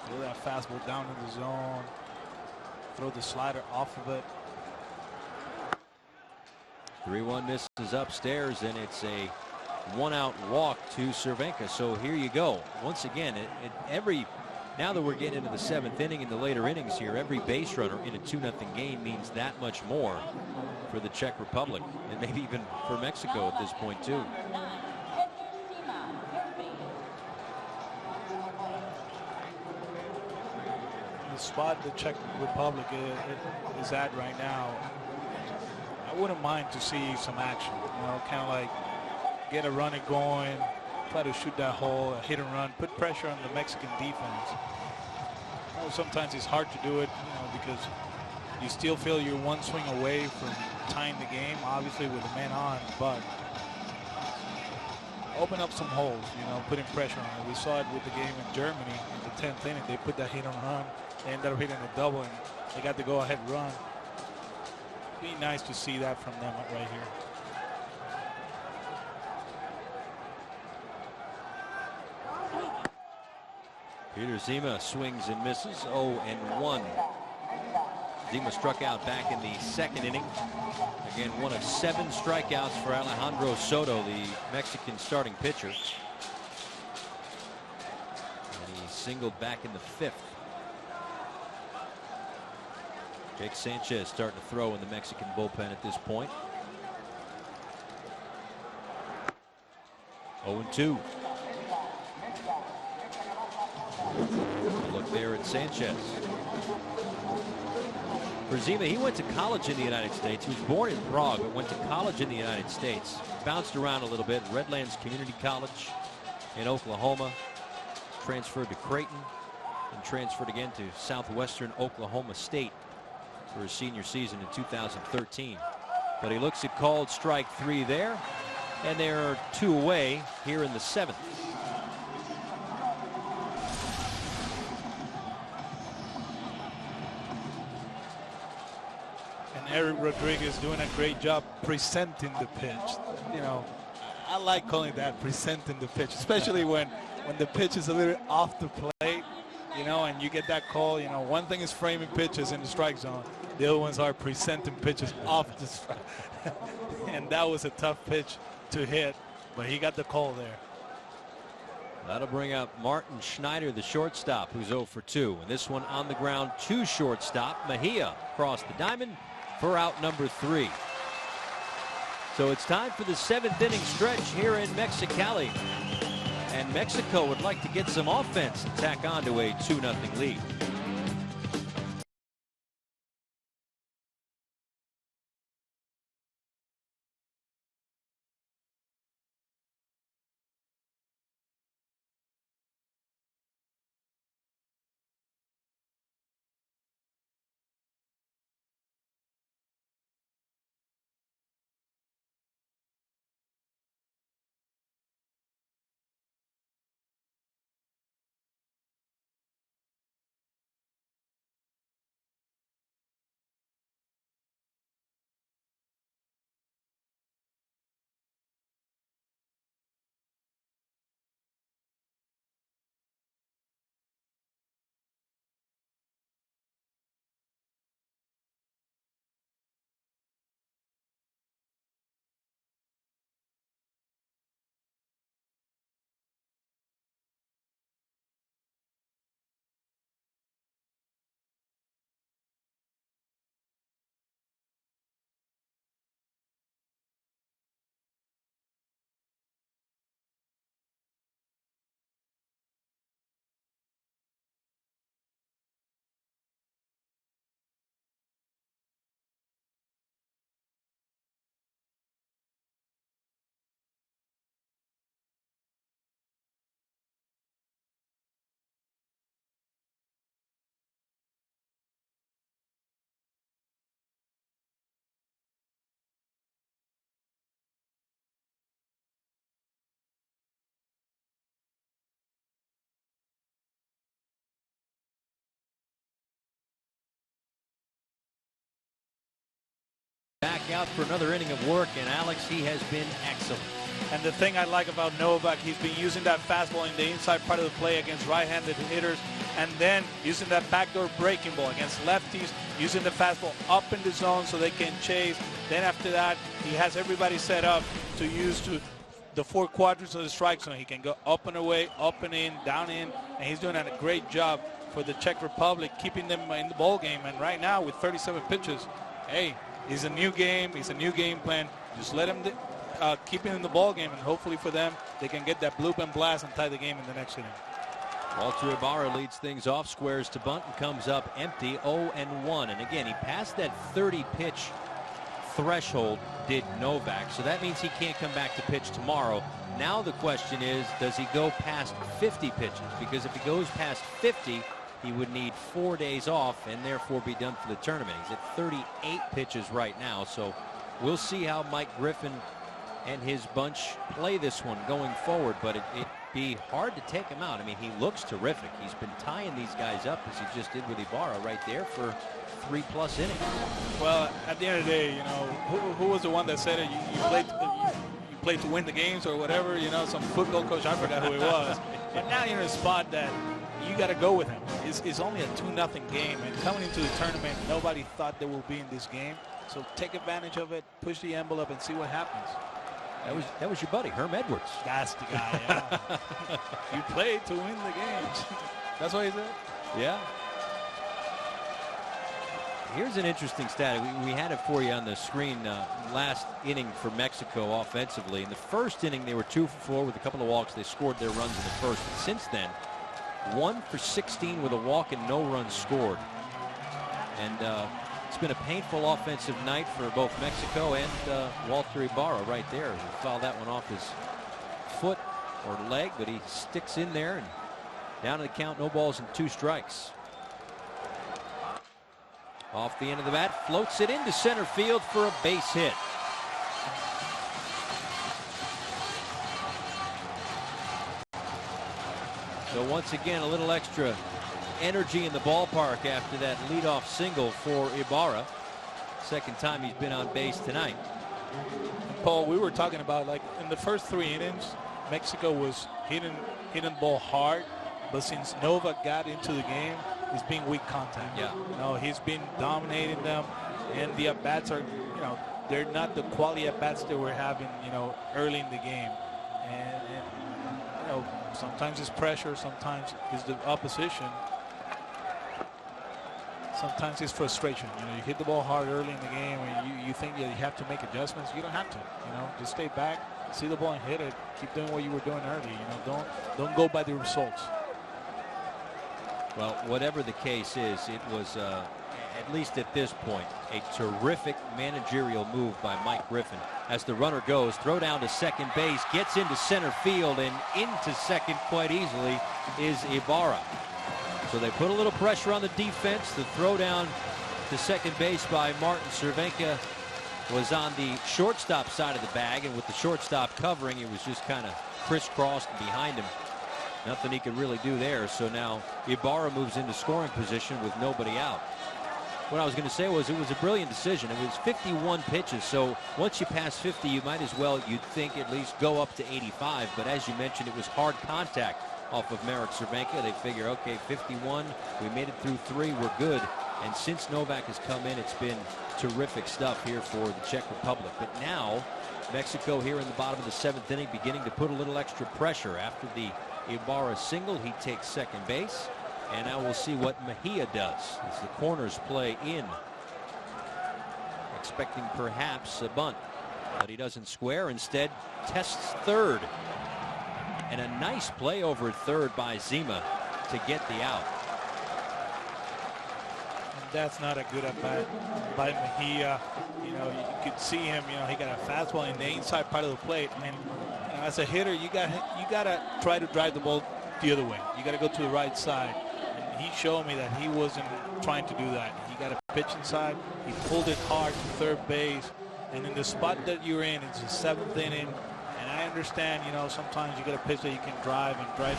throw that fastball down in the zone. Throw the slider off of it. 3-1 misses upstairs, and it's a 1-out walk to Cervenka. So here you go. Once again, now that we're getting into the 7th inning and the later innings here, every base runner in a 2-0 game means that much more for the Czech Republic, and maybe even for Mexico at this point too. The spot the Czech Republic is at right now, I wouldn't mind to see some action. Kind of like get a running going, try to shoot that hole, hit and run, put pressure on the Mexican defense. Sometimes it's hard to do it, because you still feel you're one swing away from tying the game, obviously with a man on, but open up some holes, putting pressure on it. We saw it with the game in Germany in the 10th inning. They put that hit and run. They ended up hitting a double, and they got the go-ahead run. Be nice to see that from them right here. Peter Zima swings and misses, 0-1. Zima struck out back in the 2nd inning. Again, one of 7 strikeouts for Alejandro Soto, the Mexican starting pitcher. And he singled back in the 5th. Jake Sanchez starting to throw in the Mexican bullpen at this point. 0-2. Look there at Sanchez. For Zima, he went to college in the United States. He was born in Prague, but went to college in the United States. Bounced around a little bit. Redlands Community College in Oklahoma. Transferred to Creighton and transferred again to Southwestern Oklahoma State for his senior season in 2013. But he looks at called strike 3 there, and there are 2 away here in the 7th. And Eric Rodriguez doing a great job presenting the pitch. You know, I like calling that presenting the pitch, especially when the pitch is a little off the plate, you know, and you get that call. You know, one thing is framing pitches in the strike zone. The other ones are presenting pitches off the strike. And that was a tough pitch to hit, but he got the call there. That'll bring up Martin Schneider, the shortstop, who's 0 for 2. And this one on the ground to shortstop. Mejia across the diamond for out number 3. So it's time for the 7th inning stretch here in Mexicali. And Mexico would like to get some offense and tack on to a 2-0 lead. Back out for another inning of work, and Alex, he has been excellent. And the thing I like about Novak, he's been using that fastball in the inside part of the play against right-handed hitters, and then using that backdoor breaking ball against lefties, using the fastball up in the zone so they can chase. Then after that, he has everybody set up to use the 4 quadrants of the strike zone. He can go up and away, up and in, down in, and he's doing a great job for the Czech Republic, keeping them in the ball game. And right now, with 37 pitches, hey, it's a new game. It's a new game plan. Just let him keep him in the ball game, and hopefully for them, they can get that bloop and blast and tie the game in the next inning. Walter Ibarra leads things off, squares to bunt, and comes up empty, 0-1. And again, he passed that 30-pitch threshold, did Novak. So that means he can't come back to pitch tomorrow. Now the question is, does he go past 50 pitches? Because if he goes past 50, he would need 4 days off and therefore be done for the tournament. He's at 38 pitches right now, so we'll see how Mike Griffin and his bunch play this one going forward, but it'd be hard to take him out. I mean, he looks terrific. He's been tying these guys up as he just did with Ibarra right there for 3+ innings. Well, at the end of the day, you know, who was the one that said it? You played to win the games or whatever, you know, some football coach, I forgot who it was. But now you're in a spot that you got to go with him. It's only a 2-0 game, and coming into the tournament, nobody thought they will be in this game. So take advantage of it, push the envelope, and see what happens. That was your buddy, Herm Edwards. That's the guy, yeah. You played to win the games. That's what he said? Yeah. Here's an interesting stat. We had it for you on the screen last inning for Mexico offensively. In the first inning, they were 2 for 4 with a couple of walks. They scored their runs in the first. And since then, 1 for 16 with a walk and no runs scored. And It's been a painful offensive night for both Mexico and Walter Ibarra right there. He fouled that one off his foot or leg, but he sticks in there and down to the count, no balls and 2 strikes. Off the end of the bat, floats it into center field for a base hit. So once again, a little extra energy in the ballpark after that leadoff single for Ibarra. Second time he's been on base tonight. Paul, we were talking about, like, in the first 3 innings, Mexico was hitting the ball hard, but since Nova got into the game, he's being weak contact. Yeah. You know, he's been dominating them, and the at-bats are, you know, they're not the quality at-bats that we're having, you know, early in the game. And you know, sometimes it's pressure, sometimes it's the opposition. Sometimes it's frustration. You know, you hit the ball hard early in the game and you think that you have to make adjustments. You don't have to. You know, just stay back, see the ball and hit it. Keep doing what you were doing early. You know, don't go by the results. Well, whatever the case is, it was, at least at this point, a terrific managerial move by Mike Griffin. As the runner goes, throw down to second base, gets into center field, and into second quite easily is Ibarra. So they put a little pressure on the defense. The throw down to second base by Martin Cervenka was on the shortstop side of the bag, and with the shortstop covering, it was just kind of crisscrossed behind him. Nothing he could really do there. So now Ibarra moves into scoring position with nobody out. What I was going to say was it was a brilliant decision. It was 51 pitches, so once you pass 50, you might as well, you'd think, at least go up to 85. But as you mentioned, it was hard contact off of Marek Cervenka. They figure, okay, 51, we made it through 3, we're good. And since Novak has come in, it's been terrific stuff here for the Czech Republic. But now Mexico here in the bottom of the 7th inning beginning to put a little extra pressure. After the Ibarra single, he takes second base. And now we'll see what Mejia does as the corners play in. Expecting perhaps a bunt, but he doesn't square. Instead, tests third. And a nice play over third by Zima to get the out. And that's not a good at-bat by Mejia. You know, you could see him, you know, he got a fastball in the inside part of the plate. And you know, as a hitter, you gotta try to drive the ball the other way. You gotta go to the right side. He showed me that he wasn't trying to do that. He got a pitch inside. He pulled it hard to third base. And in the spot that you're in, it's the 7th inning. And I understand, you know, sometimes you get a pitch that you can drive and drive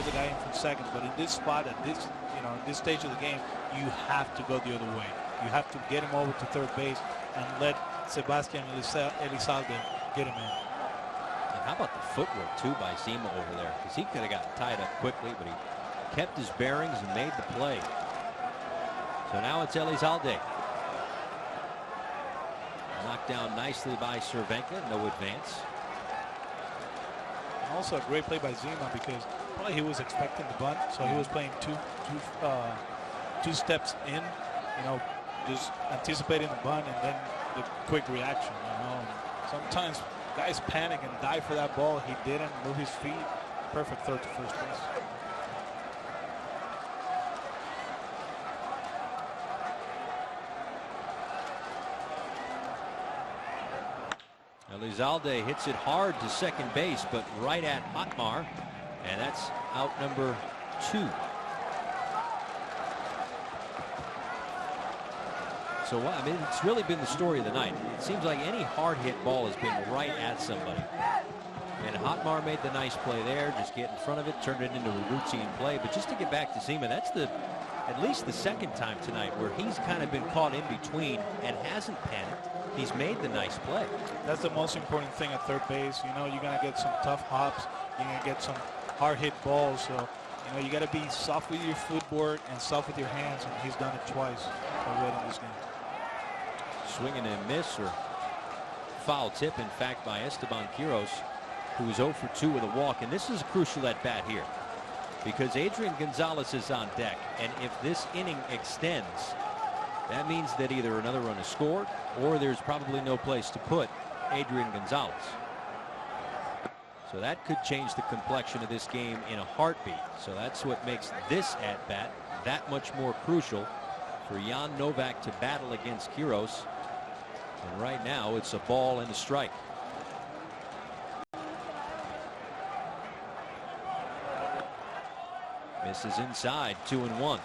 the guy in from second. But in this spot, at this, you know, this stage of the game, you have to go the other way. You have to get him over to third base and let Sebastian Elizalde get him in. And how about the footwork too by Zima over there? Because he could have gotten tied up quickly, but he kept his bearings and made the play. So now it's Elizalde. Knocked down nicely by Cervenka. No advance. And also a great play by Zima because probably he was expecting the bunt, so he was playing two steps in, you know, just anticipating the bunt and then the quick reaction. You know, and sometimes guys panic and dive for that ball. He didn't move his feet. Perfect throw to first base. Elizalde hits it hard to second base, but right at Otmar, and that's out number 2. So, I mean, it's really been the story of the night. It seems like any hard hit ball has been right at somebody. And Otmar made the nice play there, just get in front of it, turn it into a routine play. But just to get back to Zima, that's at least the second time tonight where he's kind of been caught in between and hasn't panicked. He's made the nice play. That's the most important thing at third base. You know, you're going to get some tough hops. You're going to get some hard hit balls. So, you know, you got to be soft with your footwork and soft with your hands. And he's done it twice already in this game. Swing and a miss or foul tip, in fact, by Esteban Quiros, who was 0 for 2 with a walk. And this is a crucial at bat here because Adrian Gonzalez is on deck. And if this inning extends, that means that either another run is scored or there's probably no place to put Adrian Gonzalez. So that could change the complexion of this game in a heartbeat. So that's what makes this at-bat that much more crucial for Jan Novak to battle against Quiros. And right now it's a ball and a strike. Misses inside, 2-1.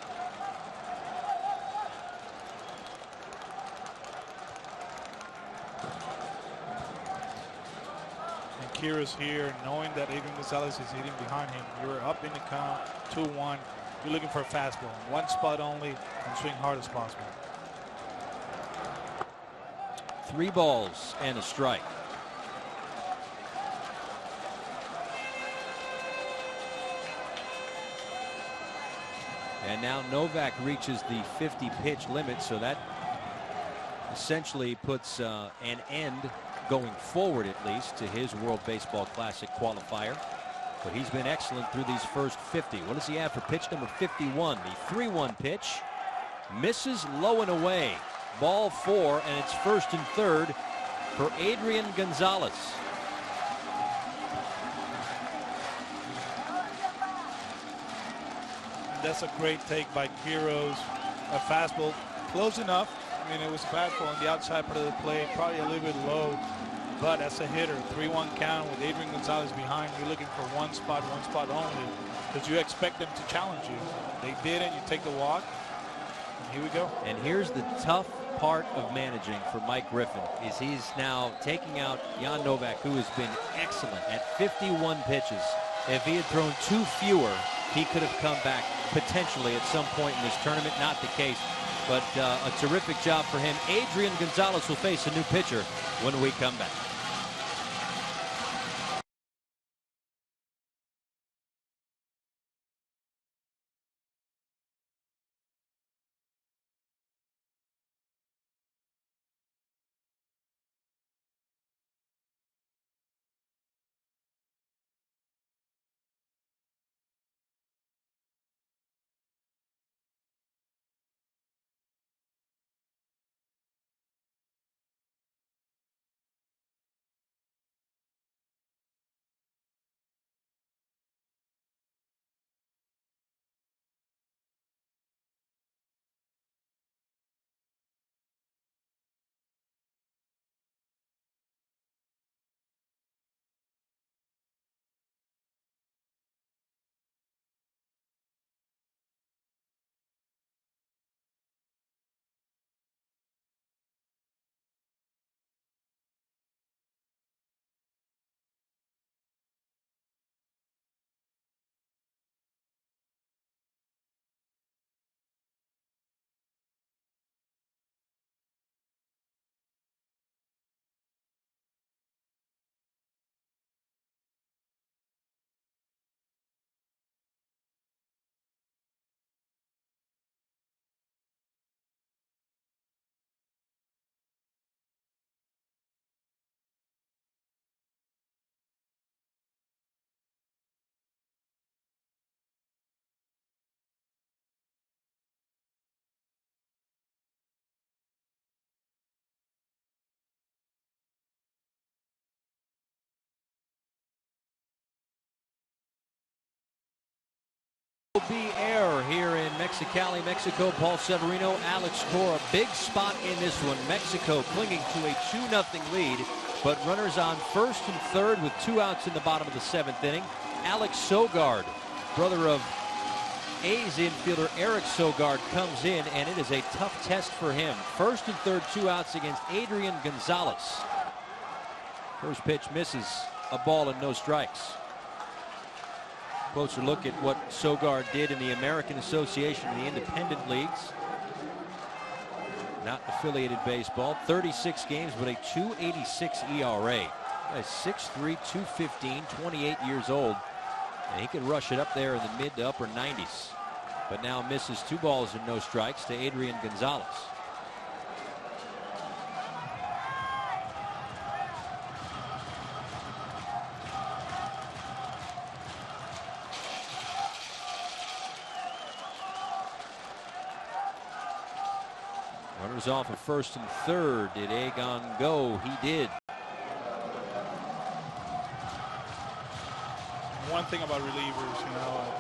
And Quiros here, knowing that Adrian Gonzalez is hitting behind him. You're up in the count, 2-1. You're looking for a fastball, one spot only, and swing hard as possible. 3 balls and a strike. And now Novak reaches the 50 pitch limit, so that essentially puts an end, going forward at least, to his World Baseball Classic qualifier. But he's been excellent through these first 50. What does he have for pitch number 51? The 3-1 pitch misses low and away. Ball 4, and it's first and third for Adrian Gonzalez. That's a great take by Quiros. A fastball close enough. I mean, it was a fastball on the outside part of the plate, probably a little bit low, but as a hitter, 3-1 count with Adrian Gonzalez behind. You're looking for one spot only, because you expect them to challenge you. They didn't. You take the walk, and here we go. And here's the tough part of managing for Mike Griffin, is he's now taking out Jan Novak, who has been excellent at 51 pitches. If he had thrown 2 fewer, he could have come back potentially at some point in this tournament. Not the case, but a terrific job for him. Adrian Gonzalez will face a new pitcher when we come back. B Air here in Mexicali, Mexico. Paul Severino, Alex Cora. Big spot in this one. Mexico clinging to a 2-0 lead, but runners on first and third with 2 outs in the bottom of the 7th inning. Alex Sogard, brother of A's infielder Eric Sogard, comes in, and it is a tough test for him. First and third, 2 outs against Adrian Gonzalez. First pitch misses, a ball and no strikes. Closer look at what Sogard did in the American Association of the Independent Leagues. Not affiliated baseball. 36 games, but a .286 ERA. A 6'3", 215, 28 years old. And he can rush it up there in the mid to upper 90s. But now misses 2 balls and no strikes to Adrian Gonzalez. Runners off of first and third. Did Agon go? He did. One thing about relievers,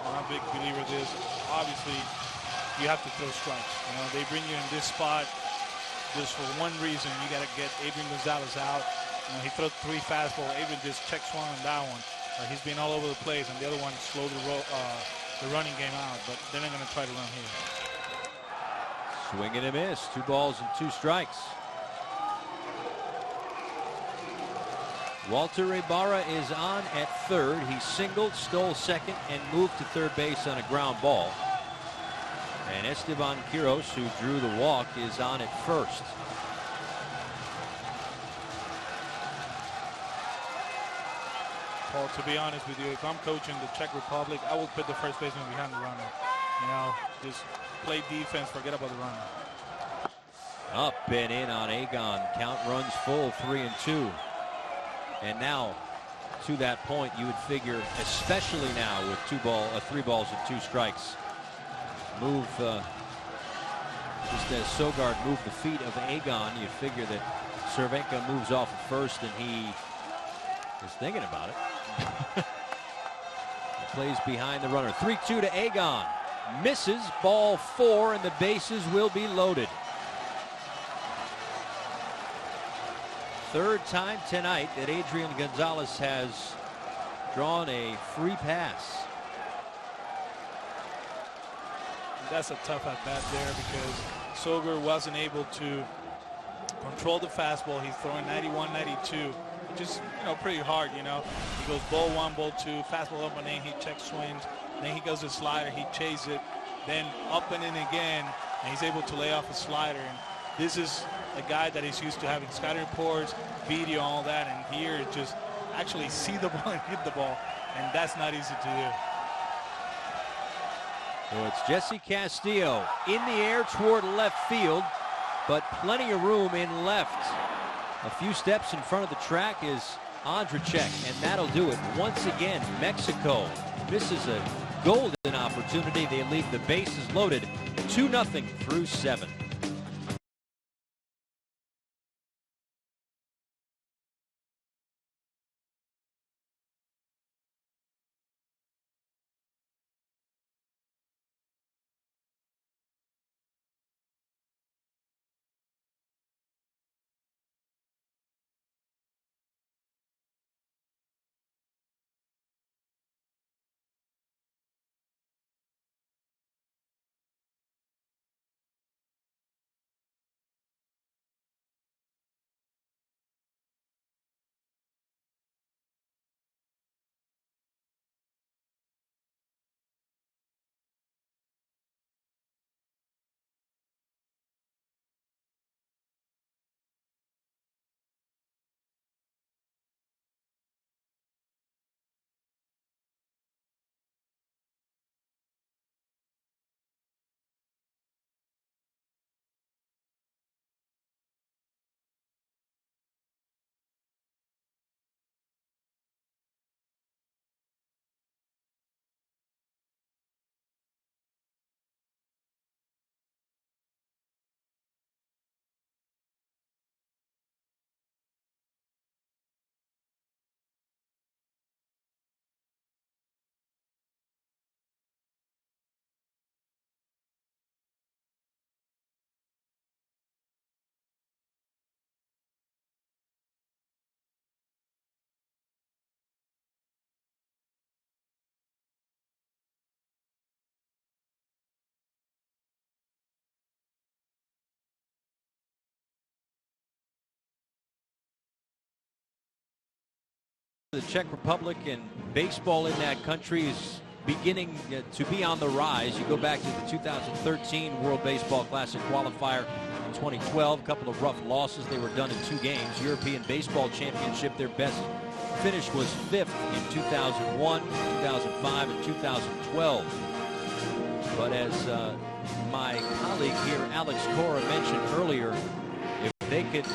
I'm a big believer of this. Obviously, you have to throw strikes. You know, they bring you in this spot just for one reason. You got to get Adrian Gonzalez out. You know, he throws 3 fastballs. Adrian just check swung on that one. He's been all over the place, and the other one slowed the running game out. But they're not going to try to run here. Swing and a miss. 2 balls and 2 strikes. Walter Ibarra is on at third. He singled, stole second, and moved to third base on a ground ball. And Esteban Quiros, who drew the walk, is on at first. Paul, to be honest with you, if I'm coaching the Czech Republic, I would put the first baseman behind the runner. You know, just play defense, forget about the runner. Up and in on Agon. Count runs full, 3-2. And now, to that point, you would figure, especially now with 3 balls and 2 strikes, move just as Sogard moved the feet of Agon, you'd figure that Cervenka moves off at first, and he is thinking about it. He plays behind the runner. 3-2 to Agon. Misses, ball 4, and the bases will be loaded. Third time tonight that Adrian Gonzalez has drawn a free pass. That's a tough at bat there because Sogard wasn't able to control the fastball. He's throwing 91, 92, which is, you know, pretty hard. You know, he goes ball 1, ball 2, fastball up and in, he check swings. Then he goes to slider, he chases it, then up and in again, and he's able to lay off a slider. And this is a guy that is used to having scouting reports, video, all that, and here it just actually see the ball and hit the ball, and that's not easy to do. So it's Jesse Castillo in the air toward left field, but plenty of room in left. A few steps in front of the track is Andrzejczyk, and that'll do it. Once again, Mexico misses a golden opportunity. They leave the bases loaded, 2-0 through 7. The Czech Republic and baseball in that country is beginning to be on the rise. You go back to the 2013 World Baseball Classic qualifier in 2012, a couple of rough losses. They were done in 2 games. European Baseball Championship, their best finish was 5th in 2001, 2005, and 2012. But as my colleague here, Alex Cora, mentioned earlier, if they could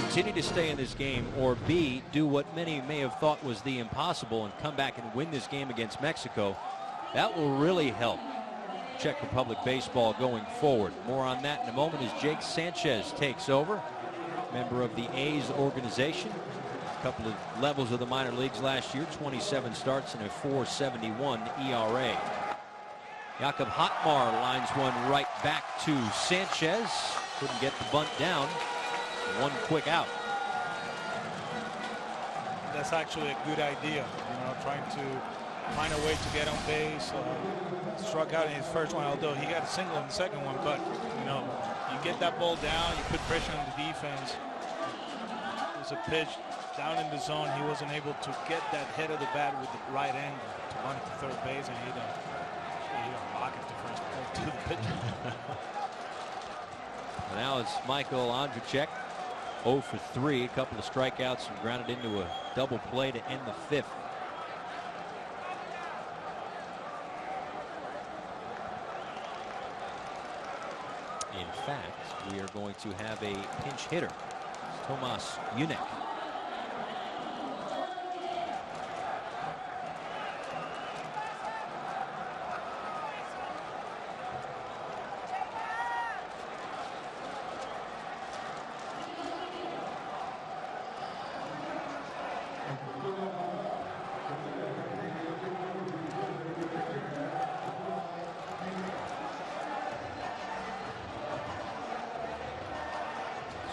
continue to stay in this game, or B, do what many may have thought was the impossible and come back and win this game against Mexico, that will really help Czech Republic baseball going forward. More on that in a moment as Jake Sanchez takes over, member of the A's organization. A couple of levels of the minor leagues last year, 27 starts and a 4.71 ERA. Jakob Hotmar lines one right back to Sanchez. Couldn't get the bunt down. One quick out. That's actually a good idea. Trying to find a way to get on base. Struck out in his first one, although he got a single in the second one. But you get that ball down, you put pressure on the defense. There's a pitch down in the zone. He wasn't able to get that head of the bat with the right angle to run it to third base, and he don't rocket to first to the pitcher. Now it's Michael Andrzejczyk, 0 for 3, a couple of strikeouts and grounded into a double play to end the fifth. In fact, we are going to have a pinch hitter, Tomas Junek.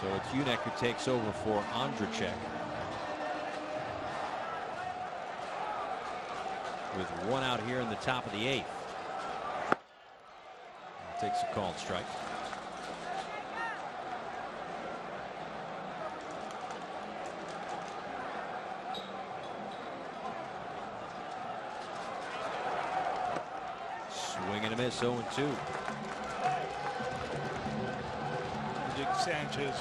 So it's Junek who takes over for Andrzejczyk. With one out here in the top of the 8th. Takes a called strike. Swing and a miss, 0-2. Sanchez,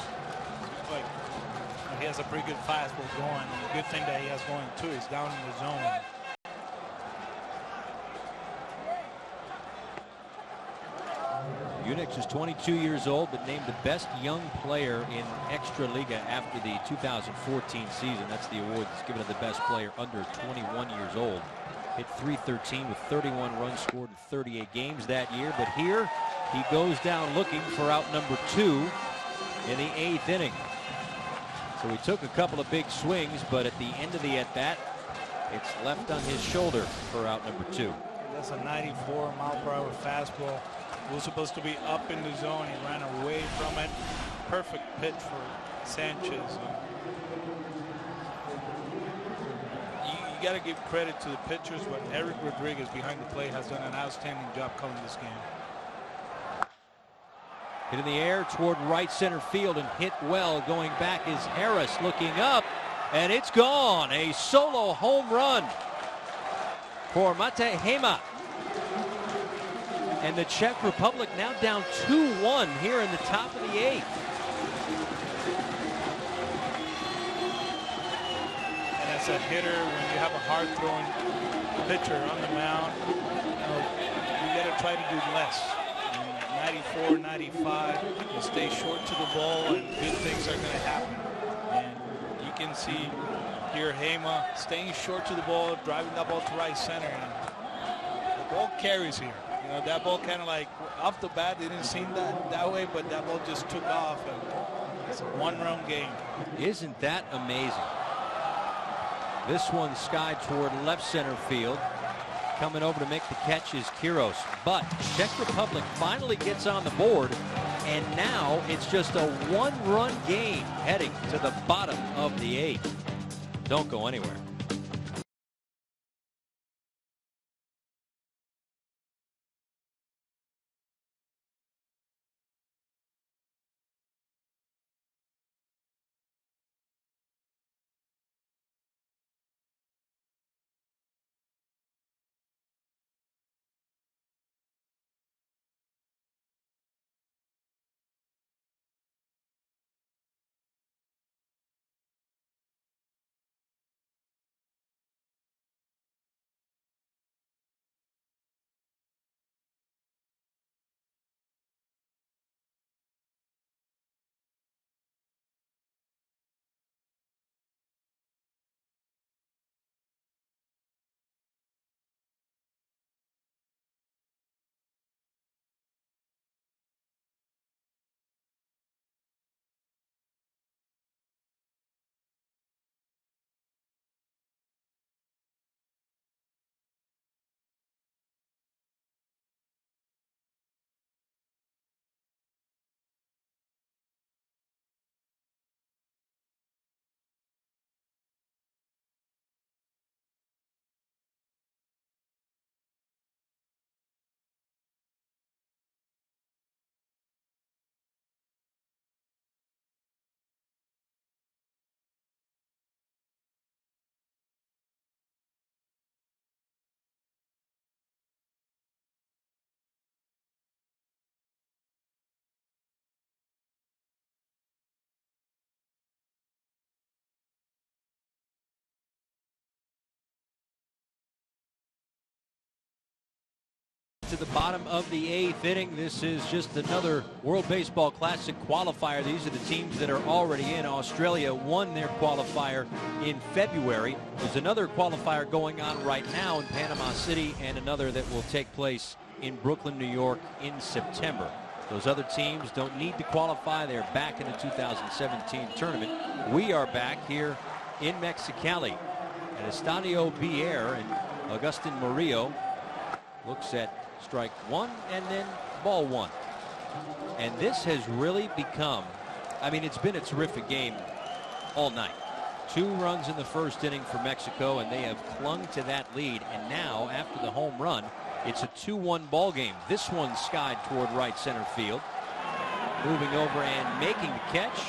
he has a pretty good fastball going. And the good thing that he has going too is down in the zone. Junek is 22 years old, but named the best young player in Extraliga after the 2014 season. That's the award that's given to the best player under 21 years old. Hit .313 with 31 runs scored in 38 games that year. But here he goes down looking for out number 2 in the 8th inning. So he took a couple of big swings, but at the end of the at-bat, it's left on his shoulder for out number 2. That's a 94-mile-per-hour fastball. It was supposed to be up in the zone. He ran away from it. Perfect pitch for Sanchez. You got to give credit to the pitchers, but Eric Rodriguez behind the plate has done an outstanding job calling this game. Hit in the air toward right center field and hit well. Going back is Harris looking up, and it's gone. A solo home run for Mate Hema. And the Czech Republic now down 2-1 here in the top of the 8th. And as a hitter, when you have a hard-throwing pitcher on the mound, you got to try to do less. 94, 95, you stay short to the ball and good things are going to happen. And you can see here Hema staying short to the ball, driving that ball to right center. And the ball carries here. That ball kind of like off the bat, it didn't seem that way, but that ball just took off. And it's a one-run game. Isn't that amazing? This one skied toward left center field. Coming over to make the catch is Quiros, but Czech Republic finally gets on the board, and now it's just a one-run game heading to the bottom of the 8th. Don't go anywhere. To the bottom of the 8th inning. This is just another World Baseball Classic qualifier. These are the teams that are already in. Australia won their qualifier in February. There's another qualifier going on right now in Panama City and another that will take place in Brooklyn, New York in September. Those other teams don't need to qualify. They're back in the 2017 tournament. We are back here in Mexicali at Stadion B Air, and Agustin Murillo looks at strike one and then ball one. And this has really become, I mean, it's been a terrific game all night. 2 runs in the first inning for Mexico, and they have clung to that lead. And now, after the home run, it's a 2-1 ball game. This one skied toward right center field. Moving over and making the catch.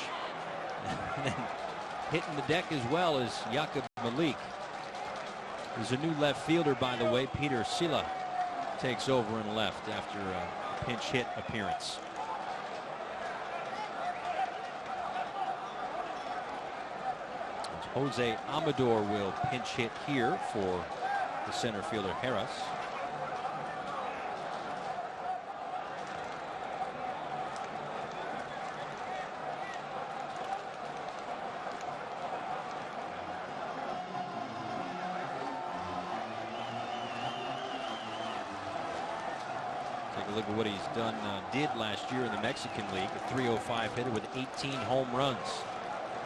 And then hitting the deck as well as Jacob Malik. There's a new left fielder, by the way. Peter Sila takes over in left after a pinch hit appearance. Jose Amador will pinch hit here for the center fielder Harris. Look at what he's did last year in the Mexican League. A .305 hitter with 18 home runs.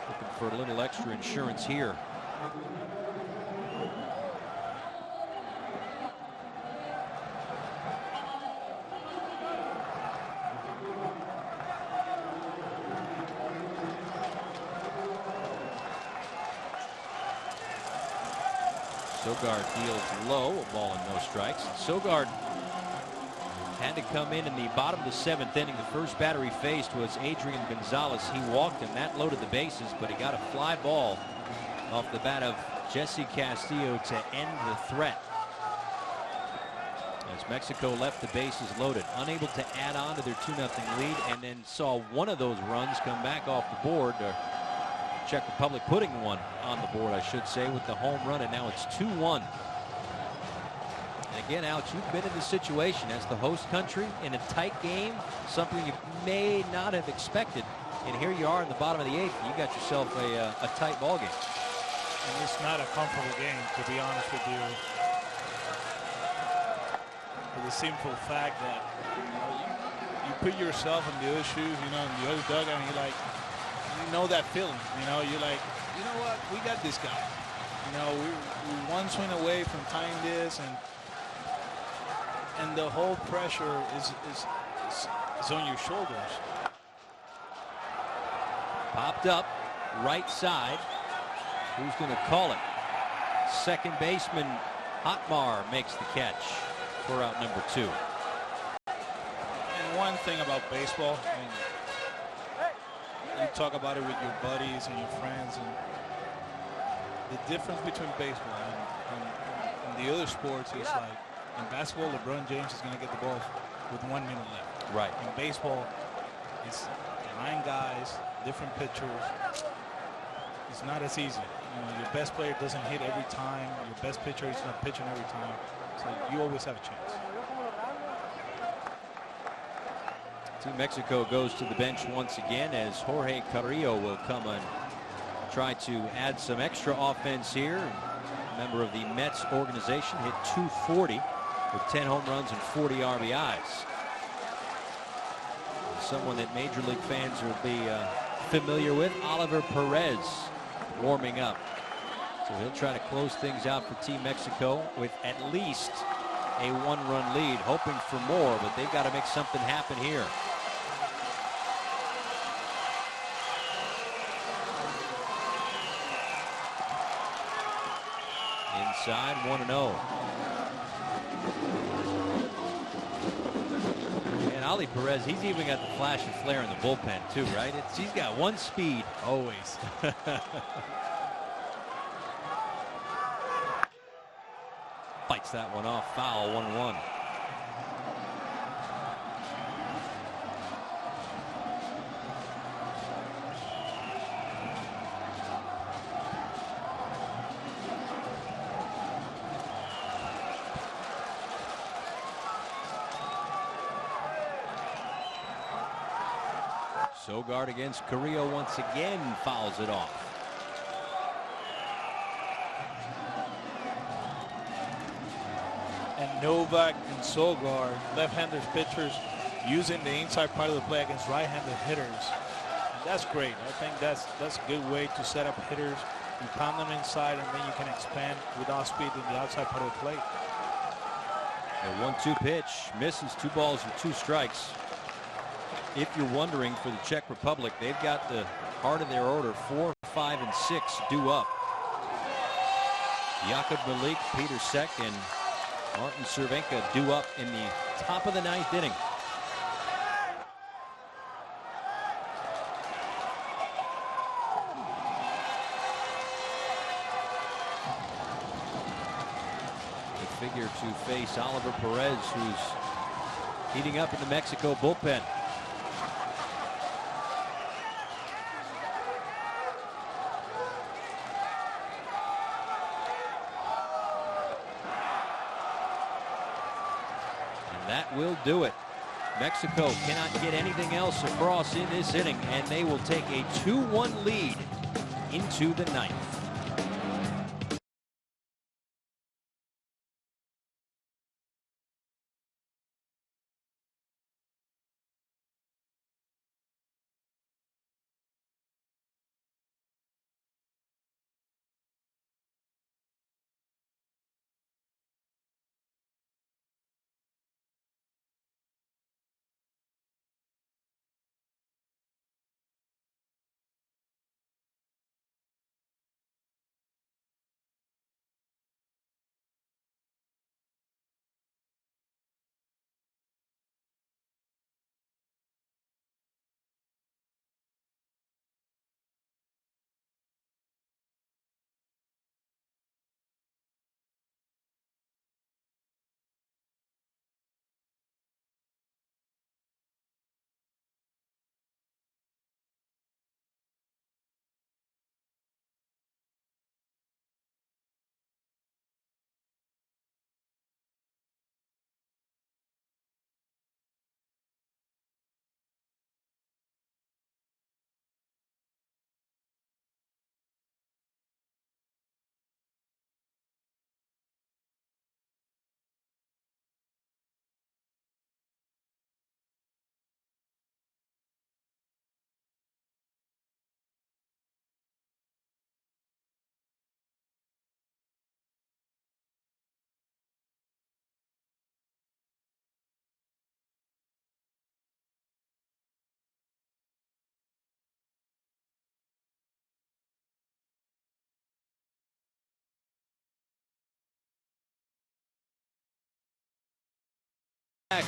Looking for a little extra insurance here. Sogard deals low, a ball and no strikes. Sogard had to come in the bottom of the 7th inning. The first batter he faced was Adrian Gonzalez. He walked him. That loaded the bases, but he got a fly ball off the bat of Jesse Castillo to end the threat. As Mexico left the bases loaded, unable to add on to their 2-0 lead, and then saw one of those runs come back off the board. Czech Republic putting one on the board, I should say, with the home run, and now it's 2-1. Again, Alex, you've been in this situation as the host country in a tight game, something you may not have expected. And here you are in the bottom of the 8th. You got yourself a tight ball game. And it's not a comfortable game, to be honest with you. For the simple fact that you put yourself in the other shoes, in the other dugout, and you know that feeling. You're like, you know what, we got this guy. We're one swing away from tying this, and the whole pressure is on your shoulders. Popped up, right side. Who's going to call it? Second baseman Hotmar makes the catch for out number 2. And one thing about baseball, you talk about it with your buddies and your friends, and the difference between baseball and the other sports is like, in basketball, LeBron James is going to get the ball with 1 minute left. Right. In baseball, it's 9 guys, different pitchers. It's not as easy. Your best player doesn't hit every time. Your best pitcher is not pitching every time. So you always have a chance. Team Mexico goes to the bench once again as Jorge Carrillo will come and try to add some extra offense here. A member of the Mets organization, hit .240 with 10 home runs and 40 RBIs. Someone that Major League fans will be familiar with, Oliver Perez, warming up. So he'll try to close things out for Team Mexico with at least a 1-run lead, hoping for more, but they've got to make something happen here. Inside, 1-0. And Ali Perez, he's even got the flash and flare in the bullpen too, right? He's got one speed always. Fights that one off, foul, 1-1. Sogard against Carrillo once again fouls it off. And Novak and Sogard, left-handed pitchers, using the inside part of the play against right-handed hitters. And that's great. I think that's a good way to set up hitters. You pound them inside, and then you can expand with off-speed in the outside part of the plate. The 1-2 pitch misses. 2 balls and 2 strikes. If you're wondering, for the Czech Republic, they've got the heart of their order 4, 5, and 6 due up. Jakub Malik, Peter Sek, and Martin Cervenka due up in the top of the 9th inning. They figure to face Oliver Perez, who's heating up in the Mexico bullpen. That will do it. Mexico cannot get anything else across in this inning, and they will take a 2-1 lead into the 9th.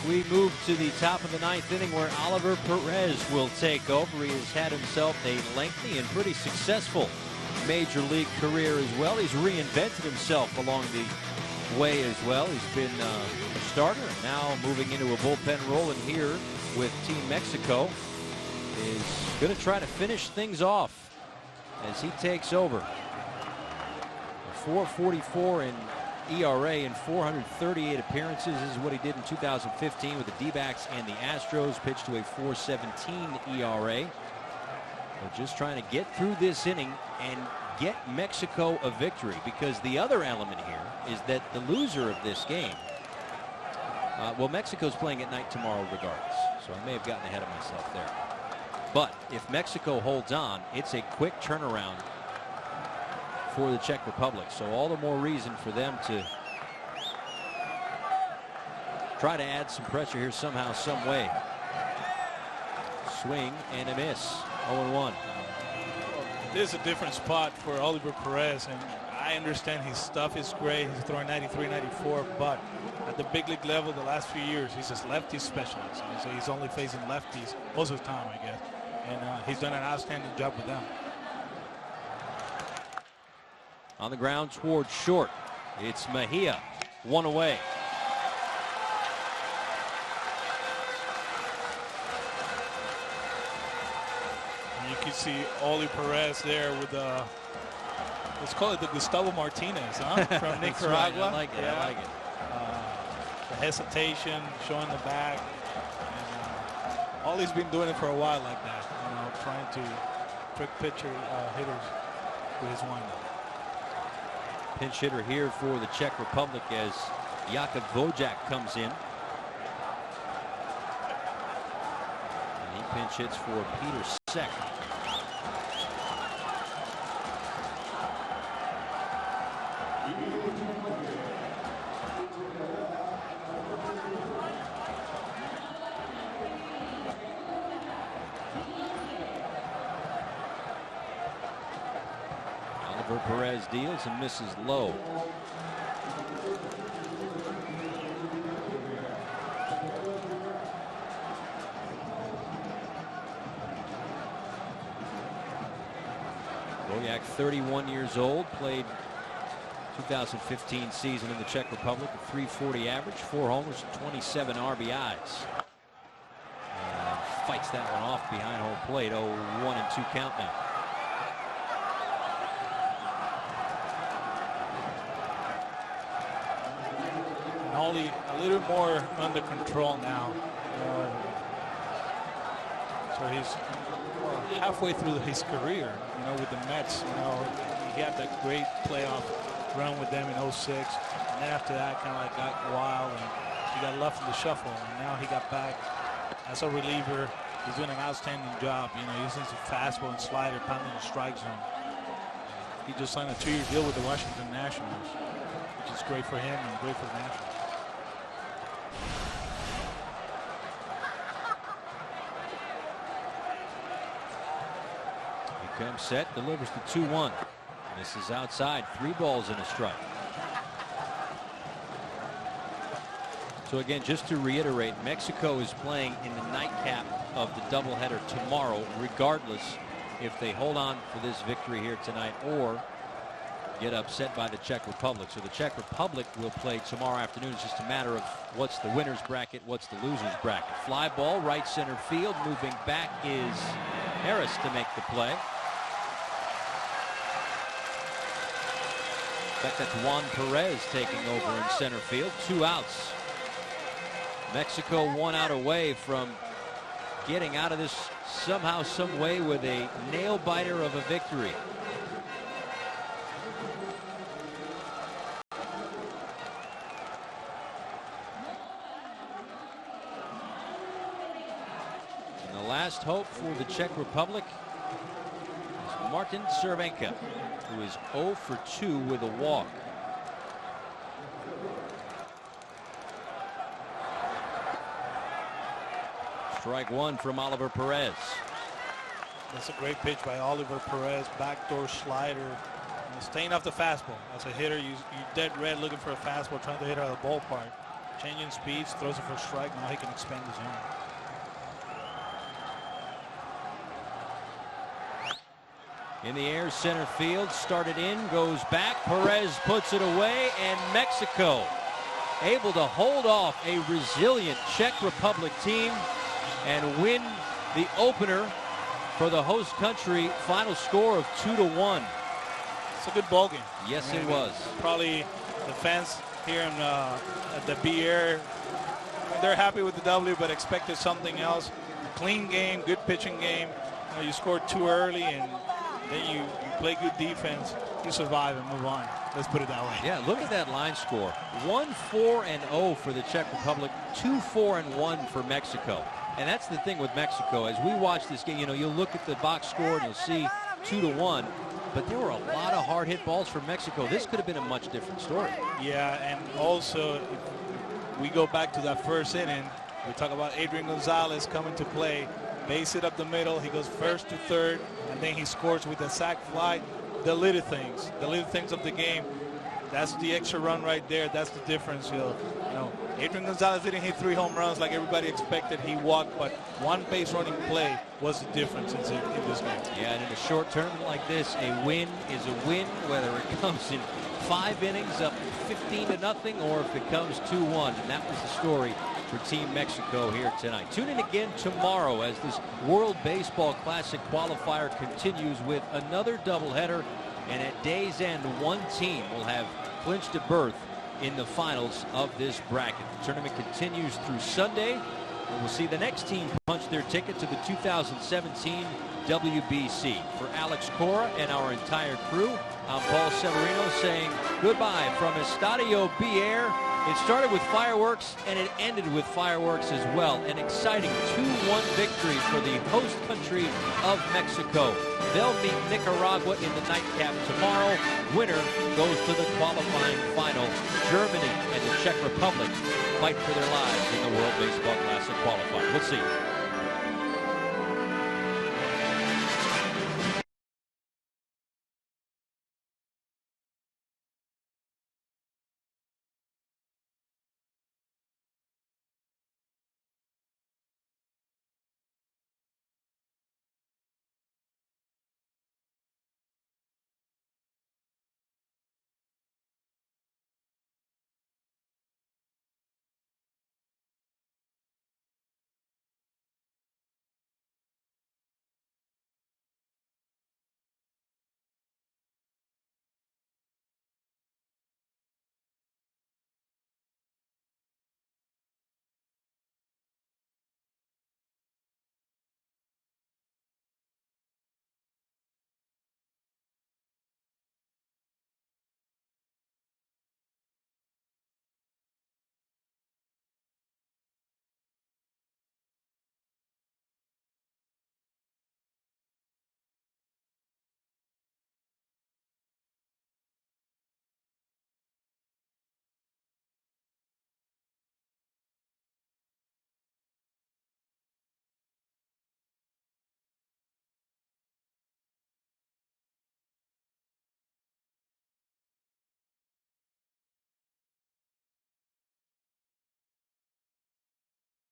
We move to the top of the 9th inning, where Oliver Perez will take over. He has had himself a lengthy and pretty successful major league career as well. He's reinvented himself along the way as well. He's been a starter, now moving into a bullpen role, and here with Team Mexico is going to try to finish things off as he takes over. A 4.44 in ERA in 438 appearances. This is what he did in 2015 with the D-backs and the Astros. Pitched to a 4.17 ERA. But just trying to get through this inning and get Mexico a victory, because the other element here is that the loser of this game, well, Mexico's playing at night tomorrow regardless, so I may have gotten ahead of myself there. But if Mexico holds on, it's a quick turnaround for the Czech Republic, so all the more reason for them to try to add some pressure here somehow, some way. Swing and a miss. 0-1. This is a different spot for Oliver Perez, and I understand his stuff is great. He's throwing 93, 94, but at the big league level the last few years, he's just lefty specialist. So he's only facing lefties most of the time, I guess, and he's done an outstanding job with them. On the ground towards short, it's Mejia, one away. And you can see Oli Perez there with let's call it the Gustavo Martinez, huh? From Nicaragua. Right. I like it. Yeah. I like it. The hesitation, showing the back. And Oli's been doing it for a while like that. trying to trick pitcher hitters with his windup. Pinch hitter here for the Czech Republic as Jakub Vojak comes in. And he pinch hits for Peter Sek. Perez deals and misses low. Vojak, 31 years old, played 2015 season in the Czech Republic, a .340 average, 4 homers, 27 RBIs. And fights that one off behind home plate. 0-1-2 count now. Only a little more under control now. So he's halfway through his career, with the Mets. He had that great playoff run with them in '06, and then after that, kind of like got wild, and he got left in the shuffle. And now he got back as a reliever. He's doing an outstanding job. Using his fastball and slider, pounding the strike zone. He just signed a 2-year deal with the Washington Nationals, which is great for him and great for the Nationals. Comes set, delivers the 2-1. This is outside, 3 balls and a strike. So again, just to reiterate, Mexico is playing in the nightcap of the doubleheader tomorrow, regardless if they hold on for this victory here tonight or get upset by the Czech Republic. So the Czech Republic will play tomorrow afternoon. It's just a matter of what's the winner's bracket, what's the loser's bracket. Fly ball, right center field. Moving back is Harris to make the play. In fact, that's Juan Perez taking over in center field. 2 outs. Mexico 1 out away from getting out of this somehow, some way with a nail biter of a victory. And the last hope for the Czech Republic is Martin Cervenka, who is 0 for 2 with a walk. Strike 1 from Oliver Perez. That's a great pitch by Oliver Perez. Backdoor slider. Staying off the fastball. As a hitter, you're dead red looking for a fastball, trying to hit out of the ballpark. Changing speeds, throws it for a strike. Now he can expand his zone. In the air, center field, started in, goes back. Perez puts it away, and Mexico able to hold off a resilient Czech Republic team and win the opener for the host country. Final score of 2-1. It's a good ball game. Yes, it was. Probably the fans here in, at the B Air, they're happy with the W, but expected something else. A clean game, good pitching game. You scored too early, and then you play good defense. You survive and move on. Let's put it that way. Yeah, look at that line score. 1-4-0 for the Czech Republic, 2-4-1 for Mexico. And that's the thing with Mexico. As we watch this game, you'll look at the box score and you'll see 2-1. But there were a lot of hard hit balls for Mexico. This could have been a much different story. Yeah, and also if we go back to that first inning, we talk about Adrian Gonzalez coming to play. Base hit up the middle. He goes first to third, and then he scores with a sac fly. The little things of the game. That's the extra run right there. That's the difference. Adrian Gonzalez didn't hit 3 home runs like everybody expected. He walked, but one base running play was the difference in this game. Yeah, and in a short tournament like this, a win is a win, whether it comes in 5 innings up 15-0 or if it comes 2-1. And that was the story for Team Mexico here tonight. Tune in again tomorrow as this World Baseball Classic qualifier continues with another doubleheader. And at day's end, one team will have clinched a berth in the finals of this bracket. The tournament continues through Sunday And we'll see the next team punch their ticket to the 2017 WBC. For Alex Cora and our entire crew, I'm Paul Severino saying goodbye from Stadion B Air. It started with fireworks and it ended with fireworks as well. An exciting 2-1 victory for the host country of Mexico. They'll meet Nicaragua in the nightcap tomorrow. Winner goes to the qualifying final. Germany and the Czech Republic fight for their lives in the World Baseball Classic qualifier. We'll see.